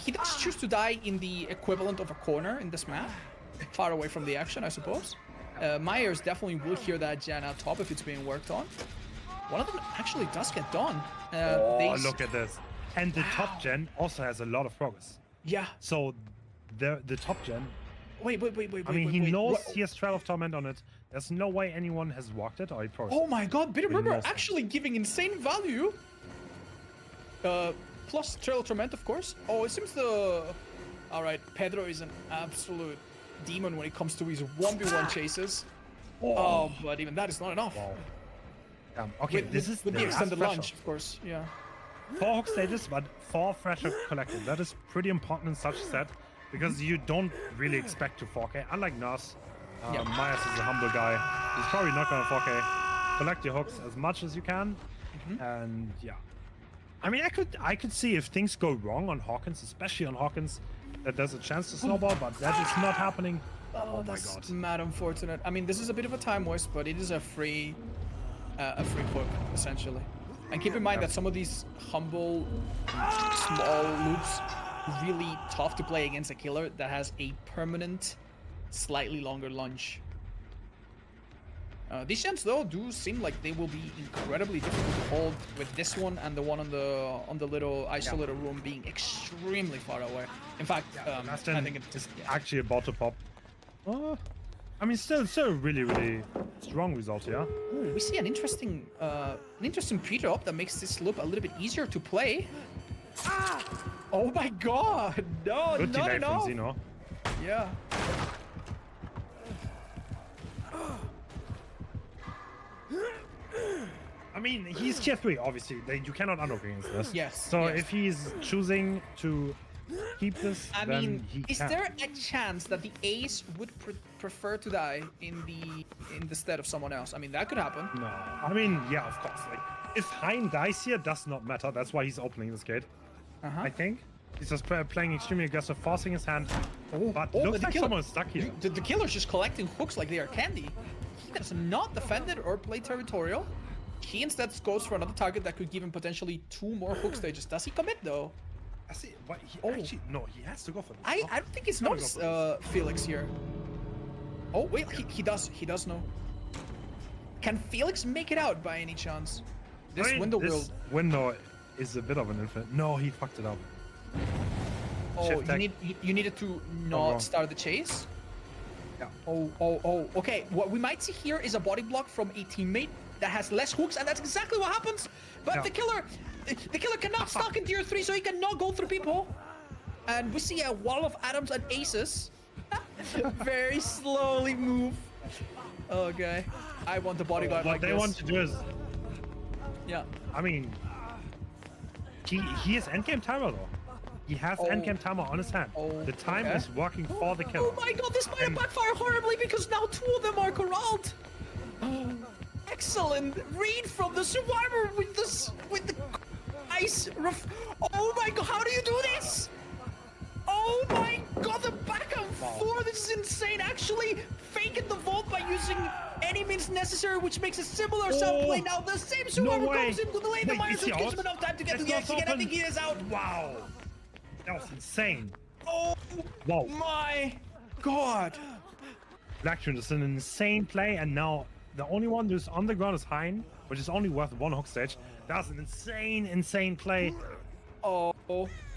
He does choose to die in the equivalent of a corner in this map, far away from the action, I suppose. Myers definitely will hear that gen out top if it's being worked on. One of them actually does get done. Oh, look at this. And the top gen also has a lot of progress. Yeah. So the top gen, Wait. I mean, he knows he has Trail of Torment on it. There's no way anyone has walked it, or he probably. Oh my god, Bitter really Murmur knows it. actually giving insane value. Plus Trail of Torment, of course. Oh, it seems the... Alright, Pedro is an absolute demon when it comes to his 1v1 chases. Oh, but even that is not enough. Wow. Okay, this is with the extended pressure. launch, of course. Yeah. 4 hook stages, but 4 fresher collected. That is pretty important in such a set because you don't really expect to 4K. Unlike Nurse, Myers is a humble guy. He's probably not gonna 4K. Collect your hooks as much as you can, and yeah. I mean, I could see if things go wrong on Hawkins, especially on Hawkins, that there's a chance to snowball, but that is not happening. Oh my That's god. mad unfortunate. I mean, this is a bit of a time waste, but it is a free hook, essentially. And keep in mind that some of these humble, small loops really tough to play against a killer that has a permanent, slightly longer lunge. These gens though do seem like they will be incredibly difficult to hold with this one and the one on the little isolated room being extremely far away. In fact, I think it's actually about to pop. I mean, still really strong result here. Ooh, we see an interesting pre-drop that makes this loop a little bit easier to play. Oh my god! No, Good not delay enough. from Zeno. Yeah. I mean, he's tier 3, obviously. You cannot unhook against this. Yes. So yes. if he's choosing to keep this, I then mean, he is can. there a chance that the ace would prefer to die in the stead of someone else? I mean, that could happen. No. I mean, yeah, of course. Like, if Hein dies here, does not matter. That's why he's opening this gate. I think. He's just playing extremely aggressive, forcing his hand. But looks like someone is stuck here. The killer's just collecting hooks like they are candy. He does not defend it or play territorial. He instead goes for another target that could give him potentially 2 more hook stages. Does he commit though? I see. What, actually, no, he has to go for this. I don't think it's noticed Felix here. Oh wait, he does know. Can Felix make it out by any chance? This window will. Window is a bit of an infinite. No, he fucked it up. Oh, you needed to not start the chase. Yeah. Oh. Okay, what we might see here is a body block from a teammate that has less hooks, and that's exactly what happens. But the killer cannot stalk in tier 3, so he cannot go through people. And we see a wall of atoms and aces very slowly move. Okay, I want the bodyguard what like they this. want to do is, Yeah. I mean, he is endgame timer though. He has endgame timer on his hand. The time is working for the killer. Oh my god, this might backfire horribly because now 2 of them are corralled. Excellent read from the survivor with the ice. Oh my god, how do you do this? Oh my god, the back and forth, this is insane. Actually, faking the vault by using any means necessary, which makes a similar sound play. Now the same survivor goes in to delay the Myers, which gives him enough time to get to the exit, and I think he is out. Wow, that was insane. Oh my god. Blackstream is an insane play, and now the only one who's on the ground is Hein, which is only worth 1 hook stage. That's an insane play. Oh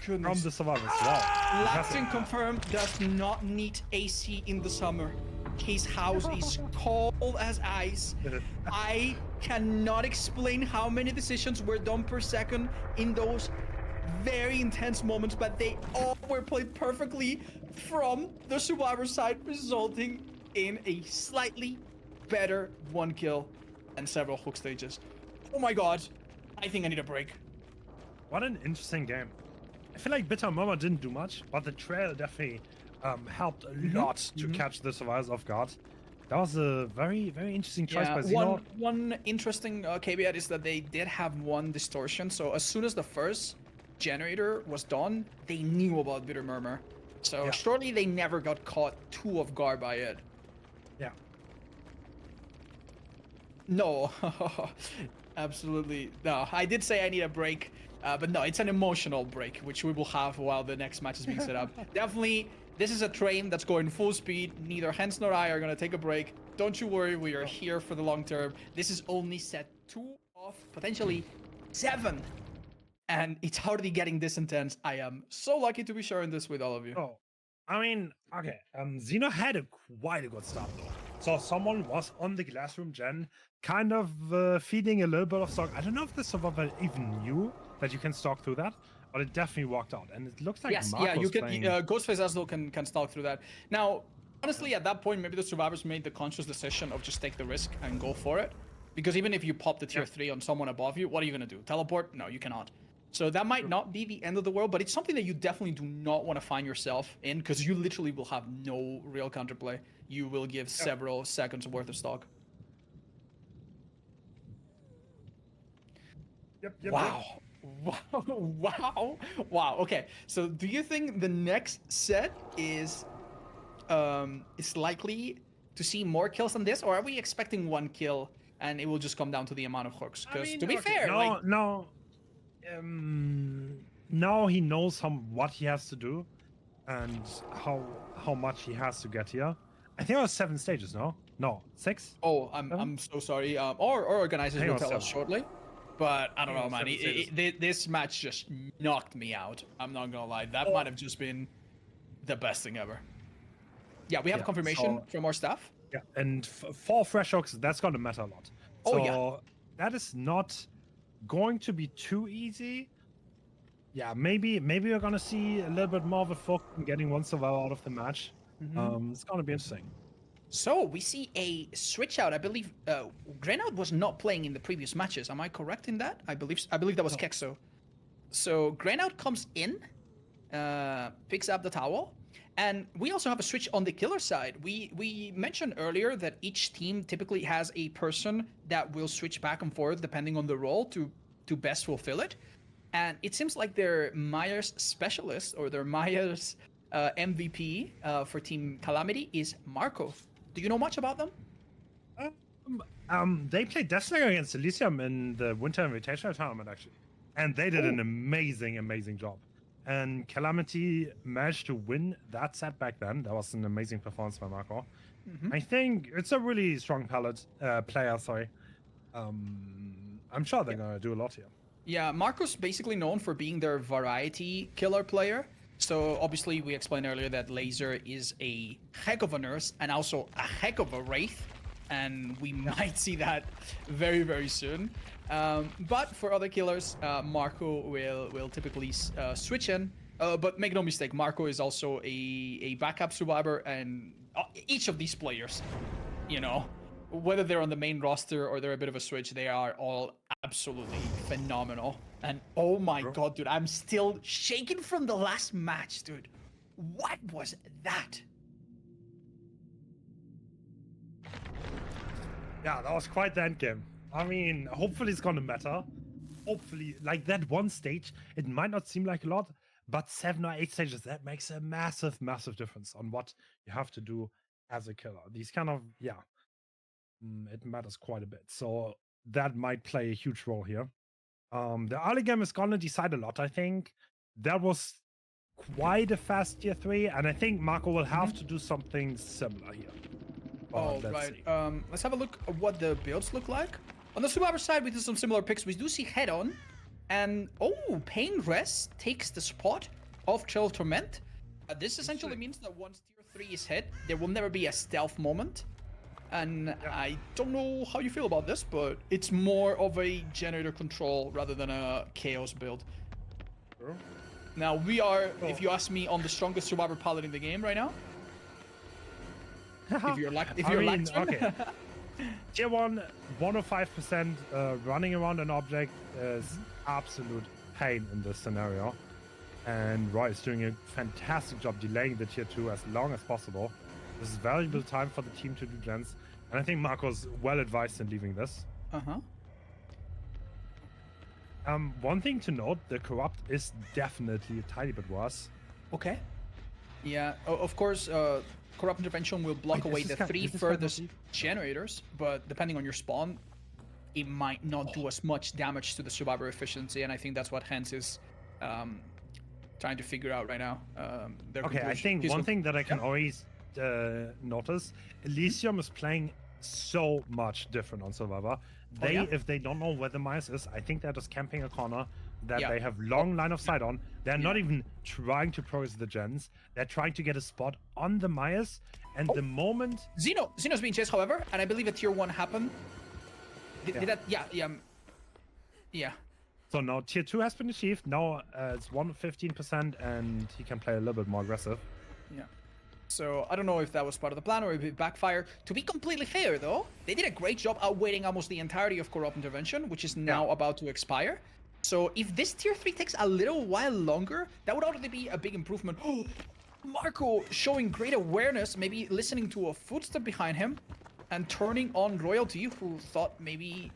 goodness. From the survivors. Wow. Laxton confirmed does not need AC in the summer. His house is cold as ice. I cannot explain how many decisions were done per second in those very intense moments, but they all were played perfectly from the survivor side, resulting in a slightly better 1 kill and several hook stages. Oh my god, I think I need a break. What an interesting game. I feel like Bitter Murmur didn't do much, but the trail definitely helped a lot to catch the survivors off guard. That was a very interesting choice by Zeno. One interesting caveat is that they did have 1 distortion, so as soon as the first generator was done, they knew about Bitter Murmur. So surely they never got caught too off guard by it. Yeah. No, absolutely no. I did say I need a break, but no, it's an emotional break, which we will have while the next match is being set up. Definitely This is a train that's going full speed. Neither Hens nor I are going to take a break. Don't you worry, we are here for the long term. This is only set 2 of potentially 7. And it's already getting this intense. I am so lucky to be sharing this with all of you. Oh, I mean, okay. Xeno had quite a good start though. So someone was on the Glassroom gen, kind of feeding a little bit of stock. I don't know if the survivor even knew that you can stalk through that, but it definitely walked out. And it looks like yes, Marco's yeah, you can. playing... Ghost Face as well can stalk through that. Now, honestly, at that point, maybe the survivors made the conscious decision of just take the risk and go for it. Because even if you pop the tier 3 on someone above you, what are you going to do? Teleport? No, you cannot. So that might not be the end of the world, but it's something that you definitely do not want to find yourself in, because you literally will have no real counterplay. You will give several seconds worth of stock. Wow. Wow. Okay. So do you think the next set is likely to see more kills than this, or are we expecting 1 kill and it will just come down to the amount of hooks? Because to be fair, now he knows what he has to do and how much he has to get here. I think it was 7 stages, no 6. Oh, I'm so sorry. Or organizers will tell us shortly. But I don't know, man. This match just knocked me out. I'm not gonna lie. That might have just been the best thing ever. Yeah, we have confirmation from our staff. Yeah, and 4 fresh hooks, that's gonna matter a lot. So that is not going to be too easy. Yeah, maybe we're gonna see a little bit more of a focus on getting 1 survivor out of the match. It's gonna be interesting. So we see a switch out. I believe Grenout was not playing in the previous matches. Am I correct in that? I believe that was Kexo. So Grenout comes in, picks up the towel, and we also have a switch on the killer side. We mentioned earlier that each team typically has a person that will switch back and forth depending on the role to best fulfill it. And it seems like their Myers specialist or their Myers MVP for Team Calamity is Marco. Do you know much about them? They played Deathslayer against Elysium in the Winter Invitational Tournament, actually. And they did an amazing job. And Calamity managed to win that set back then. That was an amazing performance by Marco. I think it's a really strong player, sorry. I'm sure they're going to do a lot here. Yeah, Marco's basically known for being their variety killer player. So obviously we explained earlier that Laser is a heck of a nurse and also a heck of a wraith, and we might see that very, very soon. But for other killers, Marco will typically switch in. But make no mistake, Marco is also a backup survivor, and each of these players, you know, whether they're on the main roster or they're a bit of a switch, they are all absolutely phenomenal. And oh my god, dude, I'm still shaking from the last match, dude. What was that? Yeah, that was quite the end game. I mean, hopefully it's gonna matter. Hopefully, like that 1 stage, it might not seem like a lot, but 7 or 8 stages, that makes a massive difference on what you have to do as a killer. These kind of, it matters quite a bit. So that might play a huge role here. The early game is gonna decide a lot, I think. That was quite a fast tier 3, and I think Marco will have to do something similar here. Let's have a look at what the builds look like. On the survivor side, we do some similar picks. We do see Head On, and Pain Rest takes the spot of Trail Torment. This essentially means that once tier 3 is hit, there will never be a stealth moment. And I don't know how you feel about this, but it's more of a generator control rather than a chaos build. Sure. Now, we are, if you ask me, on the strongest survivor palette in the game right now. If you're okay. Tier 1, 105% running around an object is absolute pain in this scenario. And Roy is doing a fantastic job delaying the tier 2 as long as possible. This is valuable time for the team to do gens. And I think Marco's well advised in leaving this. One thing to note, the Corrupt is definitely a tiny bit worse. Okay. Yeah, of course, Corrupt Intervention will block away the 3 furthest generators, but depending on your spawn, it might not do as much damage to the survivor efficiency, and I think that's what Hans is trying to figure out right now. Their Okay, I conclusion. think one thing that I can always notice, Elysium is playing so much different on Survivor. If they don't know where the mice is, I think they're just camping a corner that they have long line of sight on. They're not even trying to progress the gens. They're trying to get a spot on the mice, and the moment... Xeno's being chased, however, and I believe a tier 1 happened. Did that... Yeah. So now tier 2 has been achieved. Now it's 115%, and he can play a little bit more aggressive. Yeah. So I don't know if that was part of the plan or if it backfired. To be completely fair, though, they did a great job outwaiting almost the entirety of Corrupt Intervention, which is now about to expire. So if this tier 3 takes a little while longer, that would already be a big improvement. Oh, Marco showing great awareness, maybe listening to a footstep behind him and turning on Royalty, who thought maybe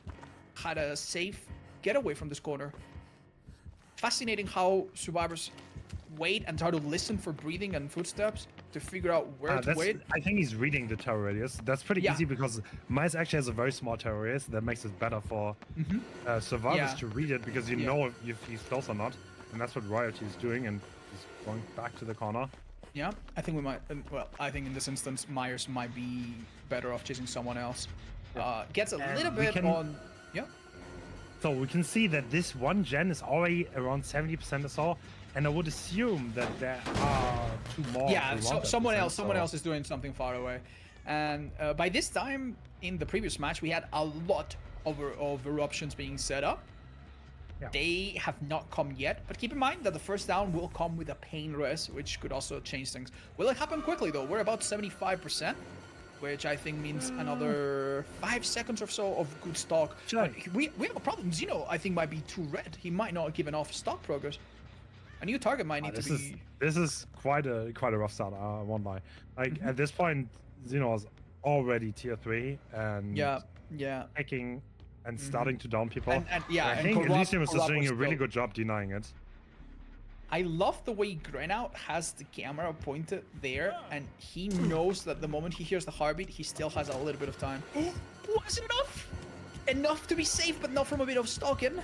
had a safe getaway from this corner. Fascinating how survivors wait and try to listen for breathing and footsteps to figure out where to wait. I think he's reading the terror radius. That's pretty easy because Mice actually has a very small terror radius. That makes it better for survivors to read it because you know if he's close or not. And that's what Royalty is doing, and he's going back to the corner. Yeah, I think we might. Well, I think in this instance, Myers might be better off chasing someone else. Gets a little bit on. Yeah. So we can see that this one gen is already around 70% or so, and I would assume that there are two more. Yeah, so someone else is doing something far away, and by this time in the previous match, we had a lot of eruptions being set up. Yeah. They have not come yet, but keep in mind that the first down will come with a pain res, which could also change things. Will it happen quickly though? We're about 75%, which I think means another 5 seconds or so of good stock. But we have a problem. Xeno, I think, might be too red. He might not give enough stock progress. A new target might need to be. This is quite a rough start. I won't lie. Like at this point, Xeno is already tier 3 and taking and starting to down people. I think Elysium is just doing a really good job denying it. I love the way Grenaut has the camera pointed there, and he knows that the moment he hears the heartbeat, he still has a little bit of time. Was it enough? Enough to be safe, but not from a bit of stalking.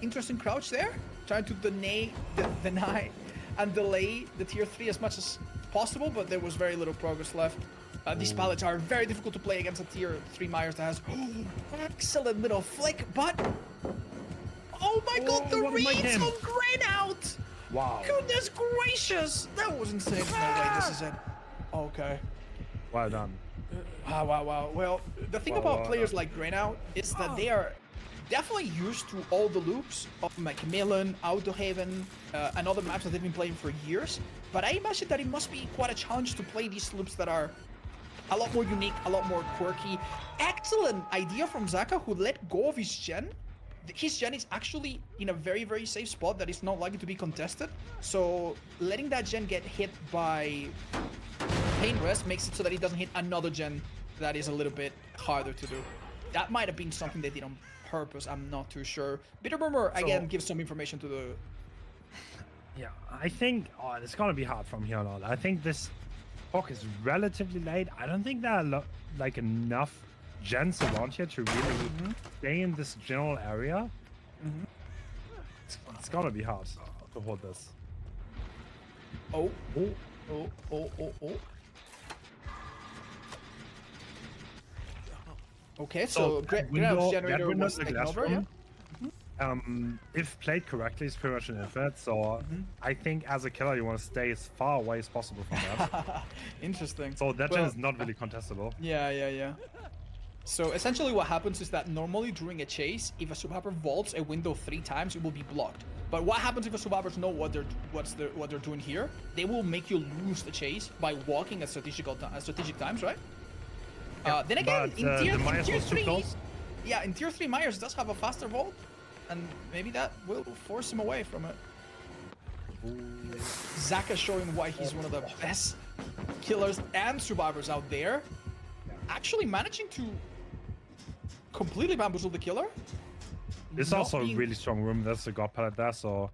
Interesting crouch there, trying to deny and delay the tier 3 as much as possible, but there was very little progress left. These pallets are very difficult to play against a tier 3 Myers that has excellent little flick, but oh my god, the reads on Grenaut! Wow. Goodness gracious! That was insane. No way, this is it. Okay. Well done. Wow. Well, the thing about players like Grenaut is that they are definitely used to all the loops of Macmillan, Autohaven, and other maps that they've been playing for years. But I imagine that it must be quite a challenge to play these loops that are a lot more unique, a lot more quirky. Excellent idea from Zaka, who let go of his gen. His gen is actually in a very, very safe spot that is not likely to be contested. So letting that gen get hit by Pain Rest makes it so that it doesn't hit another gen that is a little bit harder to do. That might have been something they did on purpose. I'm not too sure. Bitter Murmur, again, gives some information to the... Yeah, I think it's going to be hard from here on out. I think this talk is relatively late. I don't think there are like enough gens around here to really stay in this general area. It's gonna be hard to hold this. Oh. Okay, so Grenaut's generator was taken over, yeah? If played correctly, it's pretty much an infinite, so I think as a killer you want to stay as far away as possible from that. Interesting. So that gen is not really contestable. Yeah. So essentially what happens is that normally during a chase, if a survivor vaults a window 3 times, it will be blocked. But what happens if the survivors know what they're doing here? They will make you lose the chase by walking at strategic times, right? Yeah, then again, in tier 3, yeah, in tier 3, Myers does have a faster vault, and maybe that will force him away from it. Zaka showing why he's one of the best killers and survivors out there. Actually managing to completely bamboozle the killer. It's also a really strong room. There's a god pallet there, so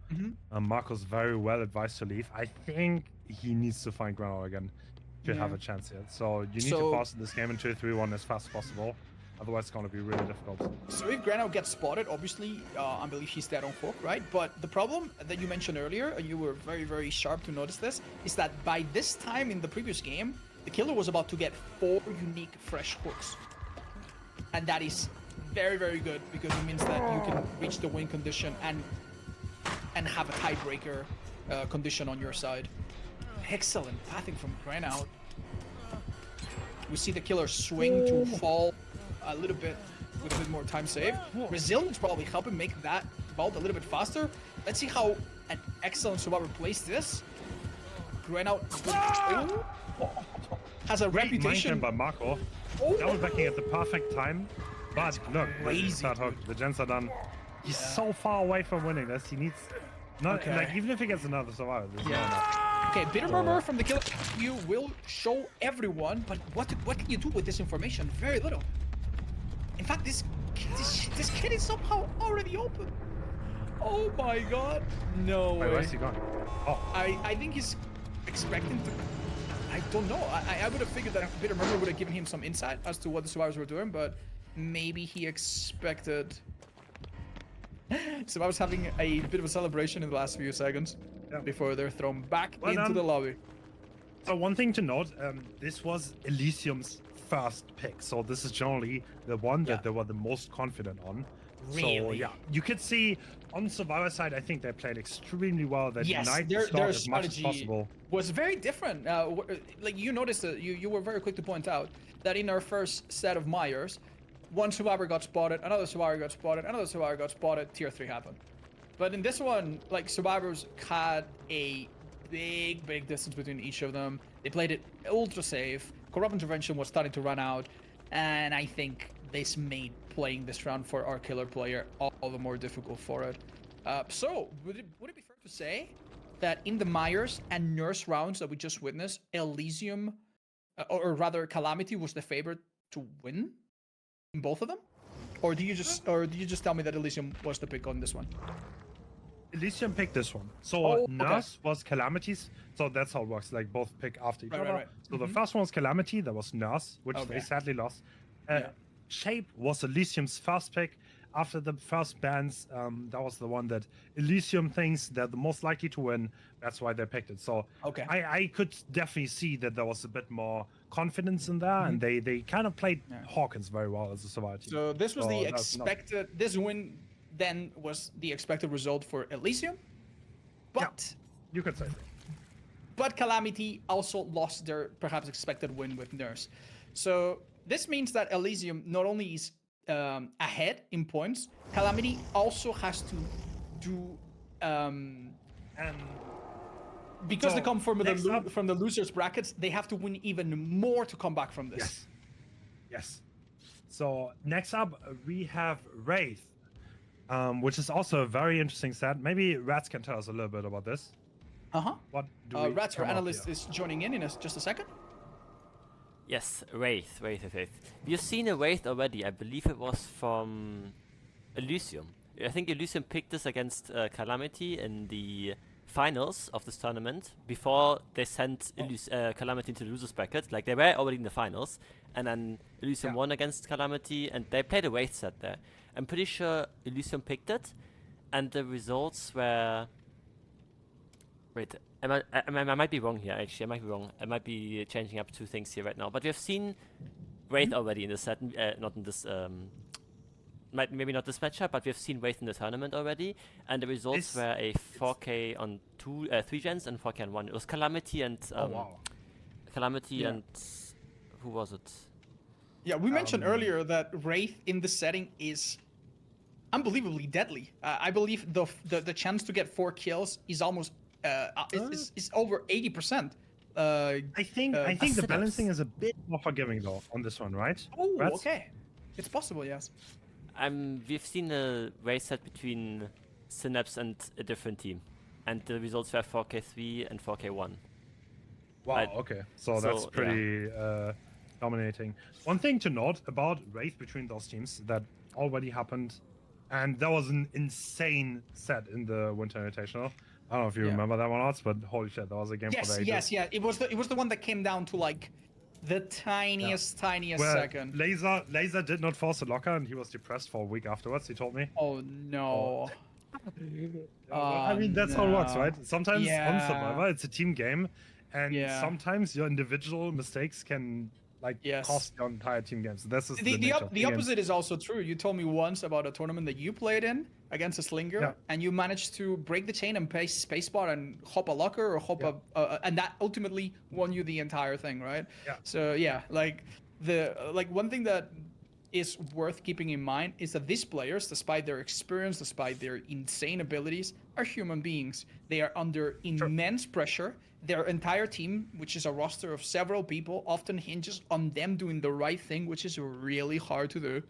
Marco's very well advised to leave. I think he needs to find Grenaut again to have a chance here. So you need to pass this game into a 3-1 as fast as possible. Otherwise, it's going to be really difficult. So if Grano gets spotted, obviously, I believe he's dead on hook, right? But the problem that you mentioned earlier, and you were very, very sharp to notice this, is that by this time in the previous game, the killer was about to get 4 unique fresh hooks. And that is very, very good, because it means that you can reach the win condition and have a tiebreaker condition on your side. Excellent pathing from Grano. We see the killer swing to fall a little bit with a bit more time save. Resilience probably helping make that vault a little bit faster. Let's see how an excellent survivor plays this. Grano has a reputation. By Marco. Oh, Double backing at the perfect time. But look, crazy, that hook. The gens are done. He's so far away from winning this. He needs not like even if he gets another survivor. There's not enough. Okay, Bitter Murmur from the killer. You will show everyone, but what can you do with this information? Very little. In fact, this kid is somehow already open. Oh my god. No way. Where's he going? Oh. I think he's expecting to... I don't know. I would have figured that Bitter Murmur would have given him some insight as to what the survivors were doing, but maybe he expected... Survivors having a bit of a celebration in the last few seconds before they're thrown back into the lobby. So one thing to note, this was Elysium's first pick, so this is generally the one that they were the most confident on. Really? So yeah, you could see on the survivor side, I think they played extremely well. That denied the their start as much as strategy possible. was very different. Like you noticed that you were very quick to point out that in our first set of Myers, one survivor got spotted, another survivor got spotted, another survivor got spotted, tier 3 happened. But in this one, like survivors had a big distance between each of them. They played it ultra safe. Corrupt intervention was starting to run out, and I think this made playing this round for our killer player all the more difficult for it. So would it be fair to say that in the Myers and Nurse rounds that we just witnessed, Elysium, or rather Calamity, was the favorite to win in both of them? Or do you just tell me that Elysium was the pick on this one? Elysium picked this one. So Nurse was Calamity's. So that's how it works. Like both pick after each other. Right. So the first one was Calamity. That was Nurse, which they sadly lost. Shape was Elysium's first pick. After the first bans, that was the one that Elysium thinks they're the most likely to win. That's why they picked it. So I could definitely see that there was a bit more confidence in there, and they kind of played Hawkins very well as a survivor team. So this was the expected. This win then was the expected result for Elysium, but you could say that. But Calamity also lost their perhaps expected win with Nurse. So this means that Elysium not only is ahead in points, Calamity also has to do because they come from the losers brackets, they have to win even more to come back from this. Yes. So next up we have Wraith, which is also a very interesting set. Maybe Ratz can tell us a little bit about this. What do we Ratz, our analyst, is joining in just a second. Yes, Wraith. We've seen a Wraith already. I believe it was from Elysium. I think Elysium picked this against Calamity in the finals of this tournament before they sent Calamity into the losers bracket. Like they were already in the finals, and then Elysium won against Calamity, and they played a Wraith set there. I'm pretty sure Elysium picked it, and the results were... Wait, I might be wrong here, actually. I might be wrong. I might be changing up two things here right now. But we have seen Wraith already in this set, not in this... maybe not this matchup, but we have seen Wraith in the tournament already, and the results were a 4K on 3 gens and 4K on 1. It was Calamity and... Calamity and... Who was it? Yeah, we mentioned earlier that Wraith in this setting is unbelievably deadly. I believe the chance to get 4 kills is almost is over 80%. I think the balancing is a bit more forgiving though on this one, right? Oh, okay. It's possible, yes. We've seen a race set between Synapse and a different team, and the results were 4K3 and 4K1. Wow, okay. So that's pretty dominating. One thing to note about Wraith between those teams that already happened, and that was an insane set in the Winter Invitational. I don't know if you remember that one, Ratz, but holy shit, that was a game for the ages. Yes. It was the one that came down to like The tiniest Where second. Laser did not force a locker, and he was depressed for a week afterwards. He told me. Oh no. I mean, that's how it works, no. right? Sometimes on Yeah. Survivor, it's a team game, and Yeah. sometimes your individual mistakes can like Yes. cost your entire team game. So this is The nature of the game. opposite is also true. You told me once about a tournament that you played in against a slinger, Yeah. and you managed to break the chain and pace spacebar and hop a locker or hop and that ultimately won you the entire thing, right? Yeah. So yeah, like one thing that is worth keeping in mind is that these players, despite their experience, despite their insane abilities, are human beings. They are under immense pressure. Their entire team, which is a roster of several people, often hinges on them doing the right thing, which is really hard to do.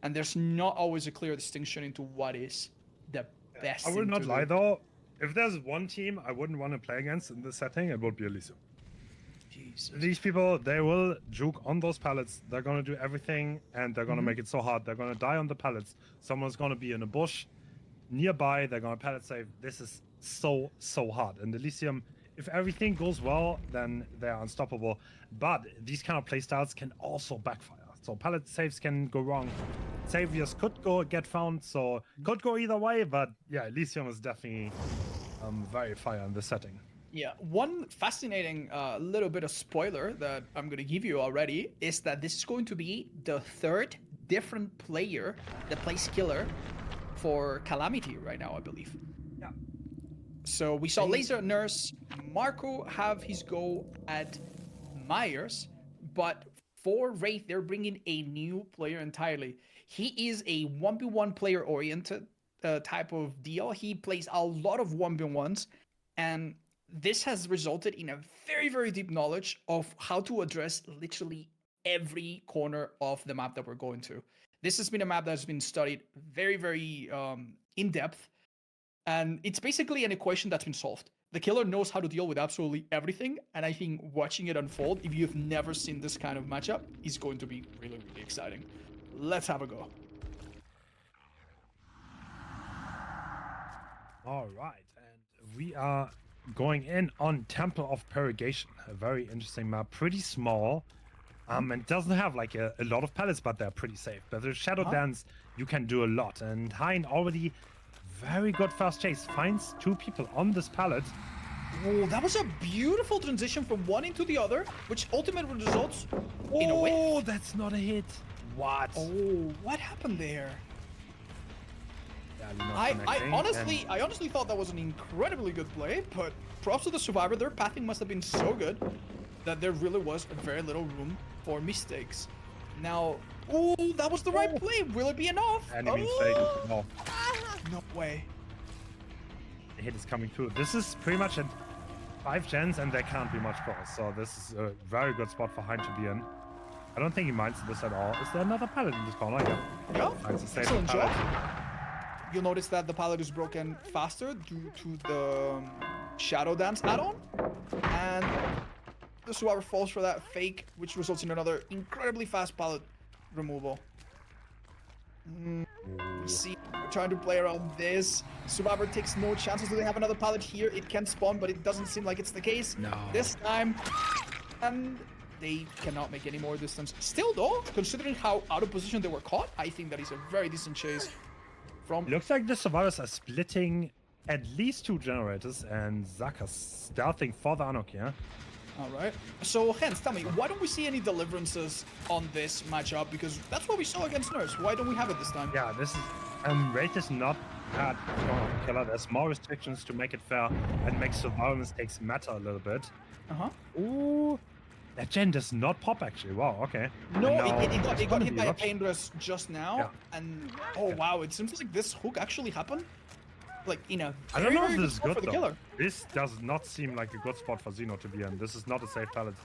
And there's not always a clear distinction into what is the best I would thing not to lie do. though. If there's one team I wouldn't want to play against in this setting, it would be Elysium. Jesus. These people, they will juke on those pallets. They're gonna do everything, and they're gonna make it so hard. They're gonna die on the pallets. Someone's gonna be in a bush nearby. They're gonna pallet save. This is so hard. And Elysium, if everything goes well, then they're unstoppable. But these kind of playstyles can also backfire. So pallet saves can go wrong. Saviors could get found, so could go either way. But yeah, Elysium is definitely very fire in this setting. Yeah, one fascinating little bit of spoiler that I'm going to give you already is that this is going to be the third different player that plays killer for Calamity right now, I believe. Yeah. So we saw Laser Nurse Marco have his go at Myers, but for Wraith, they're bringing a new player entirely. He is a 1v1 player oriented type of deal. He plays a lot of 1v1s, and this has resulted in a very, very deep knowledge of how to address literally every corner of the map that we're going to. This has been a map that's been studied very, very in depth, and it's basically an equation that's been solved. The killer knows how to deal with absolutely everything, and I think watching it unfold, if you've never seen this kind of matchup, is going to be really, really exciting. Let's have a go. All right, and we are going in on Temple of Purgation, a very interesting map, pretty small, and doesn't have like a lot of pallets, but they're pretty safe. But the Shadow Dance, you can do a lot, and Hein already very good fast chase, finds two people on this pallet. Oh, that was a beautiful transition from one into the other, which ultimately results in a win. Oh, that's not a hit. What? Oh, what happened there? Barely not I connecting, honestly thought that was an incredibly good play, but props to the survivor. Their pathing must have been so good that there really was very little room for mistakes. Now, oh, that was the right play. Will it be enough? Enemy Oh! fake. No, No way. the hit is coming through. This is pretty much at 5 gens, and there can't be much cross. So this is a very good spot for Hein to be in. I don't think he minds this at all. Is there another pallet in this corner? Yeah. Yeah, Finds a safe excellent pallet. job. You'll notice that the pallet is broken faster due to the Shadow Dance add-on, and the survivor falls for that fake, which results in another incredibly fast pallet removal. See, we're trying to play around this. Survivor takes no chances. Do they have another pallet here? It can spawn, but it doesn't seem like it's the case. No. This time, and they cannot make any more distance. Still though, considering how out of position they were caught, I think that is a very decent chase from... Looks like the survivors are splitting at least 2 generators, and Zaka's stealthing for the Anok, yeah? Alright. So, Hens, tell me, why don't we see any deliverances on this matchup? Because that's what we saw against Nurse. Why don't we have it this time? Yeah, this is... Wraith is not that strong of a killer. There's more restrictions to make it fair and make survival mistakes matter a little bit. Uh-huh. Ooh, that gen does not pop actually. Wow, okay. No, And now it it's got gonna hit be by a eruption. painless just now, Yeah. and oh wow, it seems like this hook actually happened, like in a I don't know very if this is spot good for the though. killer. This does not seem like a good spot for Zeno to be in. This is not a safe pallet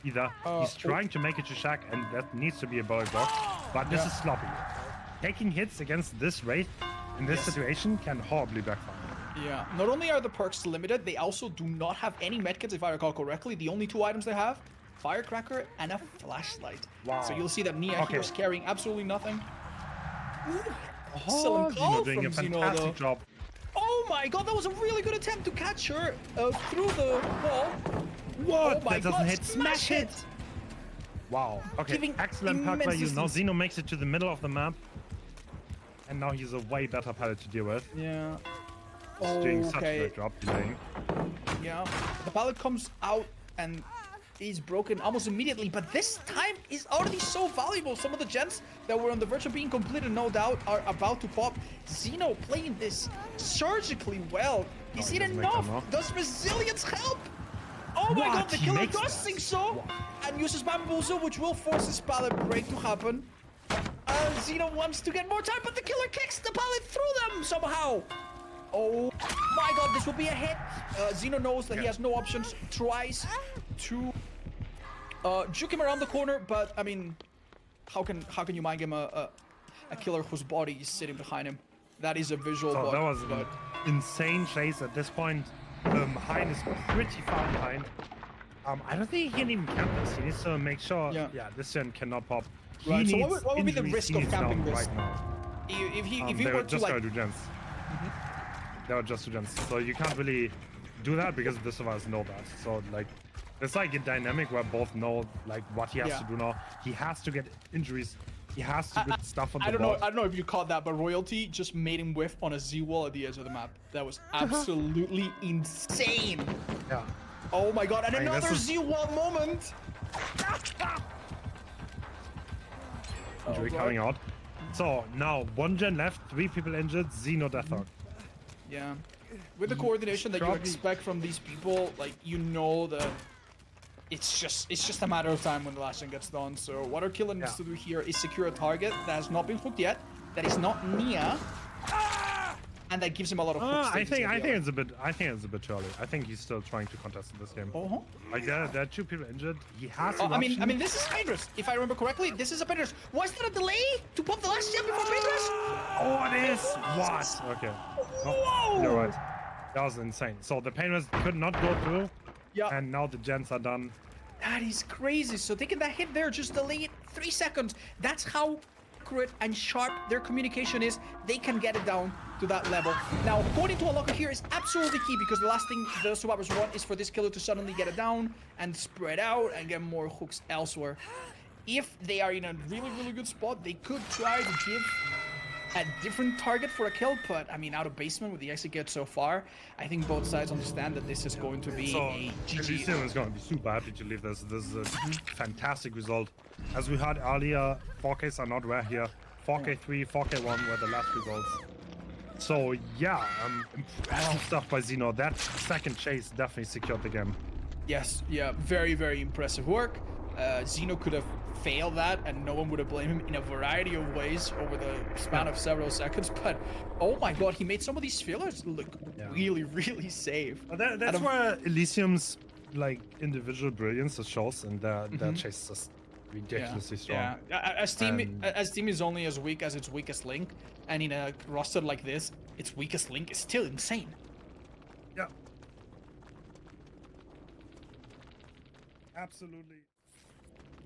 either. Oh. He's trying to make it to Shaq, and that needs to be a bullet block, but this Yeah. is sloppy. Taking hits against this Wraith in this situation can horribly backfire. Yeah. Not only are the perks limited, they also do not have any medkits, if I recall correctly. The only 2 items they have: firecracker and a flashlight. Wow. So you'll see that Nia Okay. here is carrying absolutely nothing. Oh, Excellent call Zeno doing from a Zeno, fantastic though. job. Oh my god, that was a really good attempt to catch her through the wall. What? Oh my That doesn't god, hit. Smash hit. Wow. Okay, Giving excellent perk by immense you. Now distance. Zeno makes it to the middle of the map. And now he's a way better pallet to deal with. Yeah. He's doing such a Okay. great job delaying. Yeah. The pallet comes out and is broken almost immediately, but this time is already so valuable. Some of the gens that were on the verge of being completed, no doubt, are about to pop. Zeno playing this surgically well. Is he it doesn't make them, enough? no? Does resilience help? Oh my What? god, the He killer makes does that? think so! What? And uses Bamboozle, which will force this pallet break to happen. Zeno wants to get more time, but the killer kicks the pallet through them somehow. Oh my god, this will be a hit. Zeno knows that he has no options, tries to juke him around the corner, but I mean, how can you mind him a killer whose body is sitting behind him? That is a visual So bug, that was an but insane chase at this point. Hein is pretty far behind. I don't think he can even camp this. He needs to make sure. Yeah. Yeah, this gen cannot pop. He Right, so needs what would be the injuries, risk he of needs camping down this? right now. if he They were were to just like, gonna do gens. They were just 2 gens. So you can't really do that because the survivors know that. So like, it's like a dynamic where both know like what he has to do now. He has to get injuries. He has to get stuff on the I board. don't know if you caught that, but Royalty just made him whiff on a Z wall at the edge of the map. That was absolutely insane. Yeah. Oh my god, and I mean, this another is- Z wall moment. Injury God. coming out. So now 1 gen left, 3 people injured, Zeno death arc. Yeah. With the coordination that you probably- expect from these people, like, you know that it's just a matter of time when the last gen gets done. So what our killer needs to do here is secure a target that has not been hooked yet, that is not near, and that gives him a lot of hook I stages think at the it's a bit early. I think he's still trying to contest in this game. Uh-huh. Like there are 2 people injured. He has. I mean, this is Painter's. If I remember correctly, this is a Painter's. Was there a delay to pop the last gen before Painter's? Oh, it is. What? Okay. No, Whoa! you're right. That was insane. So the painless could not go through, Yeah. and now the gens are done. That is crazy. So taking that hit there, just delay it 3 seconds. That's how accurate and sharp their communication is. They can get it down to that level. Now, going to a locker here is absolutely key because the last thing the survivors want is for this killer to suddenly get it down and spread out and get more hooks elsewhere. If they are in a really, really good spot, they could try to give a different target for a kill, but I mean, out of basement with the execute so far, I think both sides understand that this is going to be So a GG. Elysium is going to be super happy to leave this. This is a fantastic result. As we heard earlier, 4Ks are not rare here. 4K3, 4K1 were the last results. So yeah, impressive stuff by Zeno. That second chase definitely secured the game. Yes, yeah, very, very impressive work. Zeno could have failed that and no one would have blamed him in a variety of ways over the span of several seconds, but oh my god, he made some of these fillers look really, really safe. That's where Elysium's like individual brilliance shows, and their chase is just ridiculously strong. Yeah, as team is only as weak as its weakest link, and in a roster like this, its weakest link is still insane. Yeah. Absolutely.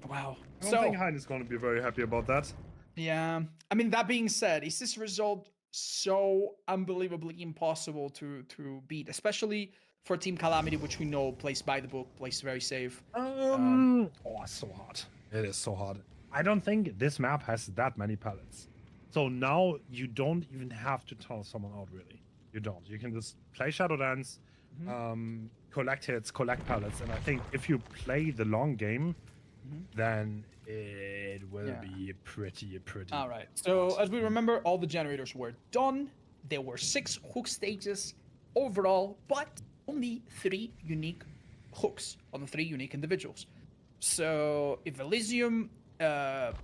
Wow. I don't think Hein is going to be very happy about that. Yeah, I mean, that being said, is this result so unbelievably impossible to beat, especially for Team Calamity, which we know plays by the book, plays very safe? Oh, it's so hard. It is so hard. I don't think this map has that many pallets. So now you don't even have to tell someone out, really. You don't. You can just play Shadow Dance, collect hits, collect pallets, and I think if you play the long game, then it will be pretty. All right. So as we remember, all the generators were done. There were 6 hook stages overall, but only 3 unique hooks on the 3 unique individuals. So if Elysium, as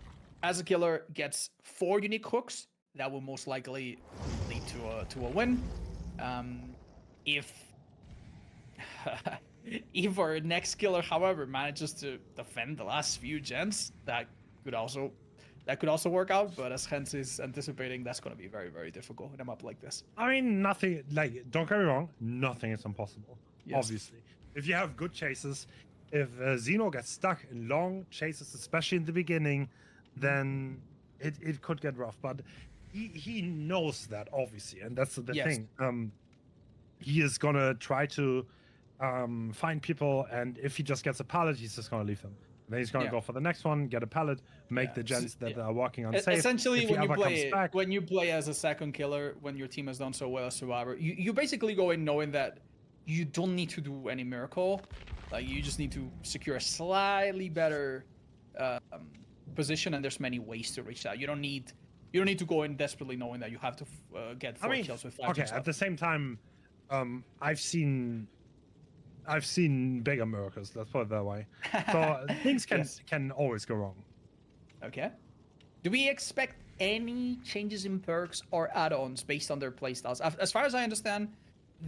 a killer, gets 4 unique hooks, that will most likely lead to a win. If our next killer, however, manages to defend the last few gens, that could also work out. But as Hens is anticipating, that's going to be very, very difficult in a map like this. I mean, nothing, like, don't get me wrong, nothing is impossible, obviously. If you have good chases, if Zeno gets stuck in long chases, especially in the beginning, then it could get rough. But he knows that, obviously, and that's the thing. He is going to try to find people, and if he just gets a pallet, he's just going to leave them. Then he's gonna Yeah. go for the next one, get a pallet, make Yeah, the gens that yeah. are walking on safe. Essentially, If he when you ever comes play back, when you play as a second killer, when your team has done so well as Survivor, you basically go in knowing that you don't need to do any miracle. Like you just need to secure a slightly better position, and there's many ways to reach that. You don't need to go in desperately knowing that you have to get 4 kills with 5 okay. gens At left. the same time, I've seen bigger miracles. Let's put it that way. So things can always go wrong. Okay. Do we expect any changes in perks or add-ons based on their playstyles? As far as I understand,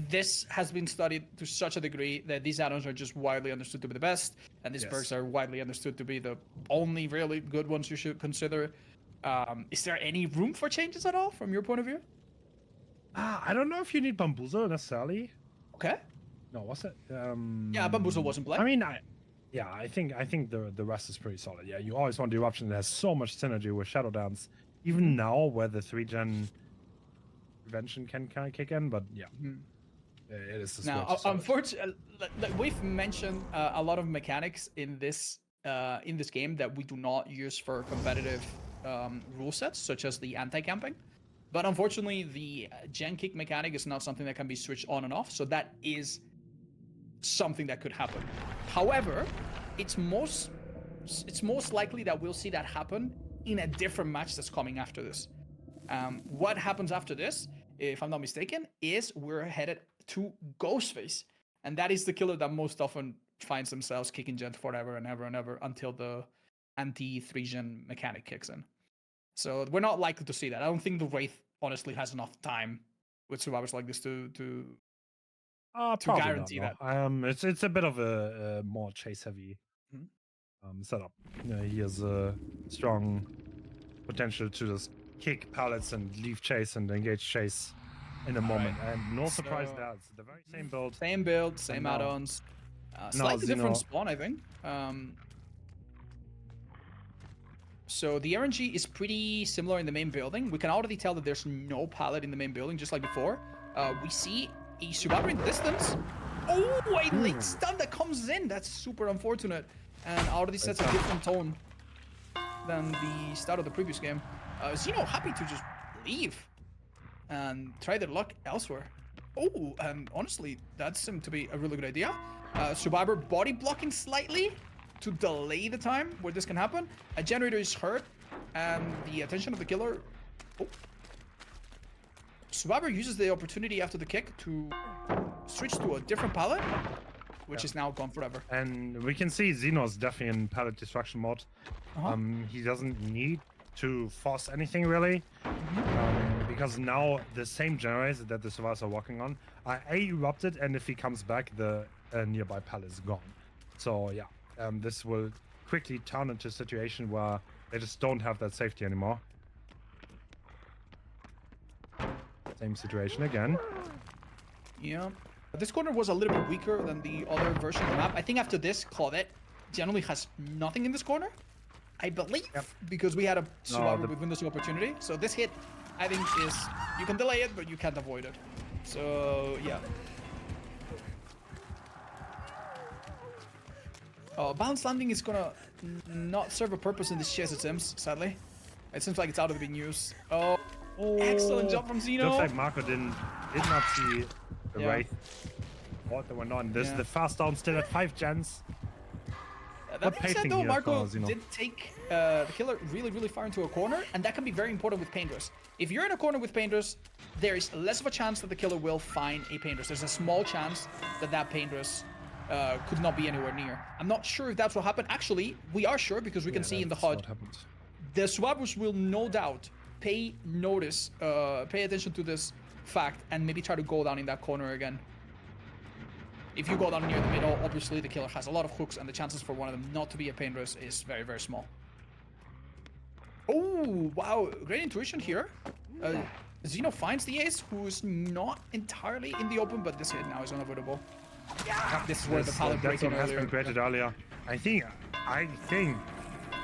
this has been studied to such a degree that these add-ons are just widely understood to be the best, and these perks are widely understood to be the only really good ones you should consider. Is there any room for changes at all from your point of view? I don't know if you need Bamboozle necessarily. Okay. No, was it? Yeah, Bamboozle wasn't black. I mean, I think the rest is pretty solid. Yeah, you always want the eruption that has so much synergy with Shadow Dance. Even now, where the 3-gen prevention can kind of kick in, but yeah, it is. Now, unfortunately, like we've mentioned a lot of mechanics in this game that we do not use for competitive rule sets, such as the anti-camping. But unfortunately, the gen kick mechanic is not something that can be switched on and off, so that is something that could happen. However, it's most likely that we'll see that happen in a different match that's coming after this. What happens after this, if I'm not mistaken, is we're headed to Ghost Face, and that is the killer that most often finds themselves kicking gens forever and ever and ever until the anti-3-gen mechanic kicks in. So we're not likely to see that. I don't think the Wraith honestly has enough time with survivors like this to guarantee not, that. No. It's a bit of a more chase heavy setup. He has a strong potential to just kick pallets and leave chase and engage chase in a moment. And no surprise there. It's the very same build. Same build, same add-ons. Slightly different spawn, I think. So the RNG is pretty similar in the main building. We can already tell that there's no pallet in the main building, just like before. We see a survivor in the distance. Oh, a late stun that comes in. That's super unfortunate. And already sets a different tone than the start of the previous game. Xeno happy to just leave and try their luck elsewhere. Oh, and honestly, that seemed to be a really good idea. Survivor body blocking slightly to delay the time where this can happen. A generator is hurt, and the attention of the killer. Oh. Survivor uses the opportunity after the kick to switch to a different pallet, which is now gone forever. And we can see Xeno's definitely in pallet destruction mode. He doesn't need to force anything really, because now the same generator that the survivors are walking on are erupted, and if he comes back, the nearby pallet is gone. So yeah, this will quickly turn into a situation where they just don't have that safety anymore. Same situation again. Yeah. This corner was a little bit weaker than the other version of the map. I think after this, Claudette generally has nothing in this corner, I believe, because we had a survivor with windows of opportunity. So this hit, I think, is, you can delay it, but you can't avoid it. So, yeah. Balance landing is gonna not serve a purpose in this chase, it seems, sadly. It seems like it's out of being used. Oh, excellent job from Xeno. Looks like Marco did not see the Wraith. What went on? This the fast down still at 5 gens. That being said, though, Marco did take the killer really, really far into a corner, and that can be very important with Painters. If you're in a corner with Painters, there is less of a chance that the killer will find a Painters. There's a small chance that that Painters could not be anywhere near. I'm not sure if that's what happened. Actually, we are sure because we can see in the HUD. The survivors will no doubt pay attention to this fact, and maybe try to go down in that corner again. If you go down near the middle, obviously the killer has a lot of hooks, and the chances for one of them not to be a Painters is very, very small. Oh, wow. Great intuition here. Xeno finds the ace, who's not entirely in the open, but this hit now is unavoidable. This is where the pallet break has been created earlier. I think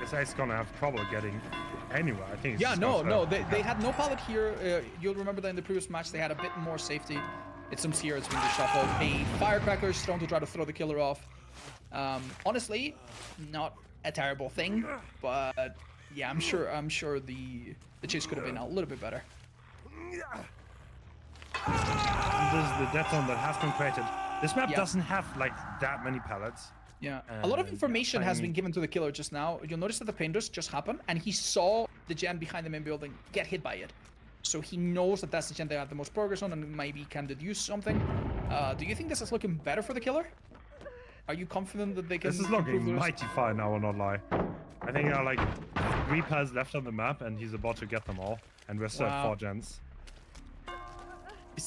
this ace is gonna have trouble getting anywhere. I think. They had no pallet here. You'll remember that in the previous match they had a bit more safety. It seems here it's been reshuffled. A firecracker is thrown to try to throw the killer off. Honestly, not a terrible thing, but yeah, I'm sure the chase could have been a little bit better. This is the dead zone that has been created. This map Yeah. doesn't have like that many pallets. Yeah, a lot of And information has tiny- been given to the killer just now. You'll notice that the painters just happened, and he saw the gen behind the main building get hit by it. So he knows that that's the gen they have the most progress on, and maybe can deduce something. Do you think this is looking better for the killer? Are you confident that they can This is improve looking theirs? mighty fine, I will not lie. I think there are like 3 pallets left on the map, and he's about to get them all. And we're still at Wow. 4 gens.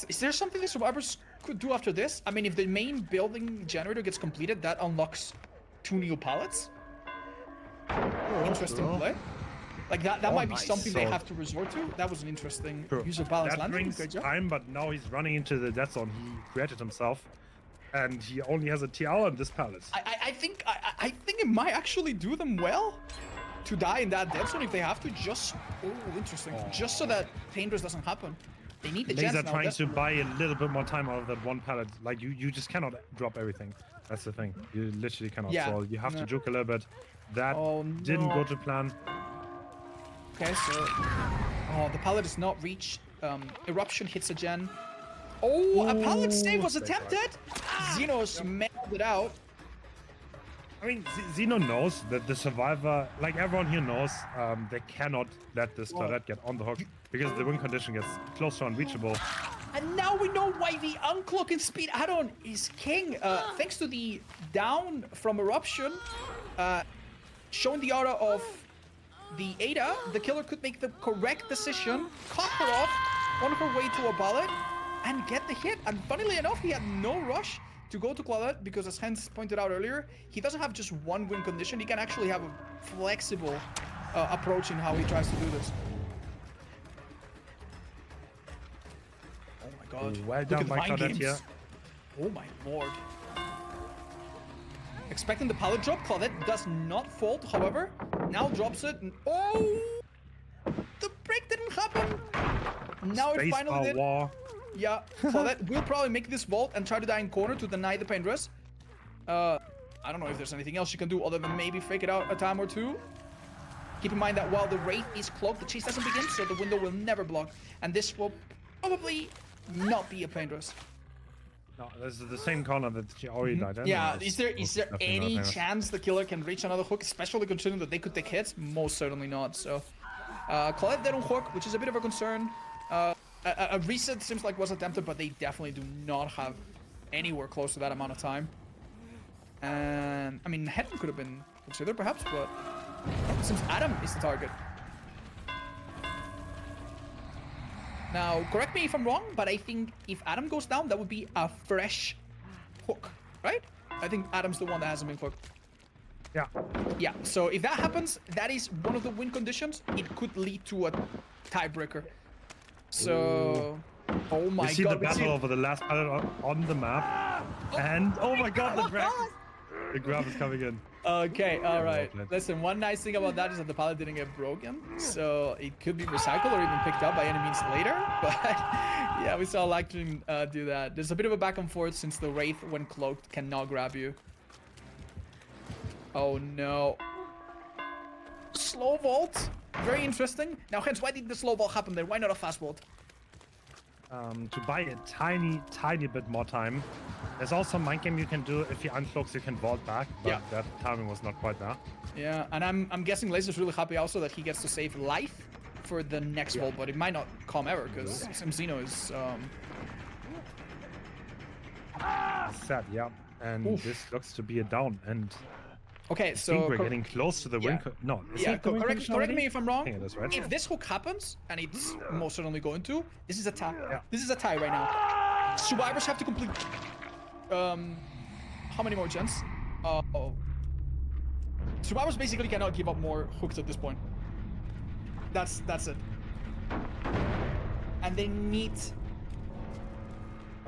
Is there something the survivors could do after this? I mean, if the main building generator gets completed, that unlocks 2 new pallets. Interesting well. play. Like that Oh, might be nice. something they So- have to resort to. That was an interesting Sure. use of balance That landing. brings Great job. time, but now he's running into the dead zone he created himself. And he only has a TL on this pallet. I think it might actually do them well to die in that dead zone if they have to. Just interesting. Just so that Painters doesn't happen. They need the Laser gens now. trying to desperately. buy a little bit more time out of that one pallet. Like you just cannot drop everything. That's the thing. You literally cannot. Yeah. So you have No. to juke a little bit. That Oh, didn't no. go to plan. Okay, so the pallet is not reached. Eruption hits a gen. Oh, a pallet save was Ooh, thank God. attempted. Xenos mailed it out. I mean, Zeno knows that the survivor, like everyone here knows, they cannot let this turret get on the hook because the win condition gets close to unreachable. And now we know why the uncloak and speed add-on is king. Thanks to the down from Eruption, showing the aura of the Ada, the killer could make the correct decision, cut her off on her way to a bullet, and get the hit. And funnily enough, he had no rush to go to Claudette because, as Hans pointed out earlier, he doesn't have just one win condition. He can actually have a flexible approach in how he tries to do this. Oh my god. Well Look done at the by mind Claudette games. here. Oh my lord. Expecting the pallet drop, Claudette does not fold, however. Now drops it, and oh! The break didn't happen! Now it Space finally bar did. war. Yeah, Claudette will probably make this vault and try to die in corner to deny the pain dress. I don't know if there's anything else she can do other than maybe fake it out a time or two. Keep in mind that while the Wraith is cloaked, the chase doesn't begin, so the window will never block. And this will probably not be a pain dress. No, this is the same corner that she already died in. Yeah, and is it's there definitely not any famous. chance the killer can reach another hook, especially considering that they could take hits? Most certainly not. So, Colette dead on hook, which is a bit of a concern. A reset seems like was attempted, but they definitely do not have anywhere close to that amount of time. And I mean, Hedden could have been considered perhaps, but it seems Adam is the target. Now, correct me if I'm wrong, but I think if Adam goes down, that would be a fresh hook, right? I think Adam's the one that hasn't been hooked. Yeah. Yeah, so if that happens, that is one of the win conditions. It could lead to a tiebreaker. So, oh my You see god. the battle over the last pallet on the map. And oh my god, the drag. The grab is coming in. Okay, alright. Well played. Listen, one nice thing about that is that the pallet didn't get broken. So it could be recycled or even picked up by any means later. But yeah, we saw Lactrin do that. There's a bit of a back and forth since the Wraith, when cloaked, cannot grab you. Oh no. Slow vault. Very interesting. Now, hence, why did the slow vault happen there? Why not a fast vault? To buy a tiny bit more time. There's also a mind game you can do. If he uncloaks, you can vault back, but Yeah. that timing was not quite there. Yeah, and I'm guessing Laser's really happy also that he gets to save life for the next vault, but it might not come ever because Zeno is Sad, yeah. And Oof. this looks to be a down. And okay. I So think we're getting close to the win. yeah. No, is yeah, it the win correct condition me already? if I'm wrong. I think it is, right? If this hook happens, and it's most certainly going to, this is a tie. Yeah. This is a tie right now. Survivors have to complete. How many more gens? Survivors basically cannot give up more hooks at this point. That's it. And they need.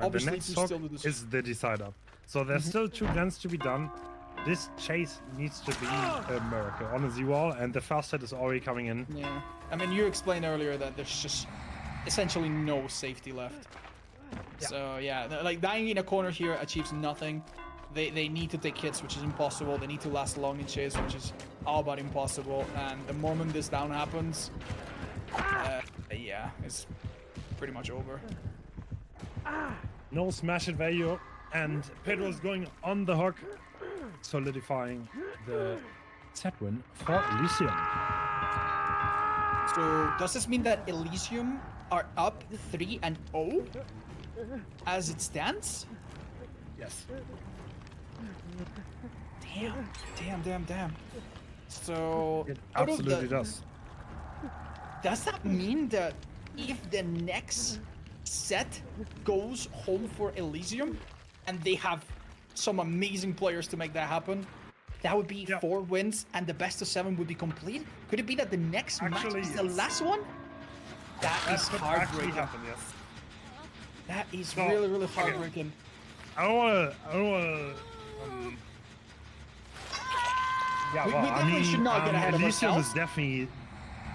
And the Obviously, next to hook still do this. is the decider. So there's still 2 gens to be done. This chase needs to be a miracle on a Z-wall, and the fast hit is already coming in. Yeah, I mean, you explained earlier that there's just essentially no safety left. Yeah. So yeah, like dying in a corner here achieves nothing. They need to take hits, which is impossible. They need to last long in chase, which is all but impossible. And the moment this down happens, yeah, it's pretty much over. No smash it value, and Pedro's going on the hook, solidifying the set win for Elysium. So does this mean that Elysium are up 3-0 as it stands? Yes. Damn. So It out of absolutely does. Does that mean that if the next set goes home for Elysium and they have some amazing players to make that happen, that would be 4 wins and the best of 7 would be complete? Could it be that the next match is the last one? That is heartbreaking. Yes. That is really heartbreaking. I don't wanna. Yeah, We well, definitely should not get ahead of Elysium ourselves. is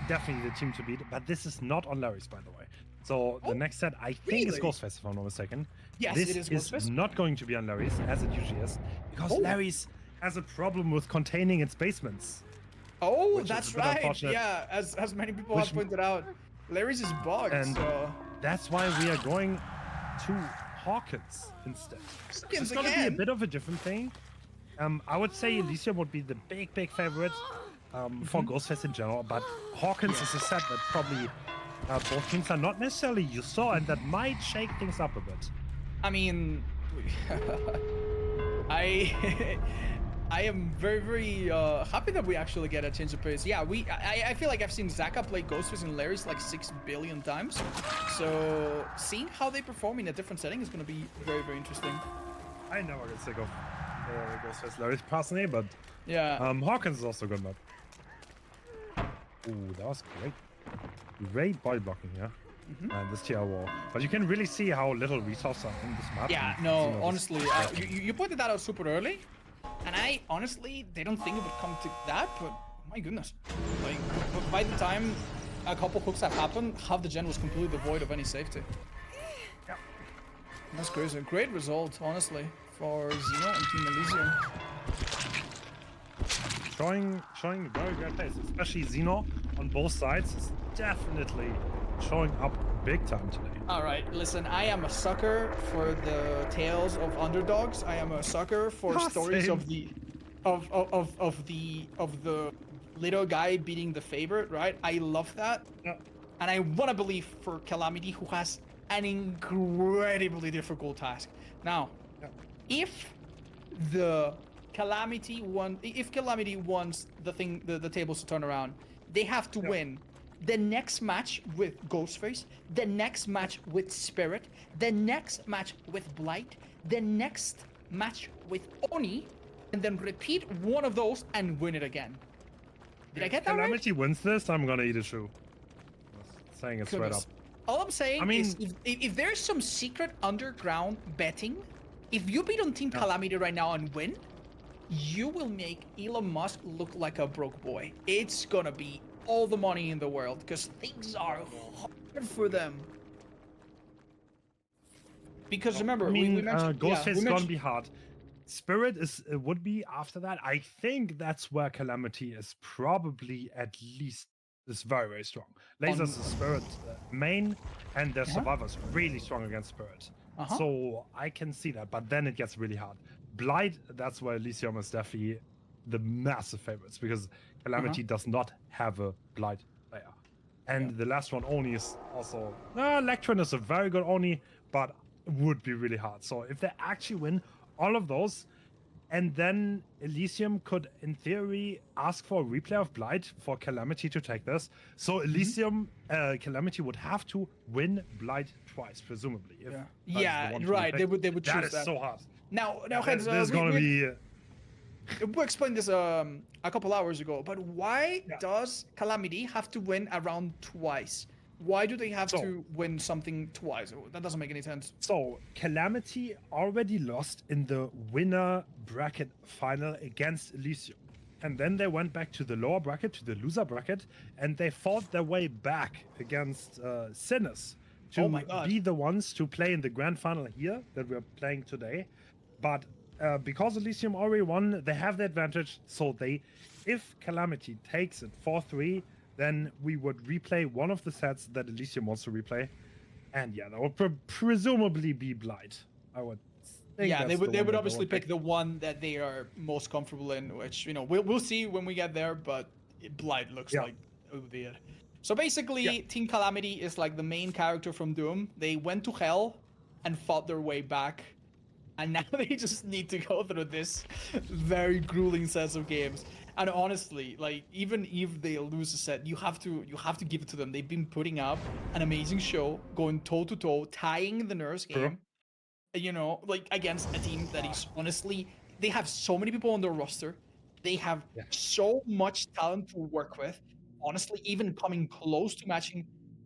definitely the team to beat, but this is not on Larry's, by the way. So the next set, I think, is really? Ghost Face, if I'm not mistaken. Yes, this it is Ghost Face. not going to be on Larry's, as it usually is, because Larry's has a problem with containing its basements. Oh, which is that's a bit right. unfortunate. Yeah, as many people have pointed out, Larry's is bugged. And so that's why we are going to Hawkins instead. It's going to be a again. bit of a different thing. I would say Elysium would be the big favorite for Ghost Face in general, but Hawkins is a set that probably both teams are not necessarily used to, and that might shake things up a bit. I mean, I am very happy that we actually get a change of pace. Yeah, I feel like I've seen Zaka play Ghost Face and Larry's like 6 billion times. So seeing how they perform in a different setting is going to be very interesting. I never get sick of Ghost Face Larry's personally, but Yeah. Hawkins is also good map. Ooh, that was great. Great body blocking here. And this TR wall. But you can really see how little resources are in this map. Yeah, and, no, you know, honestly, you pointed that out super early, and I honestly didn't think it would come to that, but my goodness, like by the time a couple hooks have happened, half the gen was completely devoid of any safety. Yeah. That's crazy. Great result, honestly, for Xeno and Team Elysium. Showing very great pace, especially Xeno on both sides is definitely showing up big time today. All right, listen, I am a sucker for the tales of underdogs. I am a sucker for stories same. of the little guy beating the favorite, right? I love that. Yeah. And I want to believe for Calamity, who has an incredibly difficult task. Now, if Calamity wants the tables to turn around, they have to win the next match with Ghost Face, the next match with Spirit, the next match with Blight, the next match with Oni, and then repeat one of those and win it again. Did I get that right? Calamity wins this, I'm gonna eat a shoe. Just saying it straight up. All I'm saying I mean- is if there's some secret underground betting, if you beat on Team Calamity right now and win, you will make Elon Musk look like a broke boy. It's gonna be all the money in the world because things are hard for them. Because remember, I mean, we mentioned Ghost Face is gonna mentioned- be hard. Spirit would be after that. I think that's where Calamity is probably at least is very strong. Lasers is Spirit main, and their survivors really strong against Spirit. So I can see that, but then it gets really hard. Blight, that's where Elysium is definitely the massive favorites because Calamity does not have a Blight player. And the last one, Oni, is also... Electron is a very good Oni, but would be really hard. So if they actually win all of those, and then Elysium could, in theory, ask for a replay of Blight for Calamity to take this. So Elysium, Calamity would have to win Blight twice, presumably. If that is the one to be right. They picked. would choose That is that. so hard. Now, This is going to be... we explained this a couple hours ago, but why does Calamity have to win a round twice? Why do they have to win something twice? That doesn't make any sense. So, Calamity already lost in the winner bracket final against Elysium. And then they went back to the lower bracket, to the loser bracket, and they fought their way back against Sinners to be the ones to play in the grand final here that we're playing today. But because Elysium already won, they have the advantage. So if Calamity takes it 4-3, then we would replay one of the sets that Elysium wants to replay. And yeah, that would presumably be Blight, I would think. Yeah, they that's the would one that obviously pick the one that they are most comfortable in, which, you know, we'll see when we get there, but Blight looks like it would be it. So basically, Team Calamity is like the main character from Doom. They went to hell and fought their way back, and now they just need to go through this very grueling set of games. And honestly, like, even if they lose a set, you have to give it to them. They've been putting up an amazing show, going toe to toe, tying the Nurse game. You know, like, against a team that is honestly, they have so many people on their roster. They have so much talent to work with. Honestly, even coming close to matching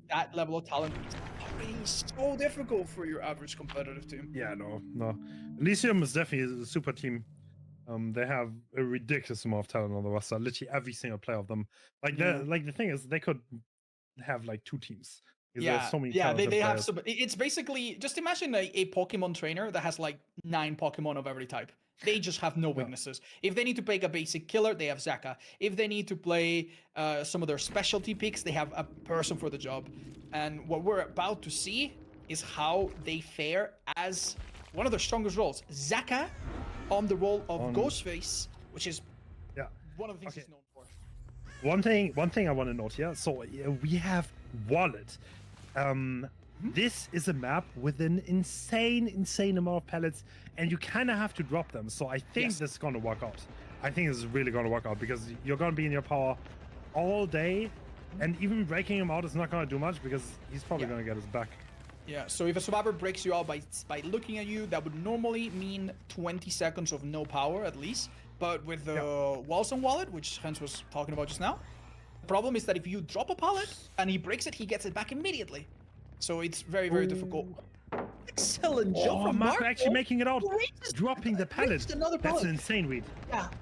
that level of talent is already so difficult for your average competitive team. Yeah, no. Elysium is definitely a super team. They have a ridiculous amount of talent on the roster. Literally every single player of them. Like the thing is, they could have like 2 teams. Yeah, so many they have some. It's basically, just imagine a Pokemon trainer that has like 9 Pokemon of every type. They just have no weaknesses. If they need to pick a basic killer, they have Zaka. If they need to play some of their specialty picks, they have a person for the job. And what we're about to see is how they fare as one of their strongest roles. Zaka on the role of Ghost Face, which is one of the things he's known for. One thing I want to note here. So we have Wallet. This is a map with an insane amount of pellets, and you kind of have to drop them. So I think this is going to work out. I think this is really going to work out, because you're going to be in your power all day, and even breaking him out is not going to do much, because he's probably going to get his back. Yeah, so if a survivor breaks you out by looking at you, that would normally mean 20 seconds of no power at least. But with the walls on Wallet, which Hans was talking about just now, the problem is that if you drop a pallet and he breaks it, he gets it back immediately. So it's very, very difficult. Excellent job from Marco. Actually making it out, dropping the pallet. That's an insane read.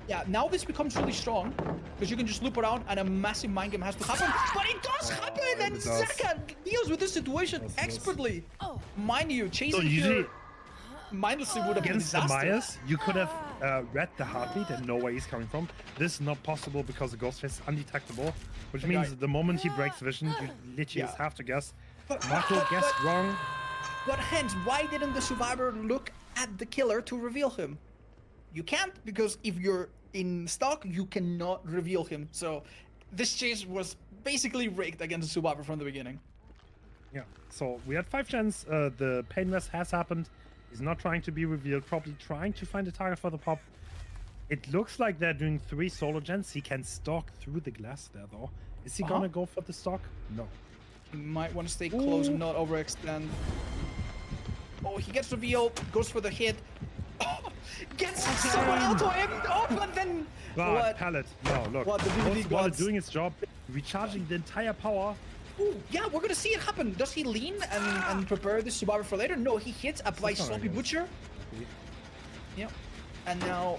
Yeah. Now this becomes really strong, because you can just loop around and a massive mind game has to happen. But it does happen, and Zaka deals with this situation expertly. Mind you, chasing here mindlessly would have been a disaster. Against the Myers, you could have read the heartbeat and know where he's coming from. This is not possible because the Ghost Face is undetectable, which means the moment he breaks vision, you literally just have to guess. Marco guessed wrong. But hence, why didn't the survivor look at the killer to reveal him? You can't, because if you're in stock, you cannot reveal him. So this chase was basically rigged against the survivor from the beginning. Yeah, so we had 5 gens. The pain vest has happened. He's not trying to be revealed, probably trying to find a target for the pop. It looks like they're doing 3 solo gens. He can stalk through the glass there, though. Is he gonna go for the stalk? No. He might want to stay close and not overextend. Oh, he gets revealed, goes for the hit. Oh, gets someone else to him. Oh, but then what? Pallet. No, look. What the DBD gods doing his job, recharging the entire power. Ooh, yeah, we're gonna see it happen. Does he lean and prepare the survivor for later? No, he hits, applies Sloppy Butcher. Yep. And now,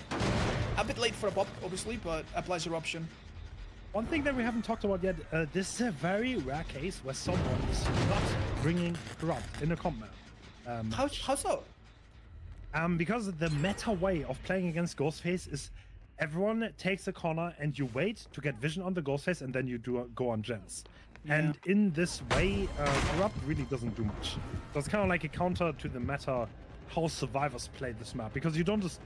a bit late for a pop, obviously, but applies Eruption. One thing that we haven't talked about yet, this is a very rare case where someone is not bringing Corrupt in a comp map. How so? Because the meta way of playing against Ghostface is everyone takes a corner and you wait to get vision on the Ghostface, and then you go on gens. And in this way, Corrupt really doesn't do much. So it's kind of like a counter to the meta how survivors play this map, because you don't just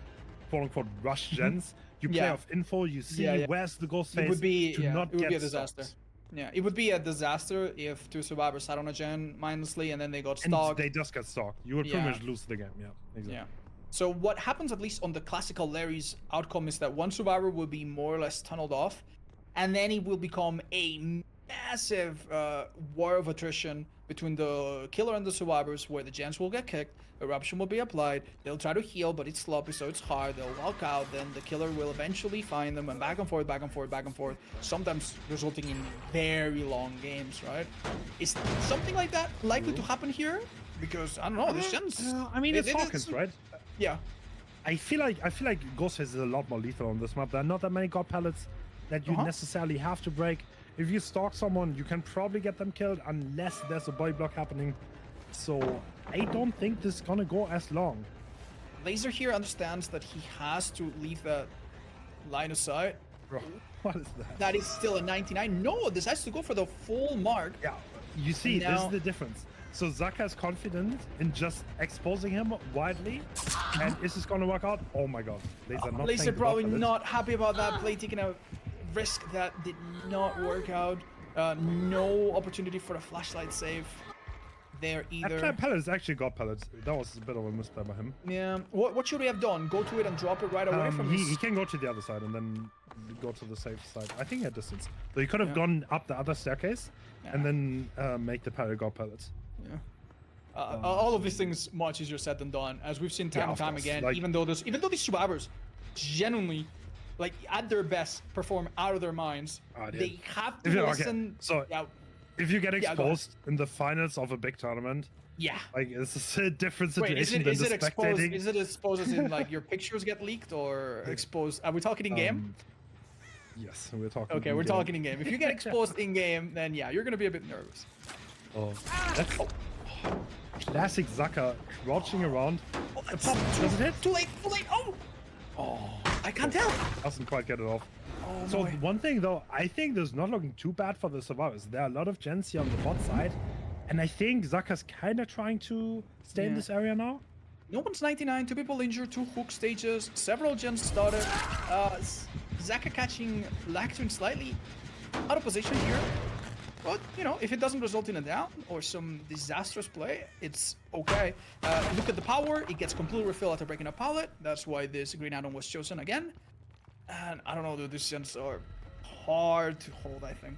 quote-unquote rush gens. You play off info, you see where's the Ghost Face. It would be, it would be a disaster. Yeah, it would be a disaster if 2 survivors sat on a gen mindlessly and then they got stalked. And they just got stalked. You would pretty much lose the game. Yeah, exactly. Yeah. So what happens, at least on the classical Larry's outcome, is that one survivor will be more or less tunneled off, and then it will become a massive war of attrition between the killer and the survivors, where the gens will get kicked, Eruption will be applied, they'll try to heal, but it's sloppy, so it's hard, they'll walk out, then the killer will eventually find them, and back and forth, sometimes resulting in very long games, right? Is something like that likely to happen here? Because, I don't know, the gens... I mean, it's Hawkins, right? Yeah. I feel like Ghostface is a lot more lethal on this map. There are not that many god pellets that you necessarily have to break. If you stalk someone, you can probably get them killed unless there's a body block happening. So I don't think this is gonna go as long. Laser here understands that he has to leave that line of sight. Bro, what is that? That is still a 99. No, this has to go for the full mark. Yeah, you see, this Now- is the difference. So Zaka is confident in just exposing him widely, and is this going to work out? Oh my god, Laser not Laser playing the probably bot pellets. not happy about that play, taking a risk that did not work out. No opportunity for a flashlight save there either. That pellets actually got pellets. That was a bit of a misplay by him. Yeah. What should we have done? Go to it and drop it right away from He his... can go to the other side and then go to the safe side. I think at distance. So he could have Yeah. gone up the other staircase and Yeah. then make the pellet go pellets. Yeah. All of these things much easier said than done, as we've seen time Yeah, and of time course. again. Like- Even though these survivors genuinely, like at their best, perform out of their minds. Ah, dude. They have If to you- okay, listen. so- yeah, If you get Yeah, go ahead. exposed in the finals of a big tournament, yeah. like it's a different Wait, situation than is the it exposed? spectating. Is it exposed as in like your pictures get leaked or exposed? Are we talking in game? Yes, we're talking. Okay, we're in-game. talking in game. If you get exposed in game, then yeah, you're gonna be a bit nervous. Oh, that's classic Zaka crouching around. Oh, that's Does it hit? too late. Too late. Oh, I can't tell. Doesn't quite get it off. Oh, So boy. one thing though, I think this is not looking too bad for the survivors. There are a lot of gens here on the bot side, and I think Zaka's kind of trying to stay in Yeah. this area now. No one's 99, 2 people injured, 2 hook stages, several gens started. Zaka catching Lactoon slightly out of position here. But, you know, if it doesn't result in a down or some disastrous play, it's okay. Look at the power, it gets complete refill after breaking a pallet. That's why this green add-on was chosen again. And I don't know, dude, these gens are hard to hold, I think.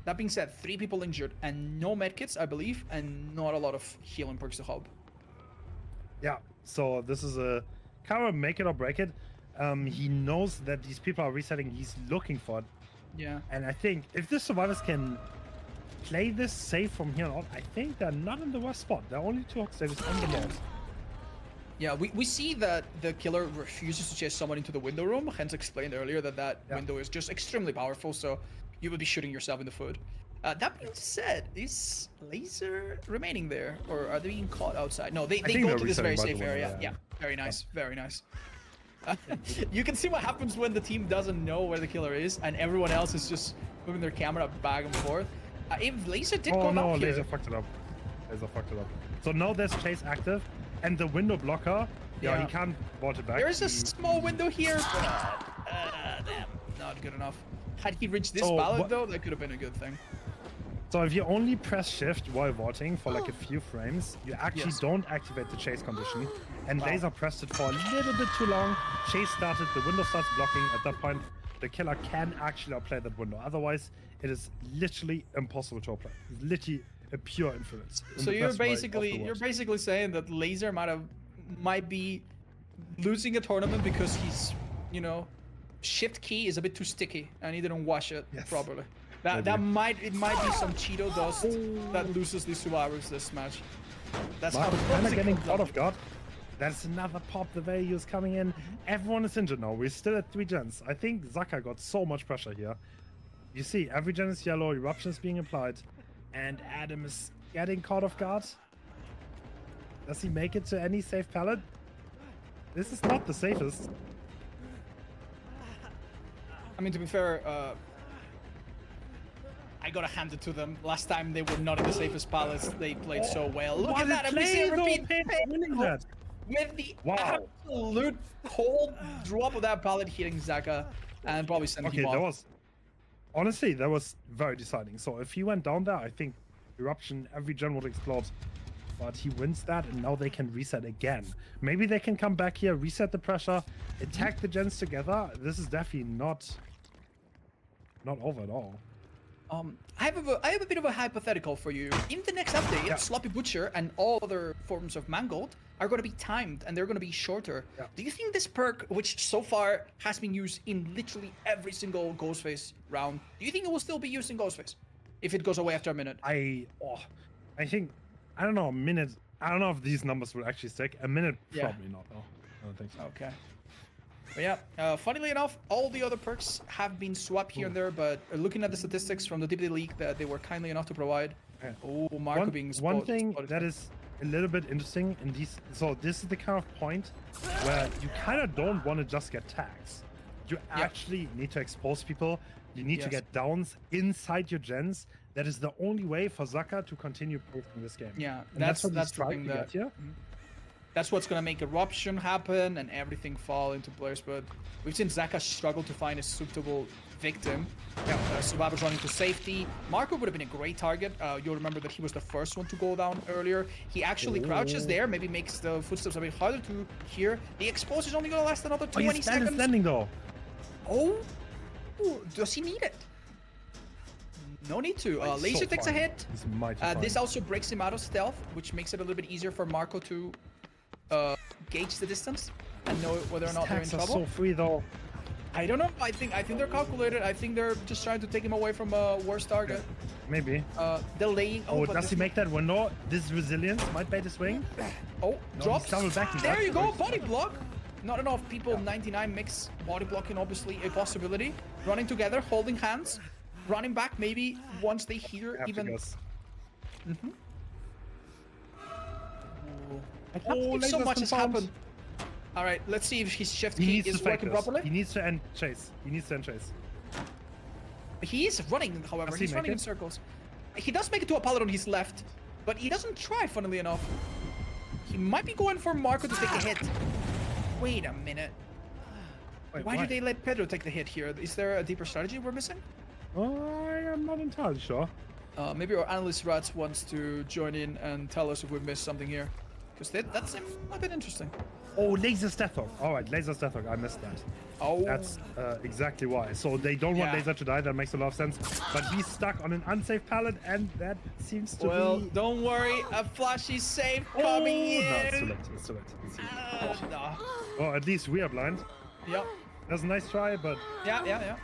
That being said, 3 people injured and no medkits, I believe, and not a lot of healing perks to hub. Yeah. So this is a kind of make it or break it. He knows that these people are resetting. He's looking for it. Yeah. And I think if the survivors can play this safe from here on out, I think they're not in the worst spot. They're only 2 hook stages on the board. Yeah, we see that the killer refuses to chase someone into the window room, hence explained earlier that Yeah. window is just extremely powerful, so you would be shooting yourself in the foot. That being said, is Laser remaining there, or are they being caught outside? No, they think go they're to this very resetting safe by the window, area. yeah. Yeah, very nice, very nice. You can see what happens when the team doesn't know where the killer is, and everyone else is just moving their camera back and forth. If Laser did Oh go no, back here, Laser fucked it up. Laser fucked it up. So now there's chase active, and the window blocker, yeah, Yeah. he can't vault it back. there is a He- small window here, but damn, not good enough. Had he reached this So pallet what- though, that could have been a good thing. So if you only press shift while vaulting for like a few frames, you actually Yes. don't activate the chase condition. And Wow. Laser pressed it for a little bit too long. Chase started, the window starts blocking. At that point, the killer can actually outplay that window. Otherwise, it is literally impossible to outplay. It's literally a pure influence. in So the you're best way of the you're word. basically saying that Laser might be losing a tournament because he's, you know, shift key is a bit too sticky and he didn't wash it Yes. properly. Maybe. That might be some Cheeto dust that loses these survivors this match. That's how Mark is kind of it getting comes caught up. off guard. That's another pop. The value is coming in. Everyone is injured now. We're still at 3 gens. I think Zaka got so much pressure here. You see, every gen is yellow. Eruption is being applied. And Adam is getting caught off guard. Does he make it to any safe pallet? This is not the safest. I mean, to be fair, I gotta hand it to them. Last time they were not in the safest pallets. They played so well. Look at that! And we see a repeat winning that. with the Wow. absolute cold drop of that pallet hitting Zaka and probably sending Okay, him that off. was honestly that was very deciding. So if he went down there, I think Eruption every gen would explode. But he wins that, and now they can reset again. Maybe they can come back here, reset the pressure, attack the gens together. This is definitely not over at all. I have a bit of a hypothetical for you. In the next update, Yeah. Sloppy Butcher and all other forms of Mangold are going to be timed and they're going to be shorter. Yeah. Do you think this perk, which so far has been used in literally every single Ghost Face round, do you think it will still be used in Ghost Face if it goes away after a minute? I think I don't know, a minute. I don't know if these numbers will actually stick. A minute, Yeah. probably not. No, I don't think so. Okay. But yeah, funnily enough, all the other perks have been swapped here and there, but looking at the statistics from the DBDLeague that they were kindly enough to provide. Yeah. Oh, Marco being One spotted. thing that is a little bit interesting in these. So this is the kind of point where you kind of don't want to just get tags. You actually need to expose people. You need to get downs inside your gens. That is the only way for Zaka to continue pushing this game. Yeah, and that's what he's the trying thing to that. get here. That's what's gonna make eruption happen and everything fall into place. But we've seen Zaka struggle to find a suitable victim. Survivor's running to safety. Marco would have been a great target. You'll remember that he was the first one to go down earlier. He actually crouches there, maybe makes the footsteps a bit harder to hear. The expose is only gonna last another 20 seconds. He's standing though. Oh, does he need it? No need to. Laser takes a hit. He's mighty this also breaks him out of stealth, which makes it a little bit easier for Marco to gauge the distance and know whether or not they're in trouble. So free though. I don't know. I think they're calculated. I think they're just trying to take him away from a worse target. Maybe. Delaying. Oh, does he make that window? This resilience might bait the swing. Oh, drops. Double back. There you go. Body block. Not enough people. 99 makes body blocking obviously a possibility. Running together, holding hands, running back. Maybe once they hear even. I can't think so much has happened. All right, let's see if his shift key is working properly. He needs to end chase. He is running, however. He's running in circles. He does make it to a pallet on his left, but he doesn't try, funnily enough. He might be going for Marco to take a hit. Wait a minute. Why do they let Pedro take the hit here? Is there a deeper strategy we're missing? I am not entirely sure. Maybe our analyst Ratz wants to join in and tell us if we've missed something here. Because that's a bit interesting. Oh, laser Deathhawk. All right, laser Deathhawk. I missed that. Oh. That's exactly why. So they don't want laser to die. That makes a lot of sense. But he's stuck on an unsafe pallet, and that seems to be... Well, don't worry. A flashy safe coming in. No, it's too late. It's too late. No. Well, at least we are blind. Yep. That's a nice try, but... Yeah.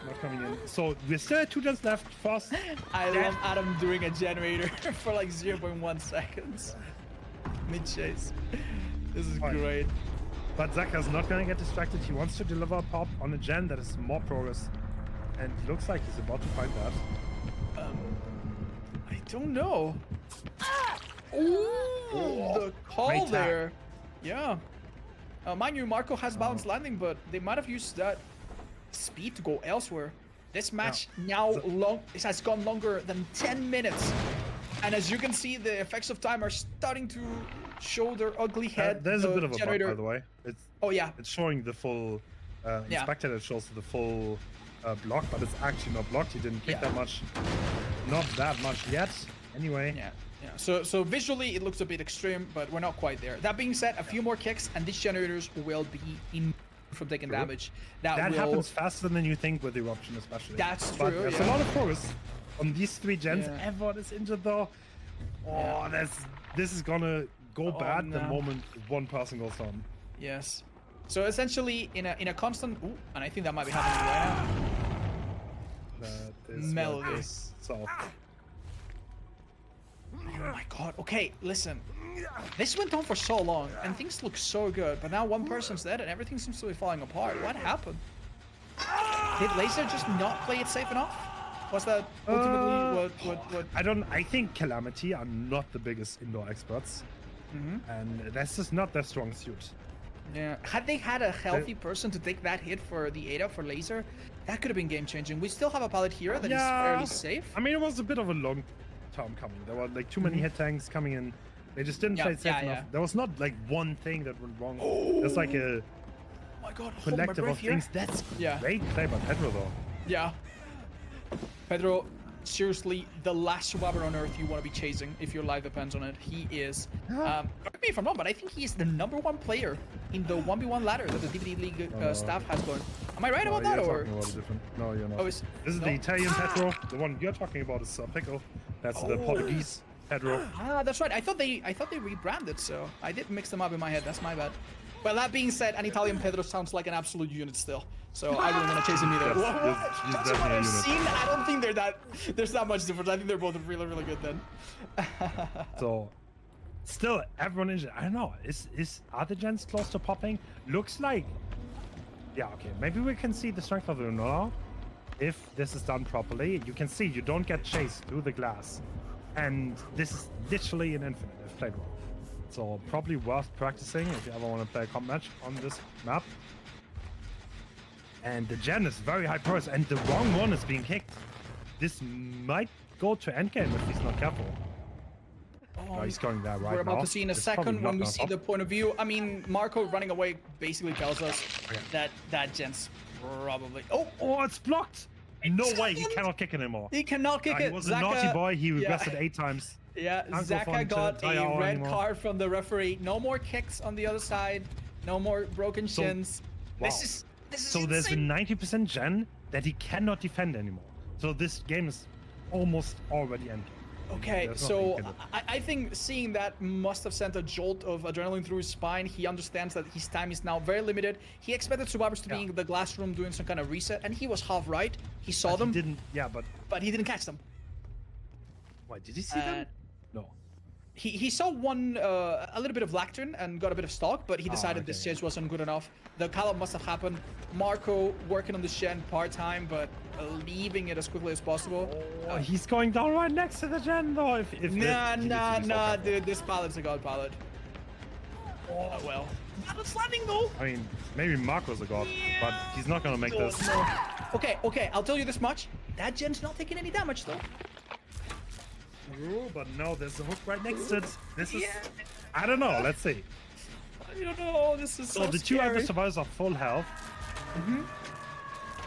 Not coming in. So we're still at 2 gens left. Fast. I love Adam doing a generator for like 0.1 seconds. Mid-chase. This is great. But Zaka's not going to get distracted. He wants to deliver a pop on a gen that is more progress. And it looks like he's about to find that. I don't know. Ooh, the call there. Yeah. Mind you, Marco has balanced landing, but they might have used that speed to go elsewhere. This match it has gone longer than 10 minutes. And as you can see, the effects of time are starting to show their ugly head. There's a bit of a bug, by the way. It's showing the full inspected. It shows the full block, but it's actually not blocked. He didn't kick that much. Not that much yet. Anyway. Yeah. So visually, it looks a bit extreme, but we're not quite there. That being said, a few more kicks, and these generators will be in from taking damage. That happens faster than you think with eruption, especially. That's but true. There's a lot of progress on these 3 gens. Everyone is injured though. Oh, this is gonna go bad the moment one person goes down. Yes. So essentially, in a constant, and I think that might be happening right now. That is Melody. So. Oh my god. Okay, listen. This went on for so long, and things look so good, but now one person's dead, and everything seems to be falling apart. What happened? Did Laser just not play it safe enough? Was that ultimately what? I think Calamity are not the biggest indoor experts, and that's just not their strong suit. Yeah. Had they had a healthy person to take that hit for the ADA for Laser, that could have been game-changing. We still have a pallet here that is fairly safe. I mean, it was a bit of a long time coming. There were like too many hit tanks coming in. They just didn't play safe enough. There was not like one thing that went wrong. There's like a collective of things. That's great play by Pedro though. Yeah. Pedro, seriously, the last survivor on Earth you want to be chasing if your life depends on it. He is, correct me if I'm wrong, but I think he is the #1 player in the 1v1 ladder that the DBDLeague staff has going. Am I right about that, or? No, you're not. Oh, this is the Italian Pedro. The one you're talking about is Pickle. That's the Portuguese Pedro. Ah, that's right. I thought they rebranded, so I did mix them up in my head. That's my bad. Well, that being said, an Italian Pedro sounds like an absolute unit still. So I wouldn't want to chase him either. That's what I've seen. I don't think there's that much difference. I think they're both really, really good then. So, still, everyone injured. I don't know. Are the gens close to popping? Looks like. Yeah, okay. Maybe we can see the strength of the Unola. If this is done properly, you can see you don't get chased through the glass. And this is literally an infinite if played well. So probably worth practicing if you ever want to play a comp match on this map. And the gen is very high price, and the wrong one is being kicked. This might go to endgame if he's not careful. Oh, he's going there right now. We're about to see in a second when we see top. the point of view. I mean, Marco running away basically tells us that gen's probably... Oh, it's blocked! No way, he cannot kick it anymore. He cannot kick it. He was a naughty boy, he requested 8 times. Yeah, Zaka got a red card from the referee. No more kicks on the other side. No more broken shins. Wow. This is so there's a 90% gen that he cannot defend anymore. So this game is almost already ended. Okay, so I think seeing that must have sent a jolt of adrenaline through his spine. He understands that his time is now very limited. He expected survivors to be in the glass room doing some kind of reset, and he was half right. He saw them. He didn't, but he didn't catch them. Why, did he see them? No. He saw one, a little bit of Lactern and got a bit of stock, but he decided this chase wasn't good enough. The call-up must have happened. Marco working on the gen part-time, but leaving it as quickly as possible. Oh, he's going down right next to the gen though. Nah, dude, this pallet's a god pallet. Oh, well. Pallet's landing though. I mean, maybe Marco's a god, but he's not gonna make this. No. Okay, I'll tell you this much. That gen's not taking any damage though. True, but no, there's a hook right next to it. This is... I don't know, let's see. I don't know, this is so the scary. 2 other survivors are full health.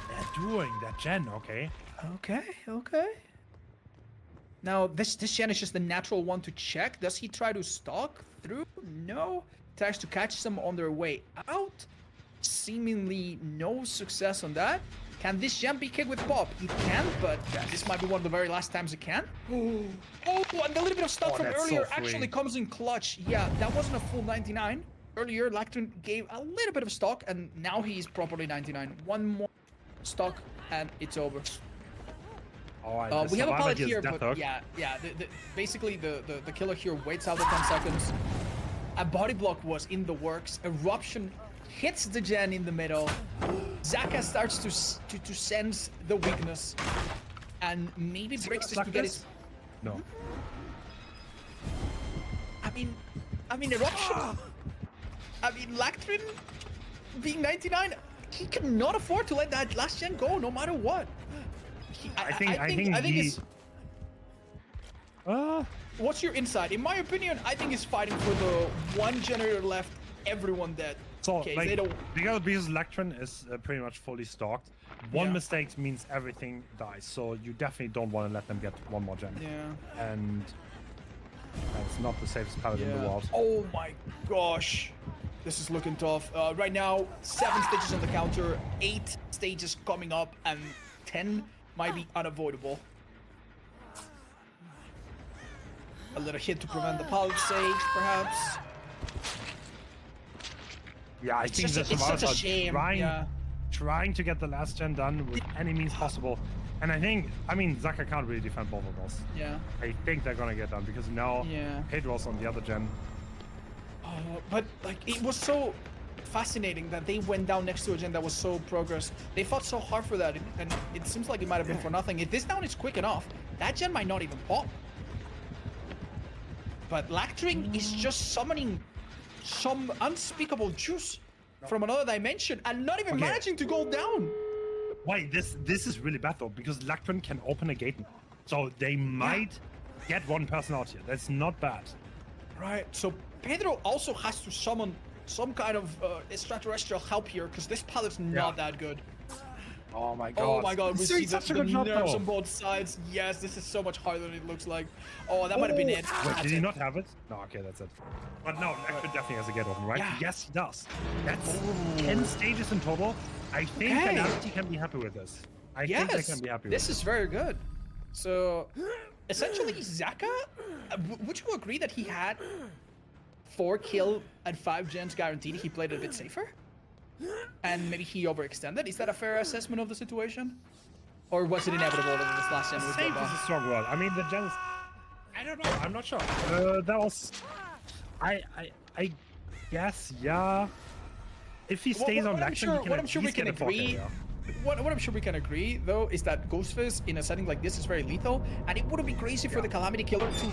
They're doing that gen, okay. Okay. Now, this gen is just the natural one to check. Does he try to stalk through? No. Tries to catch them on their way out. Seemingly no success on that. Can this gen be kicked with Bob? It can, but this might be one of the very last times it can. Oh, and the little bit of stuff from earlier actually comes in clutch. Yeah, that wasn't a full 99. Earlier, Lactern gave a little bit of stock, and now he's properly 99. One more stock, and it's over. We have a pallet here, but basically the killer here waits out the 10 seconds. A body block was in the works. Eruption hits the gen in the middle. Zaka starts to sense the weakness, and maybe breaks this to get his... No. I mean, Eruption. I mean, Lactron being 99, he cannot afford to let that last gen go, no matter what. I think it's... What's your insight? In my opinion, I think he's fighting for the one generator left, everyone dead. So, because Lactron is pretty much fully stocked, one mistake means everything dies. So you definitely don't want to let them get one more gen. Yeah. And it's not the safest pallet in the world. Oh my gosh. This is looking tough. Right now, 7 stages on the counter, 8 stages coming up, and 10 might be unavoidable. A little hit to prevent the pallet sage, perhaps. Yeah, I think the survivors are trying to get the last gen done with any means possible. And I mean, Zaka can't really defend both of those. Yeah. I think they're gonna get done because now Pedro's on the other gen. But like, it was so fascinating that they went down next to a gen that was so progress. They fought so hard for that, and it seems like it might have been for nothing. If this down is quick enough, that gen might not even pop. But Lactring is just summoning some unspeakable juice from another dimension and not even managing to go down. Wait, this is really bad though, because Lactron can open a gate now. So they might get one person out here. That's not bad. Right, so Pedro also has to summon some kind of extraterrestrial help here, because this pallet's not that good. Oh my god. Oh my god, we see the nerves on both sides. Yes, this is so much harder than it looks like. Oh, that might have been it. Wait, did he not have it? No, okay, that's it. But no, Lactron definitely has a gate open, right? Yeah. Yes, he does. That's 10 stages in total. I think Calamity can be happy with this. I think they can be happy with this. This is very good. So, essentially, Zaka, would you agree that he had 4 kill and 5 gens guaranteed? He played a bit safer? And maybe he overextended? Is that a fair assessment of the situation? Or was it inevitable that this last gen was safe is a strong word. I mean, the gens... I don't know. I'm not sure. That was... I guess, yeah. If he stays on Lactron, he can at least get a 4K, what I'm sure we can agree, though, is that Ghost Face in a setting like this is very lethal, and it wouldn't be crazy for the Calamity Killer to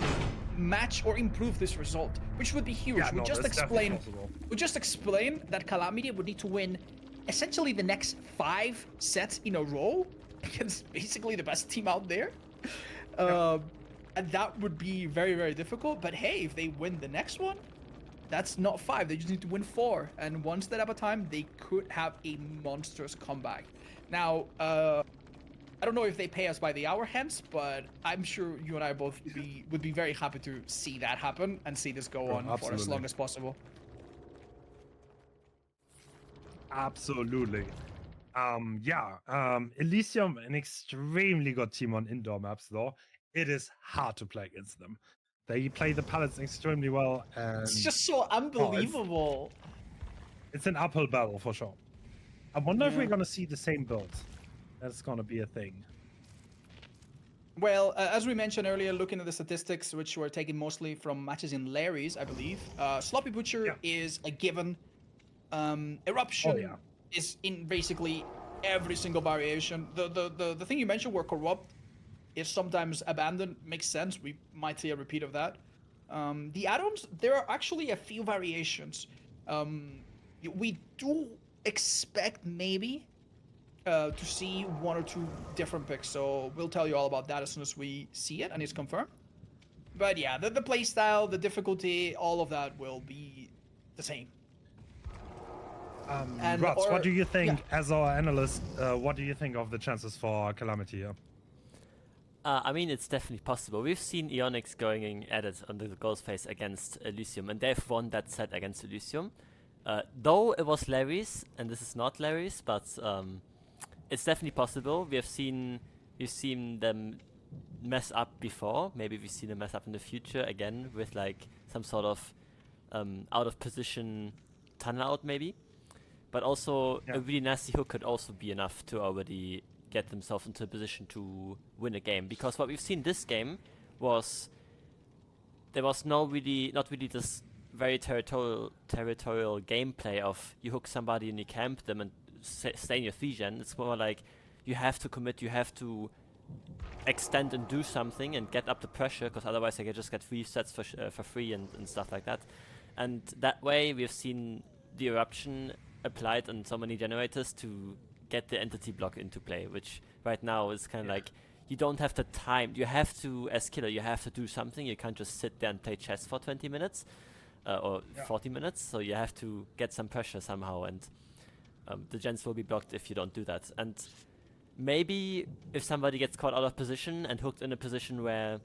match or improve this result, which would be huge. Yeah, no, that's definitely possible. We just explain that Calamity would need to win essentially the next 5 sets in a row against basically the best team out there. And that would be very, very difficult. But hey, if they win the next one, that's not 5. They just need to win 4. And one step at a time, they could have a monstrous comeback. Now, I don't know if they pay us by the hour hence, but I'm sure you and I both would be very happy to see that happen and see this go on for as long as possible. Absolutely. Elysium, an extremely good team on indoor maps, though. It is hard to play against them. They play the pallets extremely well, and it's just so unbelievable. It's an uphill battle for sure. I wonder if we're gonna see the same build. That's gonna be a thing. Well, as we mentioned earlier, looking at the statistics, which were taken mostly from matches in Larry's, I believe, Sloppy Butcher is a given. Eruption is in basically every single variation. The thing you mentioned where Corrupt is sometimes abandoned makes sense. We might see a repeat of that. The add-ons, there are actually a few variations. We do expect maybe to see 1 or 2 different picks, so we'll tell you all about that as soon as we see it and it's confirmed. But yeah, the playstyle, the difficulty, all of that will be the same. Ratz, what do you think, as our analyst, what do you think of the chances for Calamity here? I mean, it's definitely possible. We've seen Eonix going at it on the Ghost Face against Elysium, and they've won that set against Elysium. Though it was Larry's, and this is not Larry's, but it's definitely possible. We've seen them mess up before. Maybe we've seen them mess up in the future again with like some sort of out of position tunnel out maybe. But also a really nasty hook could also be enough to already get themselves into a position to win a game. Because what we've seen this game was there was not really this very territorial gameplay of you hook somebody and you camp them and stay in your 3-gen. It's more like you have to commit, you have to extend and do something and get up the pressure, because otherwise they can just get 3 sets for free and stuff like that. And that way we've seen the eruption applied on so many generators to get the entity block into play, which right now is kind of like you don't have the time. You have to, as killer, you have to do something. You can't just sit there and play chess for 20 minutes or 40 minutes. So you have to get some pressure somehow, and the gens will be blocked if you don't do that. And maybe if somebody gets caught out of position and hooked in a position where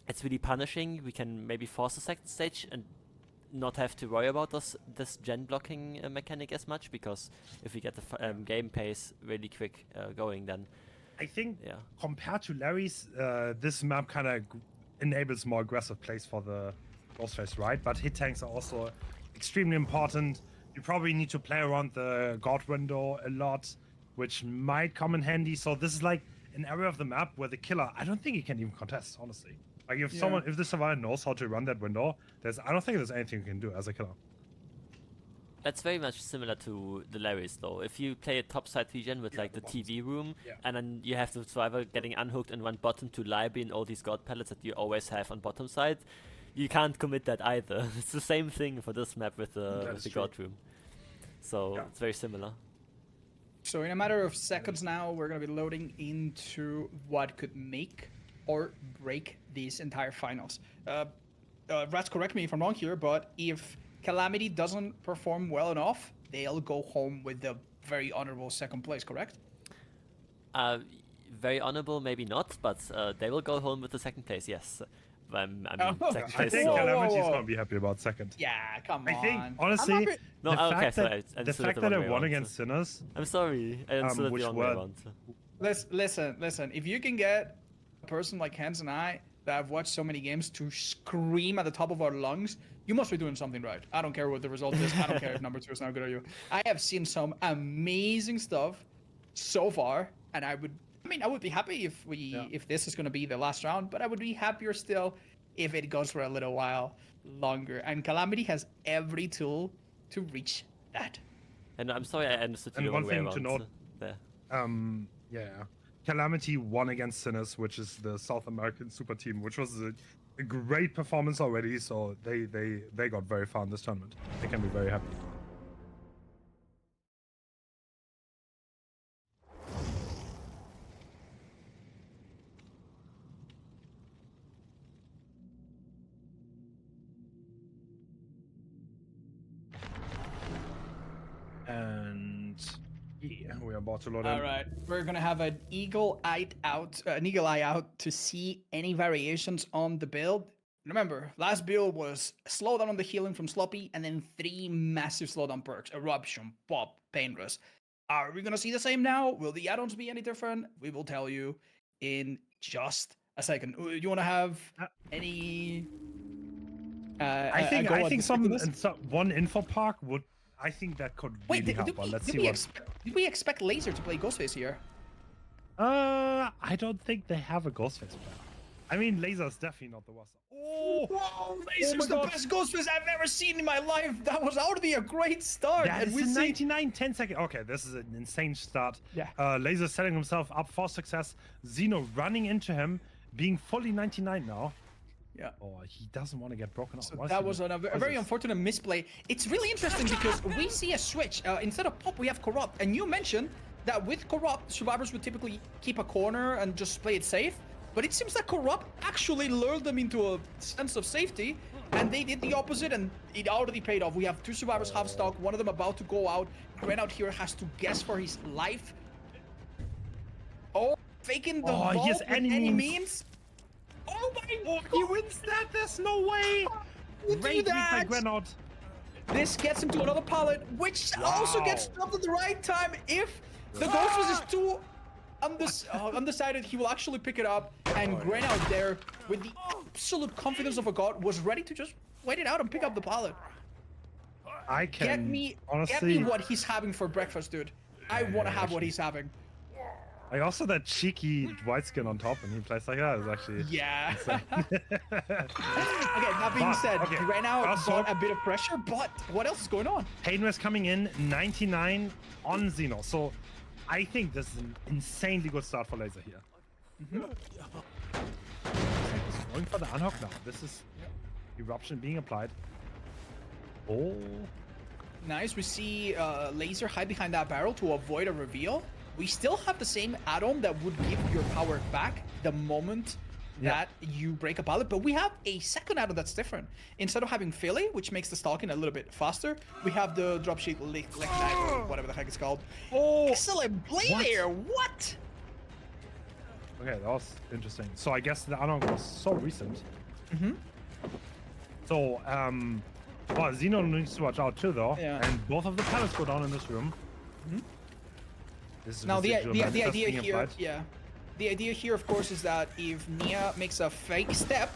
it's really punishing, we can maybe force a second stage and not have to worry about this gen blocking mechanic as much, because if we get the game pace really quick going, then I think compared to Larry's, this map kind of enables more aggressive plays for the Ghost Face, right? But hit tanks are also extremely important. You probably need to play around the guard window a lot, which might come in handy. So this is like an area of the map where the killer, I don't think he can even contest, honestly. Like if the survivor knows how to run that window, I don't think there's anything you can do as a killer. That's very much similar to the Larry's though. If you play a topside 3-gen with like the TV room, and then you have the survivor getting unhooked and run bottom to library and all these guard pallets that you always have on bottom side, you can't commit that either. It's the same thing for this map with the guard room. So it's very similar. So in a matter of seconds now, we're going to be loading into what could make or break these entire finals. Ratz, correct me if I'm wrong here, but if Calamity doesn't perform well enough, they'll go home with the very honorable second place, correct? Very honorable, maybe not, but they will go home with the second place, yes. Second I place, think Calamity's going to be happy about second. Yeah, come on. I think, honestly, no, the fact that I won against Sinners... I'm sorry, I understood the wrong way around. Listen, if you can get a person like Hans and I that have watched so many games to scream at the top of our lungs, you must be doing something right. I don't care what the result is. I don't care if number 2 is not good at you. I have seen some amazing stuff so far, and I would be happy if this is going to be the last round, but I would be happier still if it goes for a little while longer. And Calamity has every tool to reach that. And I'm sorry, I understood you the wrong way around. Yeah. Calamity won against Sinners, which is the South American super team, which was a great performance already. So they got very far in this tournament. They can be very happy. And yeah, we're about to load in. All right, we're gonna have an eagle eye out to see any variations on the build. Remember, last build was slowdown on the healing from Sloppy, and then 3 massive slowdown perks: Eruption, Pop, Painless. Are we gonna see the same now? Will the add-ons be any different? We will tell you in just a second. Do you want to have any? I think one info park would. I think that could really help. Did we expect Laser to play Ghost Face here? I don't think they have a Ghost Face player. I mean, Laser's definitely not the worst. Oh, whoa, Laser's the best Ghost Face I've ever seen in my life. That was already a great start. That is 99, 10 seconds. Okay, this is an insane start. Yeah. Laser setting himself up for success. Xeno running into him, being fully 99 now. Yeah. Oh, he doesn't want to get broken off. So that was a very unfortunate misplay. It's really interesting because we see a switch. Instead of Pop, we have Corrupt. And you mentioned that with Corrupt, survivors would typically keep a corner and just play it safe. But it seems that Corrupt actually lured them into a sense of safety. And they did the opposite, and it already paid off. We have 2 survivors half stock, one of them about to go out. Gren out here has to guess for his life. Oh, faking the vault he has with any any means. means. Oh my god! He wins that! There's no way! Great by Grenard. This gets him to another pallet, which also gets stopped at the right time. If the Ghost was too undecided, he will actually pick it up. And Gren out there, with the absolute confidence of a god, was ready to just wait it out and pick up the pallet. I can Get me what he's having for breakfast, dude. I want to have what he's having. I also that cheeky white skin on top, and he plays like that is actually Okay, that being said, Gren out got a bit of pressure, but what else is going on? Painless coming in 99 on Xeno, so I think this is an insanely good start for Laser here. Going for the unhook now. This is Eruption being applied. Oh, nice. We see Laser hide behind that barrel to avoid a reveal. We still have the same add-on that would give your power back the moment that you break a pallet, but we have a second add-on that's different. Instead of having Philly, which makes the stalking a little bit faster, we have the dropsheet lick knife, or whatever the heck it's called. Oh, excellent play there! What? Okay, that was interesting. So I guess the add-on was so recent. So, well, Xeno needs to watch out too, though. Yeah. And both of the pallets go down in this room. This is now the idea here, the idea here, of course, is that if Nia makes a fake step,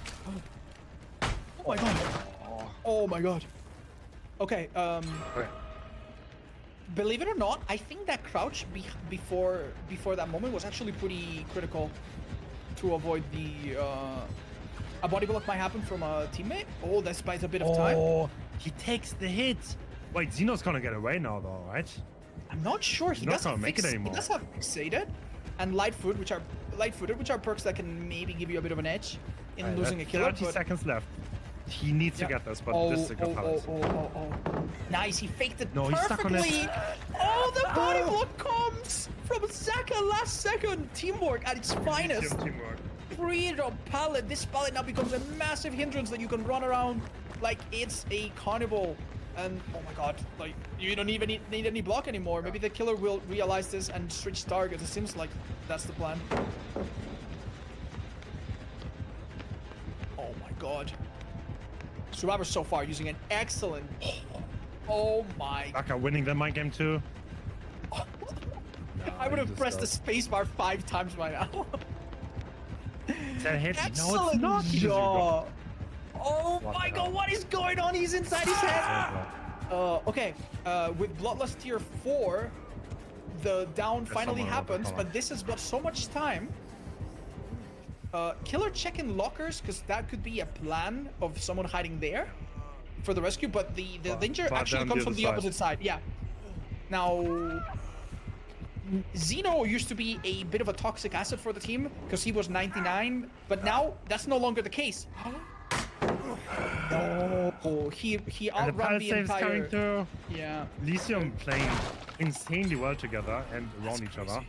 oh my god, oh my god. Okay, believe it or not, I think that crouch before that moment was actually pretty critical to avoid the a body block might happen from a teammate. Oh, that buys a bit of time. Oh, he takes the hit. Wait, Xeno's gonna get away now, though, right? I'm not sure. He doesn't make it anymore. He does have fixated and light-footed, which are perks that can maybe give you a bit of an edge in losing a killer. 30 seconds left. He needs to get this, but this is a good pallet. Nice, he faked it perfectly. He's stuck on it. Oh, the body block comes from Zaka last second. Teamwork at its finest. Pre-drop pallet. This pallet now becomes a massive hindrance that you can run around like it's a carnival. And oh my god, like you don't even need any block anymore. Maybe the killer will realize this and switch targets. It seems like that's the plan. Oh my god. Survivor so far using an excellent. Oh my. Zaka winning the mind game too. I would have pressed the spacebar 5 times by now. Is that a hit? Excellent no, it's not. job. Oh my god, what is going on? He's inside his head. Okay, with Bloodlust tier 4, the down finally happens, but this has got so much time. Killer checking lockers, because that could be a plan of someone hiding there for the rescue, but the danger actually comes from the opposite side. Yeah. Now, Zeno used to be a bit of a toxic asset for the team because he was 99, but now that's no longer the case. No, he outrun the saves coming entire. through. Yeah. Elysium playing insanely well together and around each other. crazy.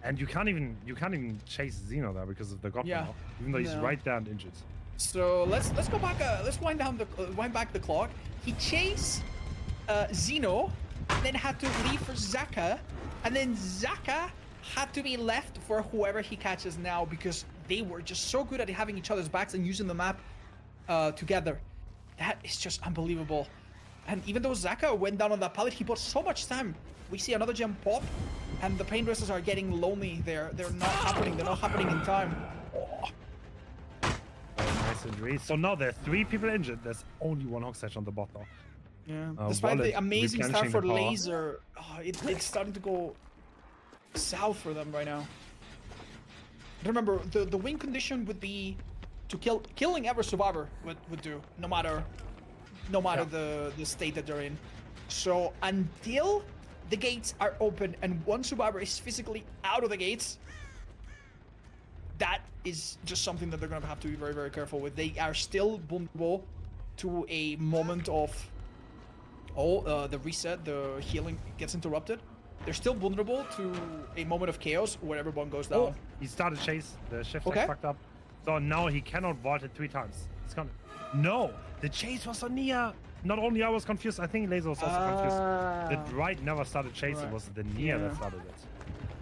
And you can't even chase Zeno there because of the Goblin Yeah. now, even though he's No. right there and injured. So let's go back. Let's wind back the clock. He chased Zeno, then had to leave for Zaka, and then Zaka had to be left for whoever he catches now because they were just so good at having each other's backs and using the map together. That is just unbelievable. And even though Zaka went down on that pallet, he bought so much time. We see another gem pop, and the pain wrestlers are getting lonely there. They're not happening. They're not happening in time. Oh. Nice injury. So now there are 3 people injured. There's only 1 hook stage on the bot though. Yeah. Despite the Wallet amazing start replenishing for the power. Laser, it's starting to go south for them right now. Remember, the win condition would be to killing every survivor would do, no matter the state that they're in. So until the gates are open and one survivor is physically out of the gates, that is just something that they're gonna have to be very, very careful with. They are still vulnerable to a moment of the reset, the healing gets interrupted. They're still vulnerable to a moment of chaos where everyone goes down. Oh, he started chase. The shift Okay. fucked up. So now he cannot vault it 3 times. It's gonna. No, the chase was on Nia. Not only I was confused, I think Laser was also confused. The right never started chasing. It was the Nia that Yeah. started it.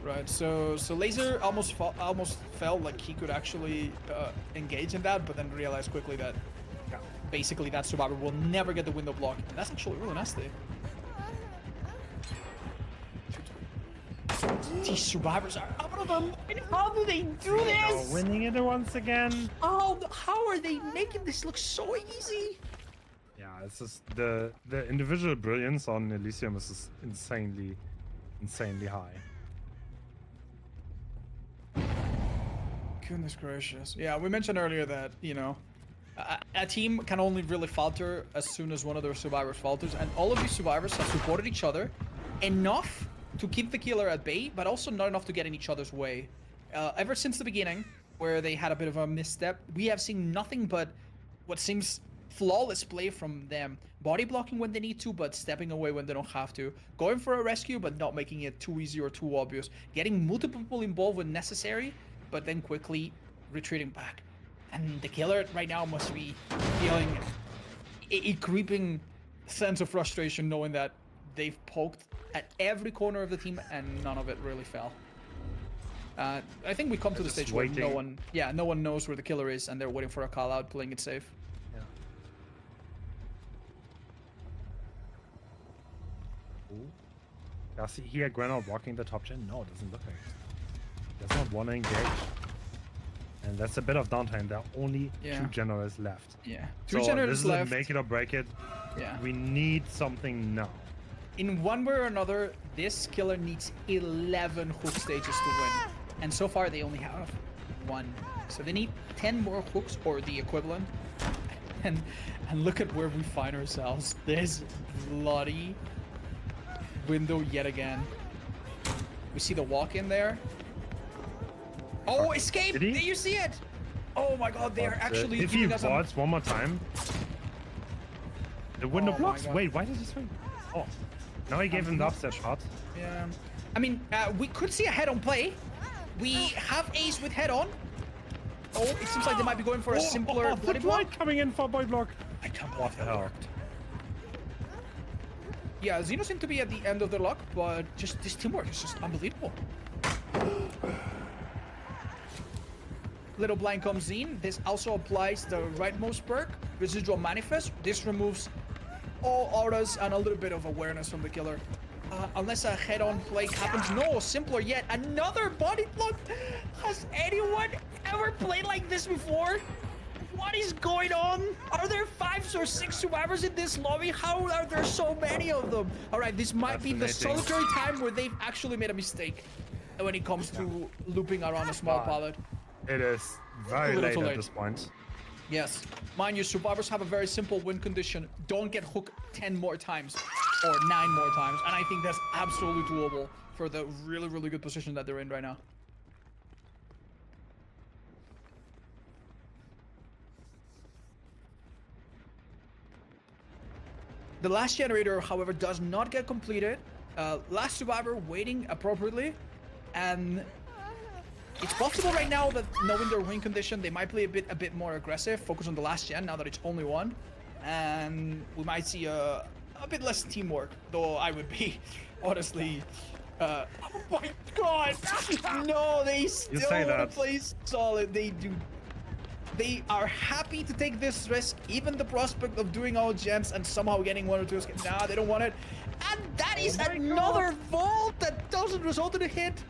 Right, so Laser almost felt like he could actually engage in that, but then realized quickly that basically that survivor will never get the window block, and that's actually really nasty. These survivors are out of them. And how do they do this? Winning it once again. How are they making this look so easy? Yeah, it's just the individual brilliance on Elysium is just insanely high. Goodness gracious. Yeah, we mentioned earlier that, you know, a team can only really falter as soon as one of their survivors falters, and all of these survivors have supported each other enough to keep the killer at bay, but also not enough to get in each other's way. Ever since the beginning, where they had a bit of a misstep, we have seen nothing but what seems flawless play from them. Body blocking when they need to, but stepping away when they don't have to. Going for a rescue, but not making it too easy or too obvious. Getting multiple people involved when necessary, but then quickly retreating back. And the killer right now must be feeling a creeping sense of frustration knowing that they've poked at every corner of the team and none of it really fell. I think we come to the just stage where waiting. no one knows where the killer is and they're waiting for a call out, playing it safe. Yeah. Ooh. Does he hear Granite walking the top gen? No, it doesn't look like it. Does not want to engage. And that's a bit of downtime. There are only 2 generals left. Yeah. So 2 generators this is left. a make it or break it. Yeah. We need something now. In one way or another, this killer needs 11 hook stages to win. And so far they only have 1. So they need 10 more hooks or the equivalent. And look at where we find ourselves. This bloody window yet again. We see the walk in there. Oh, escape! Did he? Did you see it? Oh my god, they are actually if he doing us a- vaults one more time, the window Oh my blocks. God. Wait, why did he swing? Oh, now he gave him the upset shot. Yeah. I mean, we could see a head-on play. We have Ace with head-on. Oh, it seems like they might be going for a simpler the body block. Blight coming in for boy block. I can't What believe the that hell? worked. Yeah, Xeno seem to be at the end of their luck, but just this teamwork is just unbelievable. Little blind comes in. This also applies the rightmost perk, Residual Manifest. This removes all auras and a little bit of awareness from the killer. Unless a head-on play happens. No, simpler yet. Another body block. Has anyone ever played like this before? What is going on? Are there 5 or 6 survivors in this lobby? How are there so many of them? All right, this might be the Fascinating. solitary time where they've actually made a mistake when it comes to looping around a small pallet. It is very A little late too at late. this point. Yes. Mind you, survivors have a very simple win condition. Don't get hooked 10 more times. or 9 more times, and I think that's absolutely doable for the really, really good position that they're in right now. The last generator, however, does not get completed. Last survivor waiting appropriately, and it's possible right now that knowing their win condition, they might play a bit more aggressive, focus on the last gen now that it's only one, and we might see a bit less teamwork. Though I would be honestly, oh my god, no, they still want to play solid. They do. They are happy to take this risk, even the prospect of doing all gens and somehow getting 1 or 2 escapes. Nah, they don't want it. And that is another vault that doesn't result in a hit.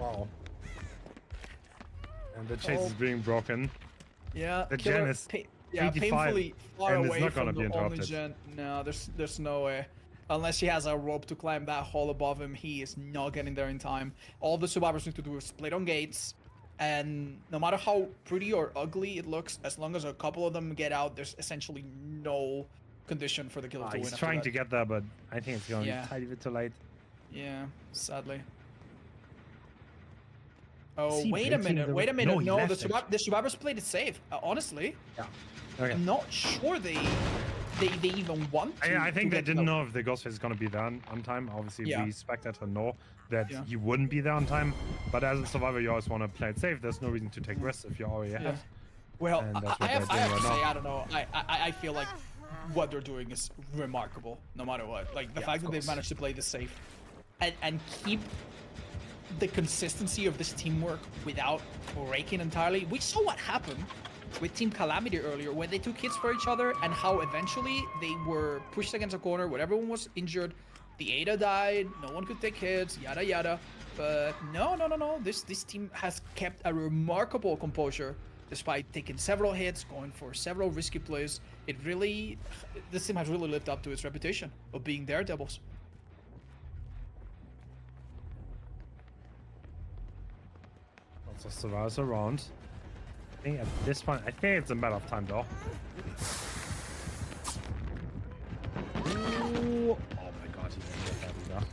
Wow. And the chase is being broken. Yeah, the gen is painfully far away not from gonna the only gen. No, there's no way. Unless he has a rope to climb that hole above him, he is not getting there in time. All the survivors need to do is split on gates. And no matter how pretty or ugly it looks, as long as a couple of them get out, there's essentially no condition for the killer to win. He's trying to get there, but I think it's going to be a tiny bit too late. Yeah, sadly. Oh, wait a minute. No, the survivors played it safe. Honestly. Yeah. Okay. I'm not sure they even want to. I think they didn't know if the Ghost Face is going to be there on time. Obviously, we spectator know that he wouldn't be there on time. But as a survivor, you always want to play it safe. There's no reason to take risks if you're already ahead. Well, I have to say, I don't know. I feel like what they're doing is remarkable, no matter what. Like, the fact that they've managed to play this safe and keep the consistency of this teamwork without breaking entirely. We saw what happened with Team Calamity earlier, when they took hits for each other and how eventually they were pushed against a corner where everyone was injured. The Ada died, no one could take hits, yada yada. But no. This team has kept a remarkable composure despite taking several hits, going for several risky plays. This team has really lived up to its reputation of being daredevils. Lots of survivors around. I think at this point, I think it's a matter of time though. Ooh. Oh my god, he's gonna get that either.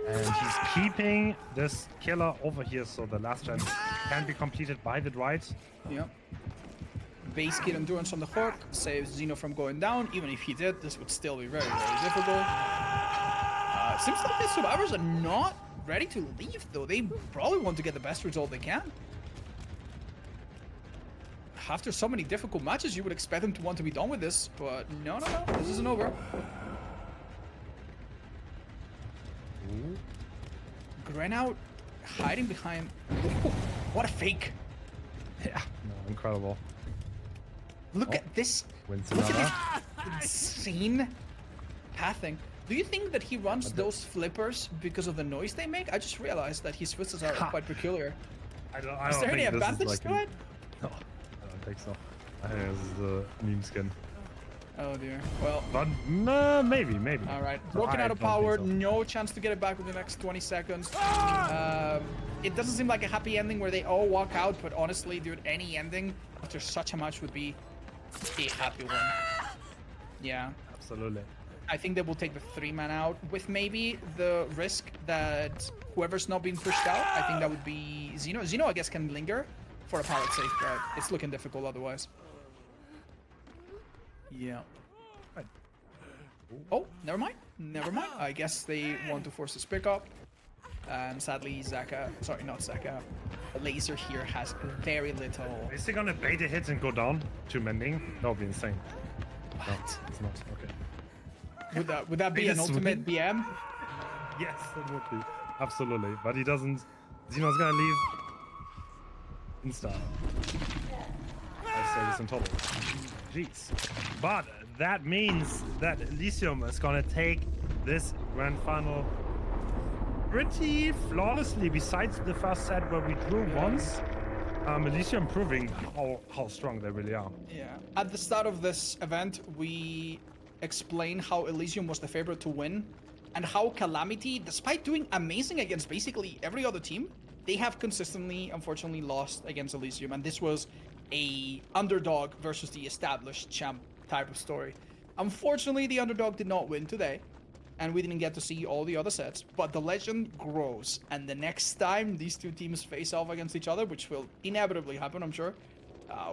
And he's keeping this killer over here so the last gen can be completed by the Dwight. Yeah. Base kit endurance on the hook saves Xeno from going down. Even if he did, this would still be very, very difficult. Seems like the survivors are not ready to leave though. They probably want to get the best result they can. After so many difficult matches, you would expect them to want to be done with this, but no, this isn't over. Grenout hiding behind. Ooh, what a fake! Yeah, no, incredible. Look at this. Look at this insane pathing. Do you think that he runs those flippers because of the noise they make? I just realized that his twists are quite peculiar. Is there any advantage to it? No, I don't think so. I think this is the meme skin. Oh dear. Well, but maybe. All right, broken out of power. No chance to get it back within the next 20 seconds. It doesn't seem like a happy ending where they all walk out, but honestly, dude, any ending after such a match would be a happy one. Yeah. Absolutely. I think they will take the 3-man out with maybe the risk that whoever's not being pushed out, I think that would be Xeno. Xeno, I guess, can linger for a pallet safe, but it's looking difficult otherwise. Yeah. Right. Oh, never mind. I guess they want to force this pickup. And sadly, Laser here has very little. Is he gonna bait a hit and go down to mending? That would be insane. What? No, it's not. Okay. Would that be an ultimate BM? Yes, it would be. Absolutely. But he doesn't. Xeno's gonna leave in style. 5 seconds in total. Jeez. But that means that Elysium is gonna take this grand final pretty flawlessly, besides the first set where we drew once. Elysium proving how strong they really are. Yeah. At the start of this event, we explained how Elysium was the favorite to win, and how Calamity, despite doing amazing against basically every other team, they have consistently, unfortunately, lost against Elysium. And this was a underdog versus the established champ type of story. Unfortunately, the underdog did not win today, and we didn't get to see all the other sets, but the legend grows, and the next time these two teams face off against each other, which will inevitably happen, I'm sure,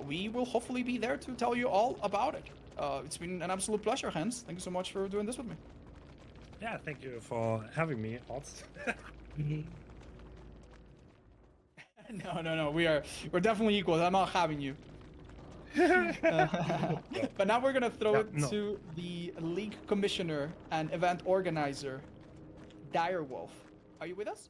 we will hopefully be there to tell you all about it. It's been an absolute pleasure, Hans. Thank you so much for doing this with me. Yeah, thank you for having me, Ots. No. We're definitely equals. I'm not having you. But now we're gonna throw it to the league commissioner and event organizer, Direwolf. Are you with us?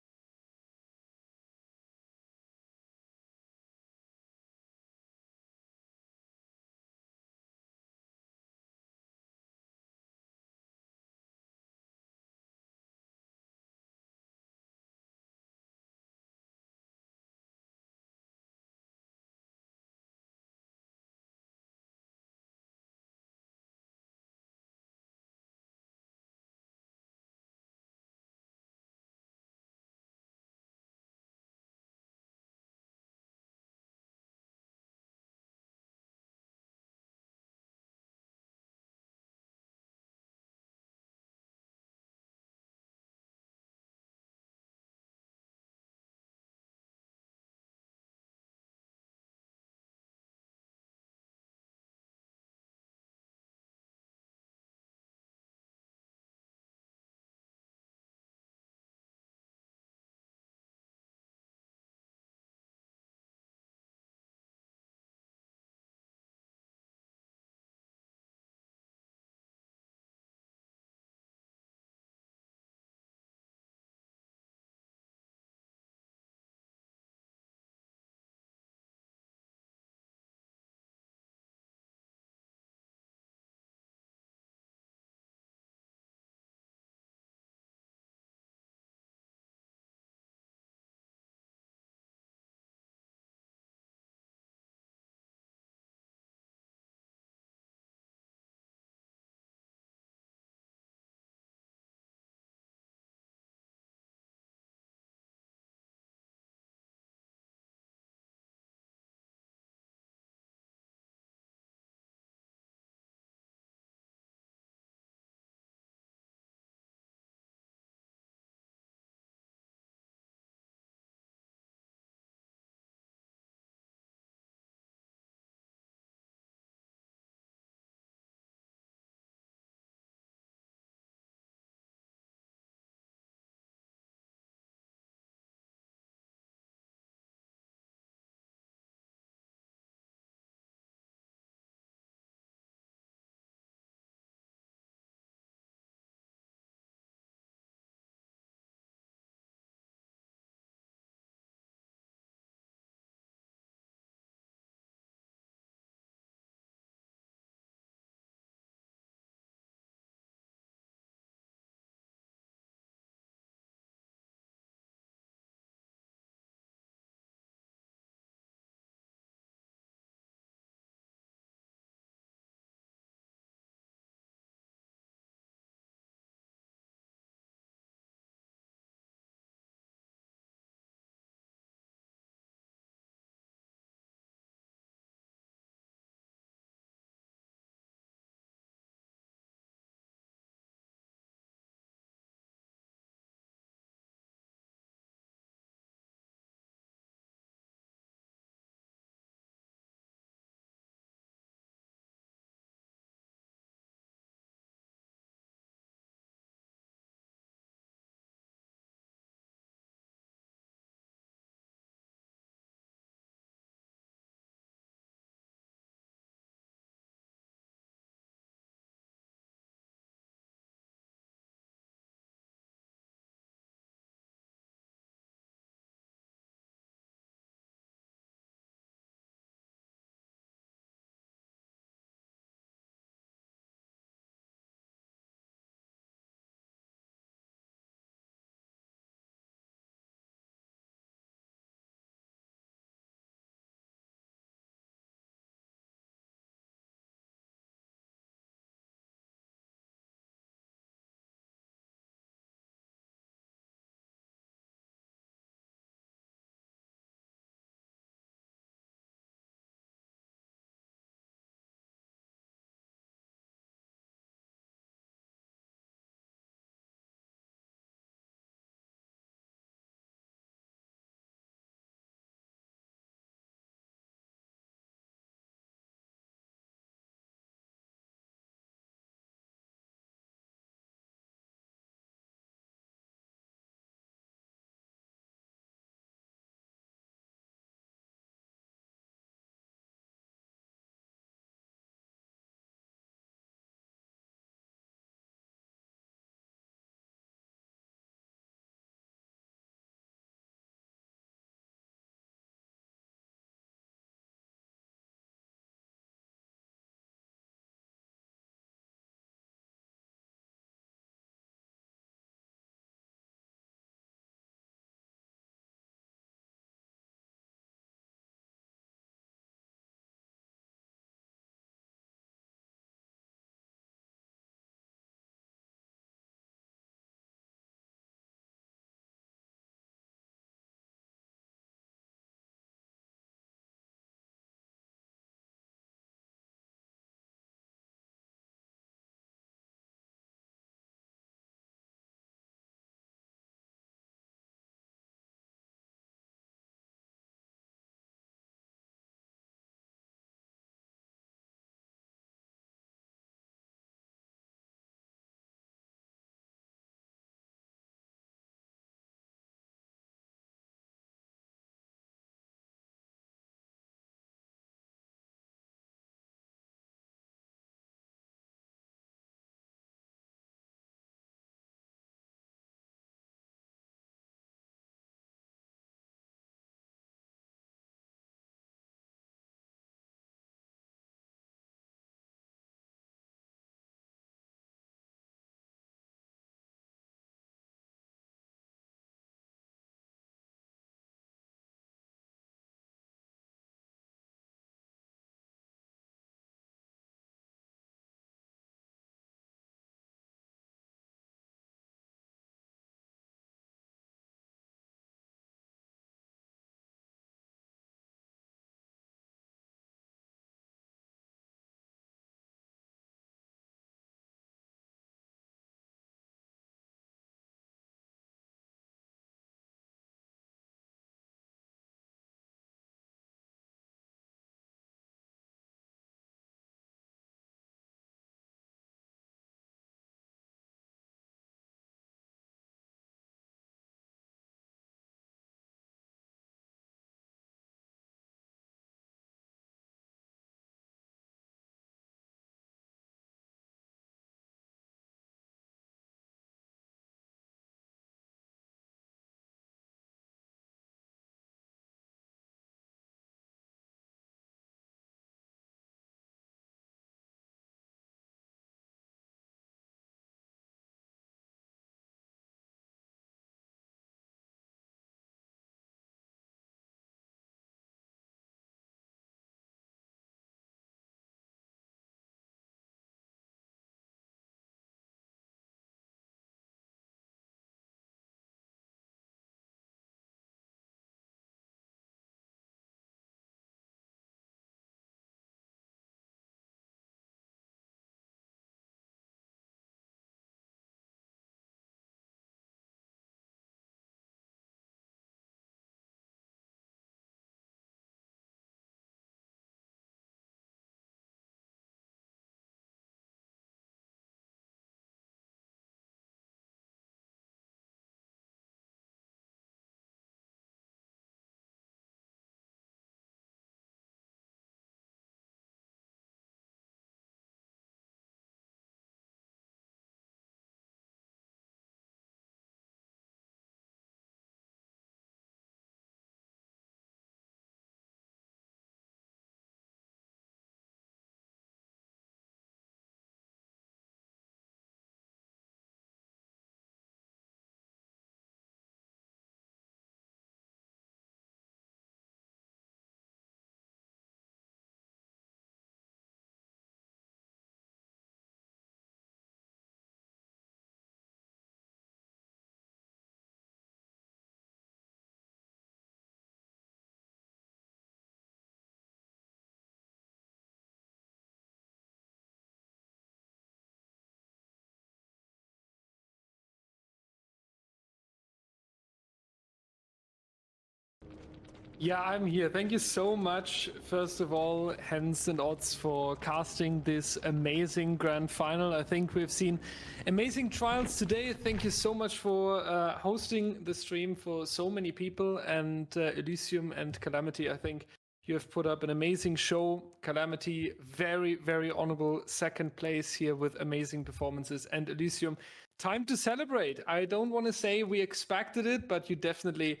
Yeah, I'm here. Thank you so much, first of all, Hens and Odds, for casting this amazing grand final. I think we've seen amazing trials today. Thank you so much for hosting the stream for so many people. And Elysium and Calamity, I think you have put up an amazing show. Calamity, very, very honorable second place here with amazing performances. And Elysium, time to celebrate. I don't want to say we expected it, but you definitely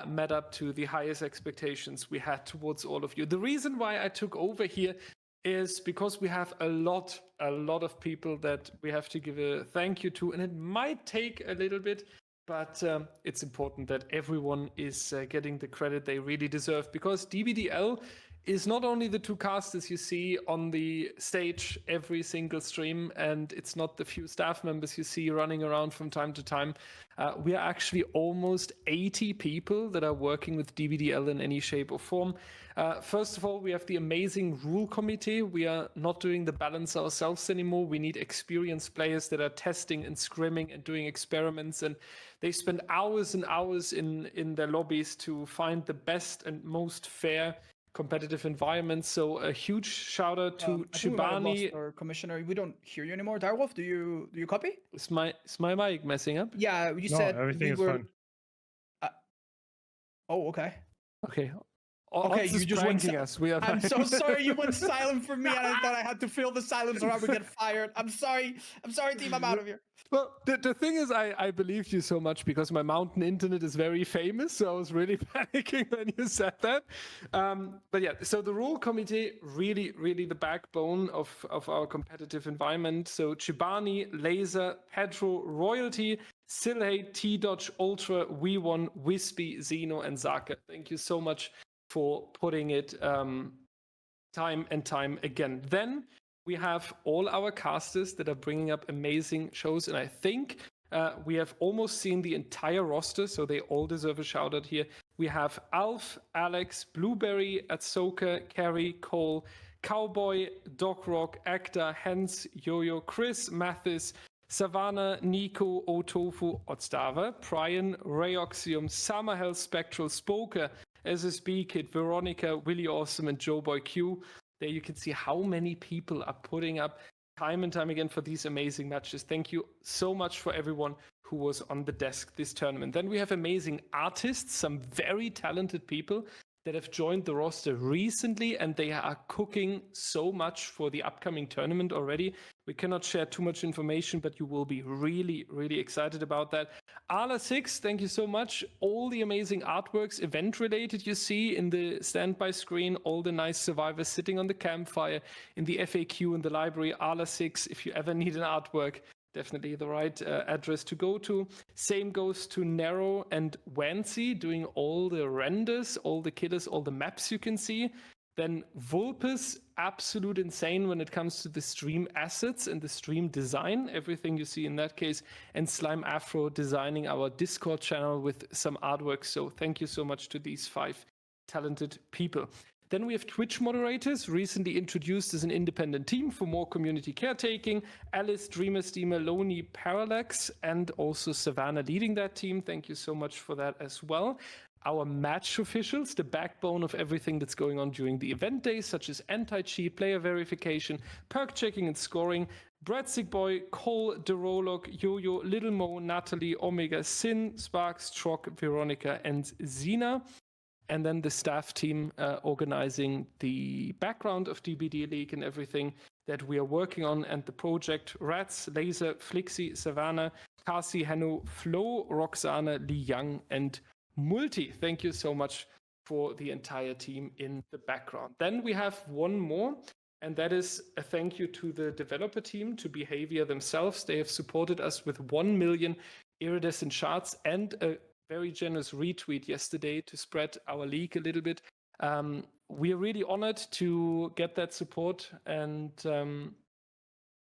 met up to the highest expectations we had towards all of you. The reason why I took over here is because we have a lot of people that we have to give a thank you to, and it might take a little bit, but it's important that everyone is getting the credit they really deserve, because DBDL is not only the two casters you see on the stage every single stream, and it's not the few staff members you see running around from time to time. We are actually almost 80 people that are working with DBDL in any shape or form. First of all, we have the amazing rule committee. We are not doing the balance ourselves anymore. We need experienced players that are testing and scrimming and doing experiments, and they spend hours and hours in their lobbies to find the best and most fair competitive environment. So a huge shout out to Chibani. Our commissioner, we don't hear you anymore. Direwolf, do you copy? Is my mic messing up? Yeah, you said everything is fine. Oh, okay. Okay. Okay, you just went. Us. We are I'm so sorry. You went silent for me, and I thought I had to fill the silence, or I would get fired. I'm sorry. I'm sorry, team. I'm out of here. Well, the thing is, I believed you so much because my mountain internet is very famous, so I was really panicking when you said that. But yeah, so the rule committee, really the backbone of our competitive environment. So Chibani, Laser, Pedro, Royalty, Silhate, T-Dodge, Ultra, We1, Wispy, Xeno, and Zaka. Thank you so much for putting it time and time again. Then we have all our casters that are bringing up amazing shows, and I think we have almost seen the entire roster, so they all deserve a shout out here. We have Alf, Alex, Blueberry, Atsoka, Carrie, Cole, Cowboy, Doc Rock, Acta, Hens, Yo-Yo, Chris, Mathis, Savannah, Nico, Otofu, Odstava, Brian, Rayoxium, Summerhell, Spectral, Spoker, SSB Kid, Veronica, Willie Awesome, and Joe Boy Q. There you can see how many people are putting up time and time again for these amazing matches. Thank you so much for everyone who was on the desk this tournament. Then we have amazing artists, some very talented people that have joined the roster recently, and they are cooking so much for the upcoming tournament already. We cannot share too much information, but you will be really excited about that. Ala6, thank you so much. All the amazing artworks, event related, you see in the standby screen, all the nice survivors sitting on the campfire, in the FAQ in the library. Ala6, if you ever need an artwork, definitely the right address to go to. Same goes to Nero and Wancy doing all the renders, all the killers, all the maps you can see. Then Vulpes, absolute insane when it comes to the stream assets and the stream design, everything you see in that case. And Slime Afro designing our Discord channel with some artwork. So thank you so much to these 5 talented people. Then we have Twitch moderators, recently introduced as an independent team for more community caretaking. Alice, Dreamer, Steamer, Loney, Parallax, and also Savannah leading that team. Thank you so much for that as well. Our match officials, the backbone of everything that's going on during the event days, such as anti-cheat, player verification, perk checking and scoring. Bradsick Boy, Cole, Derolog, Yo-Yo, Little Mo, Natalie, Omega, Sin, Sparks, Trock, Veronica, and Xena. And then the staff team organizing the background of DBDLeague and everything that we are working on, and the project. Ratz, Laser, Flixi, Savannah, Kasi, Hanu, Flo, Roxana, Li Yang, and Multi. Thank you so much for the entire team in the background. Then we have one more, and that is a thank you to the developer team, to Behavior themselves. They have supported us with 1 million iridescent shards and a very generous retweet yesterday to spread our league a little bit. We are really honored to get that support, and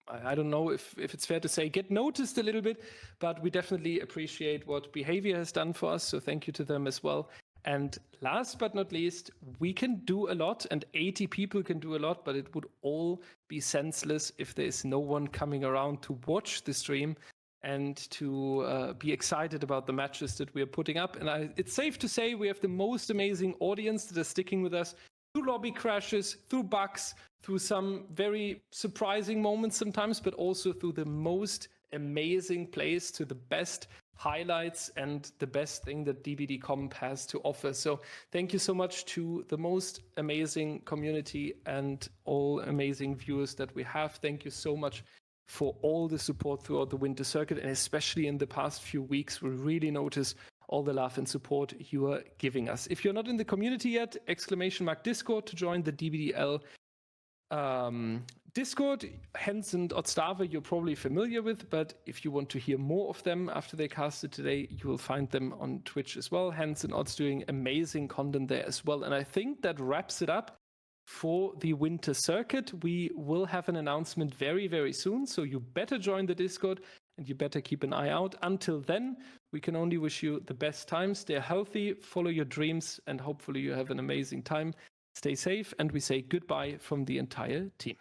I don't know if it's fair to say get noticed a little bit, but we definitely appreciate what Behavior has done for us, so thank you to them as well. And last but not least, we can do a lot, and 80 people can do a lot, but it would all be senseless if there's no one coming around to watch the stream. and to be excited about the matches that we are putting up. And it's safe to say we have the most amazing audience that is sticking with us through lobby crashes, through bugs, through some very surprising moments sometimes, but also through the most amazing plays, to the best highlights and the best thing that DBD Comp has to offer. So thank you so much to the most amazing community and all amazing viewers that we have. Thank you so much for all the support throughout the winter circuit, and especially in the past few weeks, we really notice all the love and support you are giving us. If you're not in the community yet, !Discord to join the DBDL Discord. Hens and Odstava you're probably familiar with, but if you want to hear more of them after they casted today, you will find them on Twitch as well. Hens and Odds doing amazing content there as well. And I think that wraps it up for the winter circuit. We will have an announcement very, very soon, so you better join the Discord and you better keep an eye out. Until then, we can only wish you the best time. Stay healthy, follow your dreams, and hopefully you have an amazing time. Stay safe, and we say goodbye from the entire team.